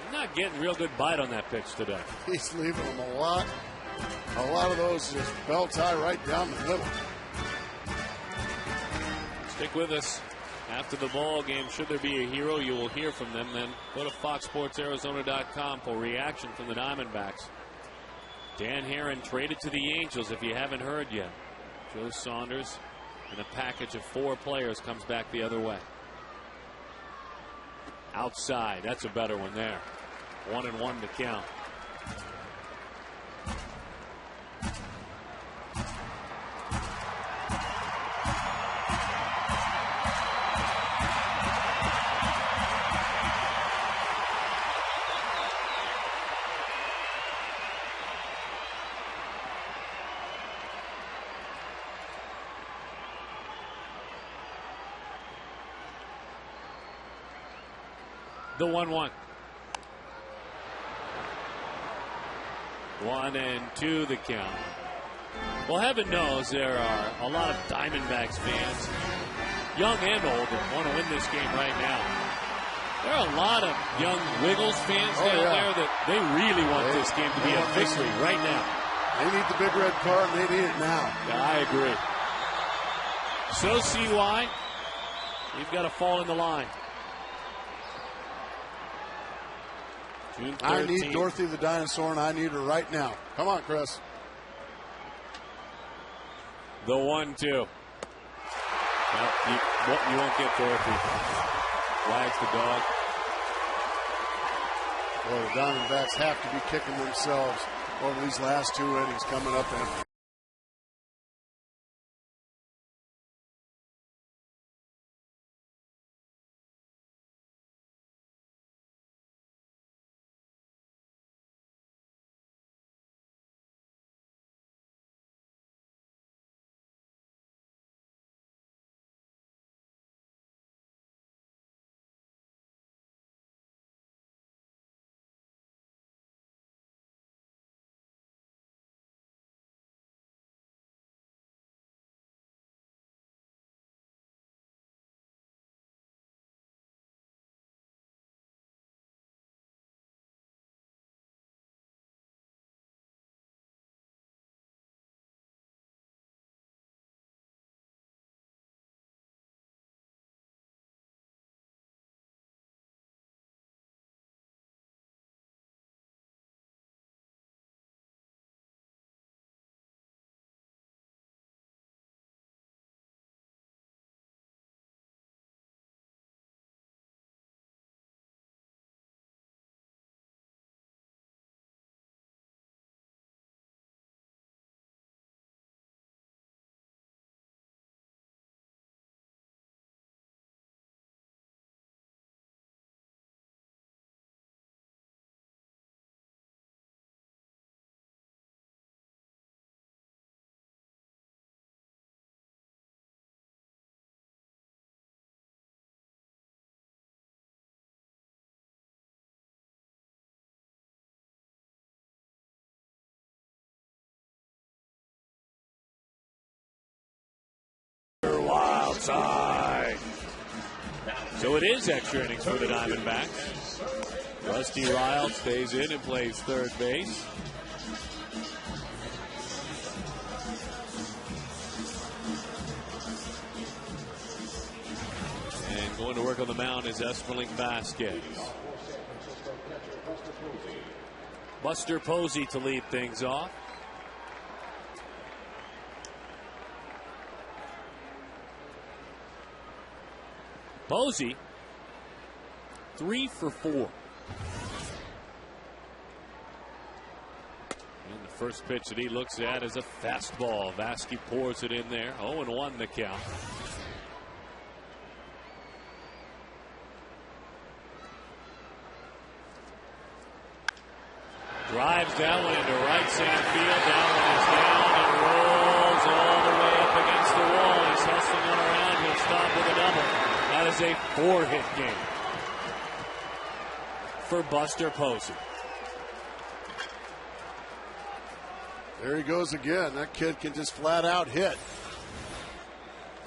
He's not getting real good bite on that pitch today. He's leaving them a lot. A lot of those just belt tie right down the middle. Stick with us after the ball game. Should there be a hero, you will hear from them. Then go to FoxSportsArizona.com for reaction from the Diamondbacks. Dan Haren traded to the Angels, if you haven't heard yet. Joe Saunders and a package of 4 players comes back the other way. Outside, that's a better one there. 1-1 to count. The 1-1. 1-2 the count. Well, heaven knows there are a lot of Diamondbacks fans, young and old, that want to win this game right now. There are a lot of young Wiggles fans down there that they really want this game to be a victory right now. They need the big red car, and they need it now. Yeah, I agree. So CY, you've got to fall in the line. I need Dorothy the dinosaur, and I need her right now. Come on, Chris. The 1-2. Well, you won't get Dorothy. Wags the dog. Well, the Diamondbacks have to be kicking themselves over these last 2 innings coming up in. Wild side. So it is extra innings for the Diamondbacks. Rusty Ryle stays in and plays third base. And going to work on the mound is Esperling Vasquez. Buster Posey to lead things off. Posey, 3 for 4. And the first pitch that he looks at is a fastball. Vasquez pours it in there. 0-1 the count. Drives that one into right center field. That one is down and rolls all the way up against the wall. He's hustling one around. He'll stop with a double. was a 4-hit game for Buster Posey. There he goes again. That kid can just flat out hit.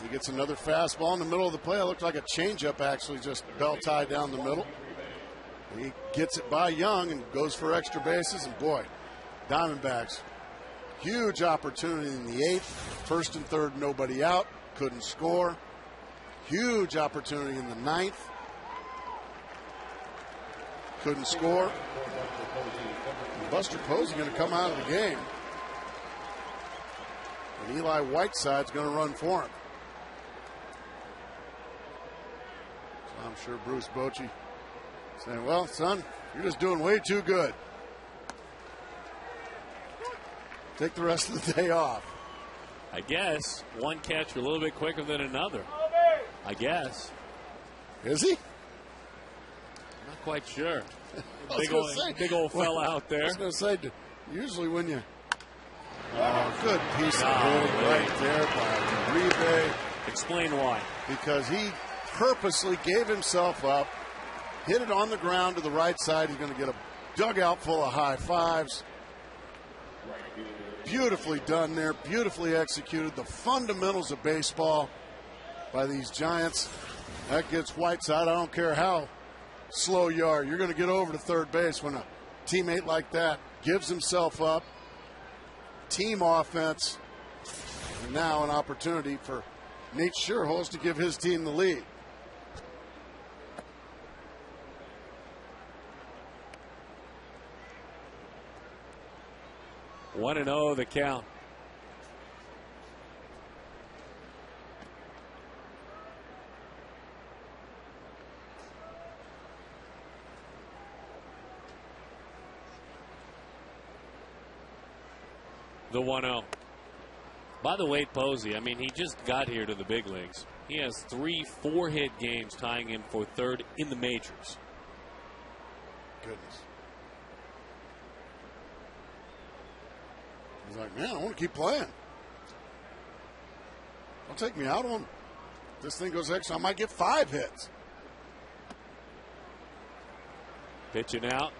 He gets another fastball in the middle of the play. It looked like a changeup, actually, just bell tied down the middle. He gets it by Young and goes for extra bases. And boy, Diamondbacks, huge opportunity in the 8th. First and third, nobody out. Couldn't score. Huge opportunity in the 9th. Couldn't score. And Buster Posey going to come out of the game. And Eli Whiteside's going to run for him. So I'm sure Bruce Bochy saying, well, son, you're just doing way too good. Take the rest of the day off. I guess one catch a little bit quicker than another. I guess. Is he? Not quite sure. Big old fella out there. I was going to say, usually when you... Oh, good piece of hitting right there by Uribe. Explain why. Because he purposely gave himself up, hit it on the ground to the right side. He's going to get a dugout full of high fives. Beautifully done there, beautifully executed. The fundamentals of baseball by these Giants. That gets Whiteside. I don't care how slow you are. You're going to get over to third base when a teammate like that gives himself up. Team offense. And now an opportunity for Nate Scherholz to give his team the lead. One and 0 the count. The 1-0. By the way, Posey, I mean, he just got here to the big leagues. He has 3 4-hit games tying him for third in the majors. Goodness. He's like, man, I want to keep playing. Don't take me out on. This thing goes extra, I might get 5 hits. Pitching out.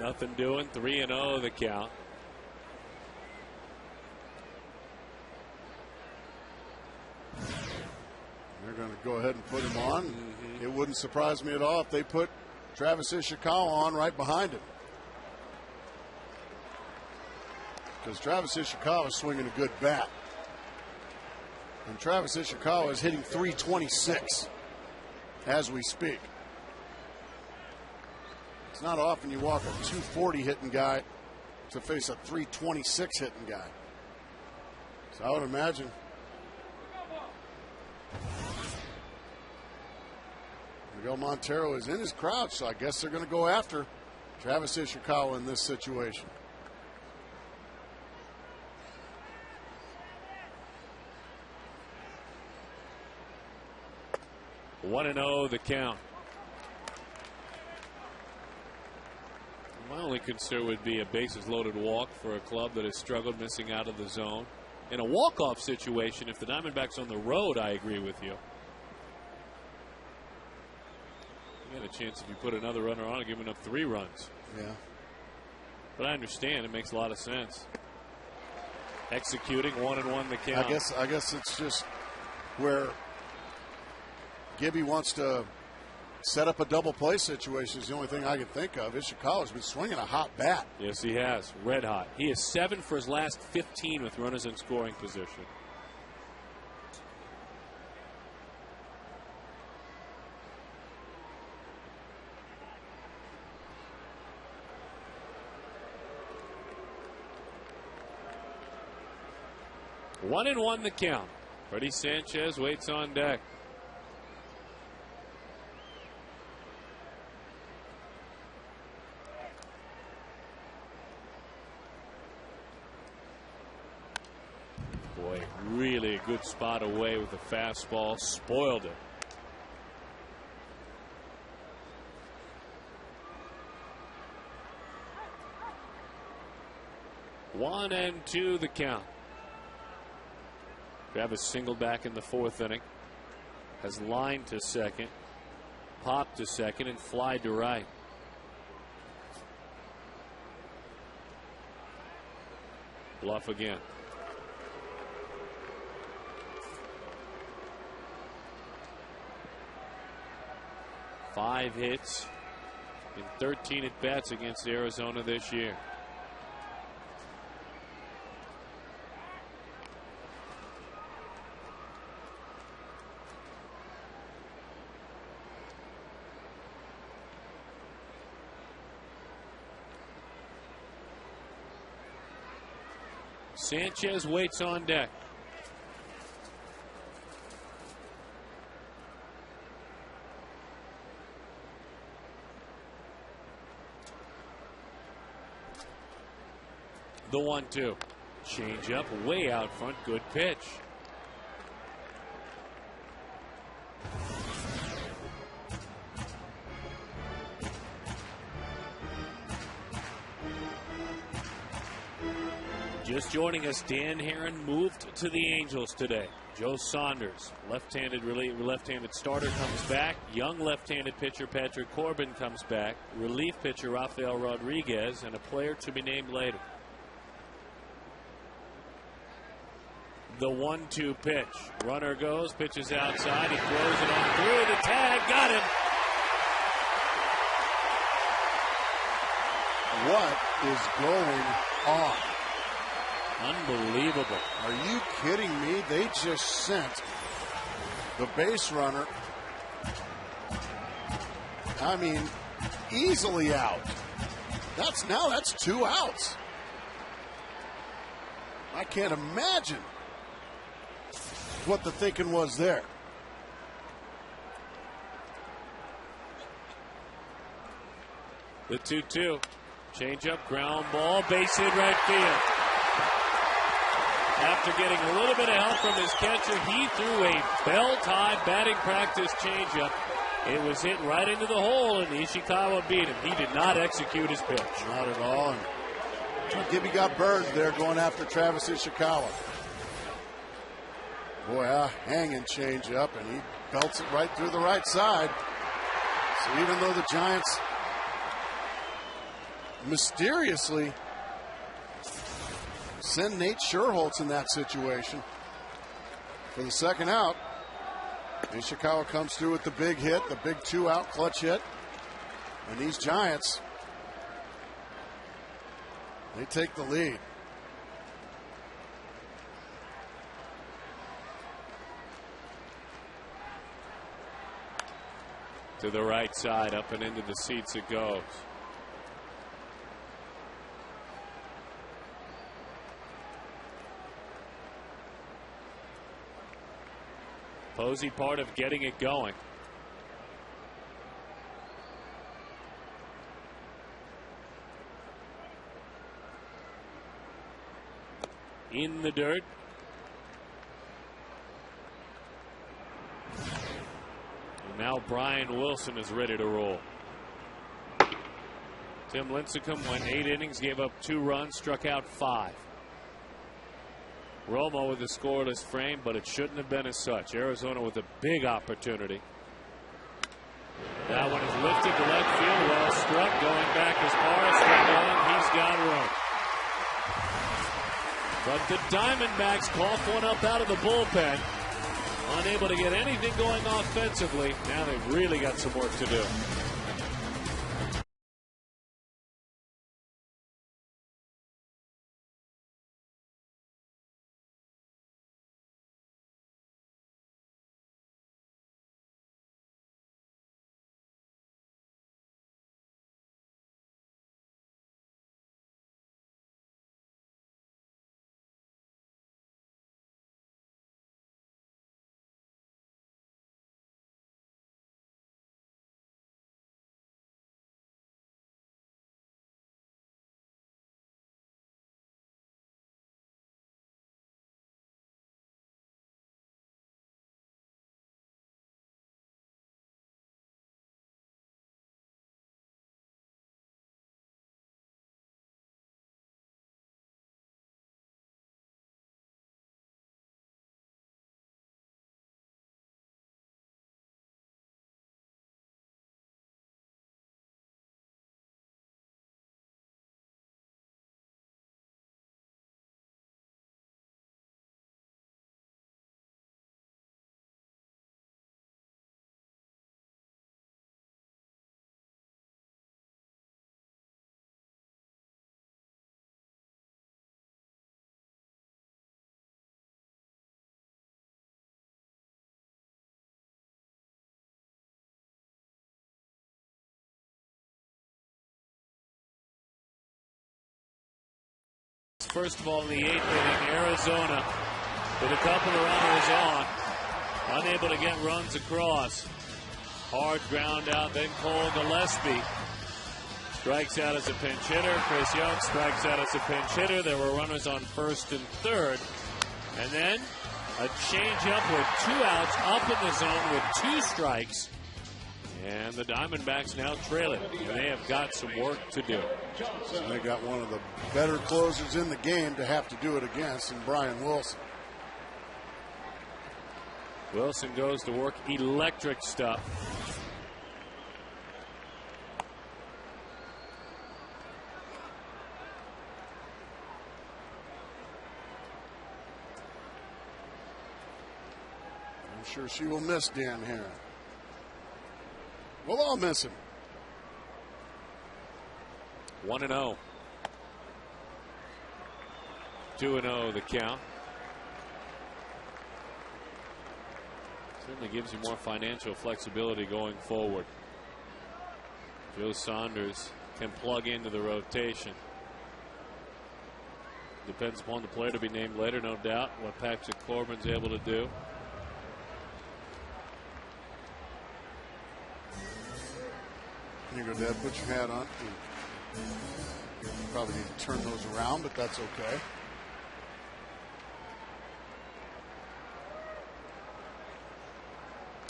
Nothing doing. 3-0 the count. They're going to go ahead and put him on. Mm-hmm. It wouldn't surprise me at all if they put Travis Ishikawa on right behind him. Because Travis Ishikawa is swinging a good bat. And Travis Ishikawa is hitting .326 as we speak. It's not often you walk a .240 hitting guy to face a .326 hitting guy. So I would imagine Miguel Montero is in his crouch, so I guess they're going to go after Travis Ishikawa in this situation. One and 0 the count. My only concern would be a bases loaded walk for a club that has struggled missing out of the zone. In a walk-off situation, if the Diamondbacks on the road, I agree with you. You got a chance if you put another runner on, giving up 3 runs. Yeah. But I understand. It makes a lot of sense. Executing 1-1 the count. I guess it's just where Gibby wants to set up a double play situation is the only thing I can think of. Ishikawa's been swinging a hot bat. Yes, he has. Red hot. He is 7 for his last 15 with runners in scoring position. One and 1 the count. Freddie Sanchez waits on deck. Boy, really a good spot away with the fastball. Spoiled it. One and 2 the count. Travis singled back in the 4th inning. has lined to second, popped to second, and flied to right. Bluff again. Five hits in 13 at-bats against Arizona this year. Sanchez waits on deck. The 1-2. Change up way out front. Good pitch. Just joining us, Dan Haren moved to the Angels today. Joe Saunders, left-handed starter, comes back. Young left-handed pitcher Patrick Corbin comes back. Relief pitcher Rafael Rodriguez, and a player to be named later. The 1-2 pitch. Runner goes, pitches outside. He throws it on through. The tag, got him. What is going on? Unbelievable. Are you kidding me? They just sent the base runner, I mean, easily out. That's 2 outs. I can't imagine what the thinking was there. The 2-2. Change up, ground ball, base hit right field. After getting a little bit of help from his catcher, he threw a bell-tied batting practice changeup. It was hit right into the hole, and Ishikawa beat him. He did not execute his pitch. Not at all. And Gibby got burned there going after Travis Ishikawa. Boy, a hanging changeup, and he belts it right through the right side. So even though the Giants mysteriously send Nate Scherholtz in that situation for the second out, Ishikawa comes through with the big hit, the big 2-out clutch hit. And these Giants, they take the lead. To the right side, up and into the seats it goes. Posey part of getting it going. In the dirt. And now Brian Wilson is ready to roll. Tim Lincecum went 8 innings, gave up 2 runs, struck out 5. Romo with a scoreless frame, but it shouldn't have been as such. Arizona with a big opportunity. That one is lifted to left field. Well struck, going back as far as he's got room. But the Diamondbacks cough one up out of the bullpen. Unable to get anything going offensively. Now they've really got some work to do. first of all, in the 8th inning, Arizona with a couple of runners on, unable to get runs across. Hard ground out, then Cole Gillespie strikes out as a pinch hitter. Chris Young strikes out as a pinch hitter. There were runners on first and third. And then a change-up with 2 outs up in the zone with 2 strikes. And the Diamondbacks now trailing. And they have got some work to do. And they got one of the better closers in the game to have to do it against, and Brian Wilson. Wilson goes to work electric stuff. I'm sure she will miss Dan Haren. We'll all miss him. 1-0. 2-0 the count. Certainly gives you more financial flexibility going forward. Joe Saunders can plug into the rotation. Depends upon the player to be named later, no doubt, what Patrick Corbin's able to do. Here you go, Dad. Put your hat on. You probably need to turn those around, but that's okay.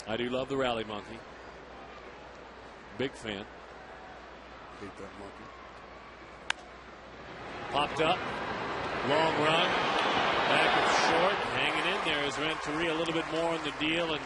I do love the rally monkey. Big fan. Hate that monkey. Popped up. Long run. Back and short. Hanging in there is Renteria. A little bit more on the deal and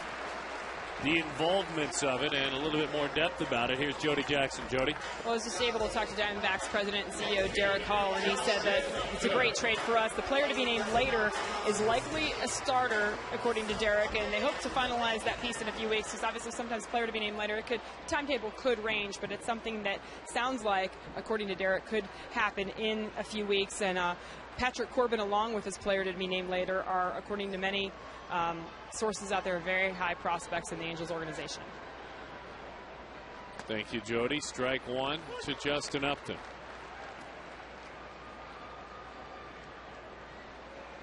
the involvements of it and a little bit more depth about it. Here's Jody Jackson. Jody. Well, I was just able to talk to Diamondbacks president and CEO Derek Hall, and he said that it's a great trade for us. The player to be named later is likely a starter, according to Derek, and they hope to finalize that piece in a few weeks, because obviously sometimes player to be named later, timetable could range, but it's something that sounds like, according to Derek, could happen in a few weeks. And Patrick Corbin, along with his player to be named later, are, according to many sources out there, very high prospects in the Angels organization. Thank you, Jody. Strike 1 to Justin Upton.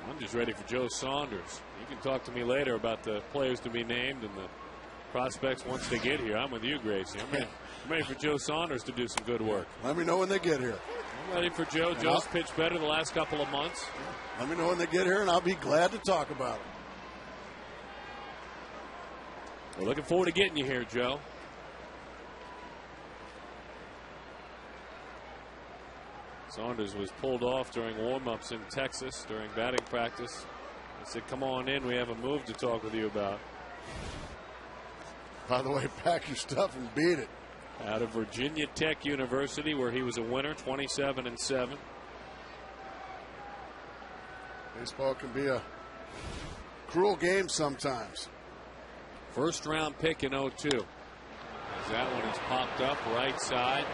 I'm just ready for Joe Saunders. You can talk to me later about the players to be named and the prospects once they get here. I'm with you, Gracie. I'm ready for Joe Saunders to do some good work. Let me know when they get here. I'm ready for Joe. Joe's pitched better the last couple of months. Let me know when they get here, and I'll be glad to talk about it. We're looking forward to getting you here, Joe. Saunders was pulled off during warm-ups in Texas during batting practice. He said, come on in, we have a move to talk with you about. By the way, pack your stuff and beat it. Out of Virginia Tech University, where he was a winner, 27-7. Baseball can be a cruel game sometimes. First round pick in 02. As that one is popped up right side.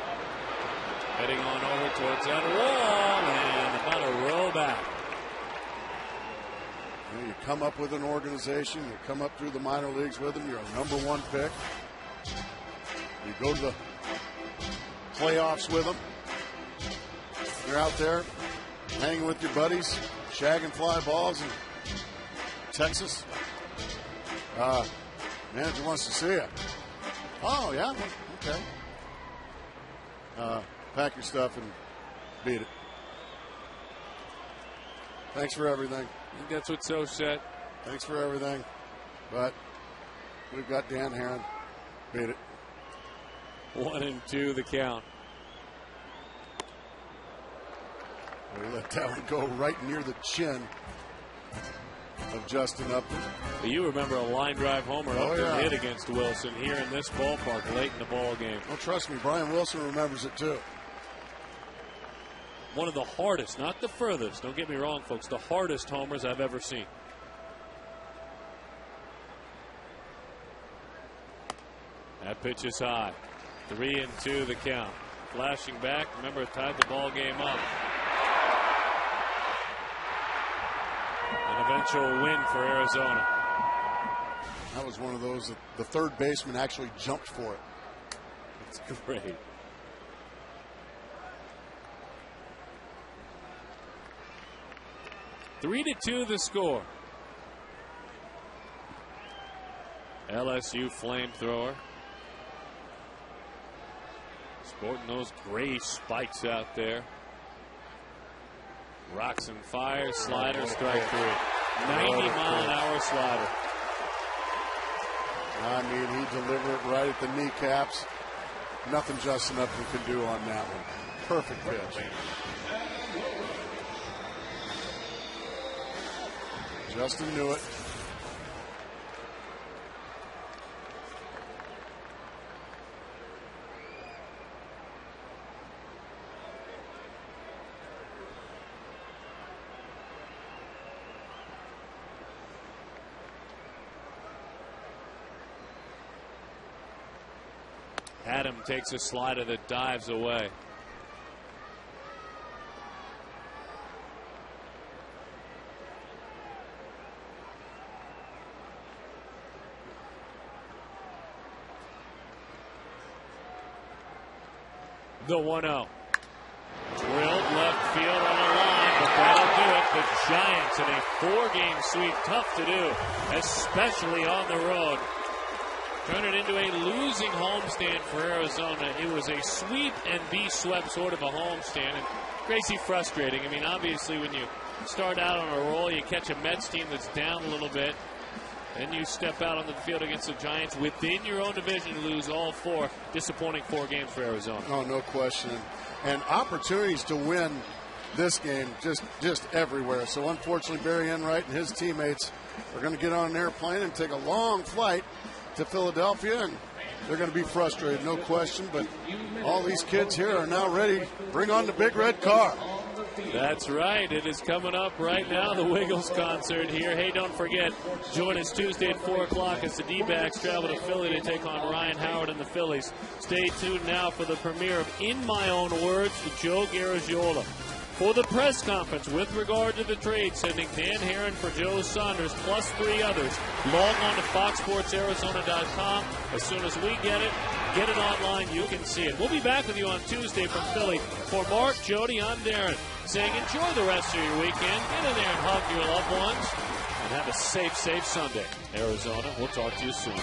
Heading on over towards that wall and about a row back. You come up with an organization, you come up through the minor leagues with them, you're a #1 pick. You go to the playoffs with them. You're out there hanging with your buddies, shagging fly balls in Texas. Manager wants to see you. Oh, yeah? Okay. Pack your stuff and beat it. Thanks for everything. I think that's what So said. Thanks for everything. But we've got Dan Haren. Beat it. 1-2 the count. We let that one go right near the chin of Justin Upton. You remember a line drive homer Upton hit against Wilson here in this ballpark late in the ball game. Well, trust me, Brian Wilson remembers it too. One of the hardest, not the furthest, don't get me wrong, folks, the hardest homers I've ever seen. That pitch is high. 3-2 the count. Flashing back, remember it tied the ball game up. An eventual win for Arizona. That was one of those that the third baseman actually jumped for it. It's great. 3-2 the score. LSU flamethrower. Sporting those gray spikes out there. Rocks and fires, slider, strike 3. 90-mile-an-hour slider. I mean, he delivered it right at the kneecaps. Nothing Justin Upton could do on that one. Perfect pitch. Justin knew it. Adam takes a slider that dives away. The 1-0. Drilled left field on a line, but that'll do it. The Giants in a 4-game sweep. Tough to do, especially on the road. Turn it into a losing homestand for Arizona. It was a sweep and be swept sort of a homestand. And Gracie, frustrating. I mean, obviously when you start out on a roll, you catch a Mets team that's down a little bit. Then you step out on the field against the Giants within your own division, lose all 4. Disappointing 4 games for Arizona. Oh, no question. And opportunities to win this game just everywhere. So unfortunately, Barry Enright and his teammates are going to get on an airplane and take a long flight to Philadelphia, and they're going to be frustrated, no question. But all these kids here are now ready. Bring on the big red car. That's right. It is coming up right now, the Wiggles concert here. Hey, don't forget, join us Tuesday at 4 o'clock as the D-backs travel to Philly to take on Ryan Howard and the Phillies. Stay tuned now for the premiere of In My Own Words with Joe Garagiola. For the press conference with regard to the trade, sending Dan Haren for Joe Saunders plus 3 others. Log on to FoxSportsArizona.com. As soon as we get it online, you can see it. We'll be back with you on Tuesday from Philly. For Mark, Jody, I'm Darren, saying enjoy the rest of your weekend. Get in there and hug your loved ones. And have a safe Sunday. Arizona, we'll talk to you soon.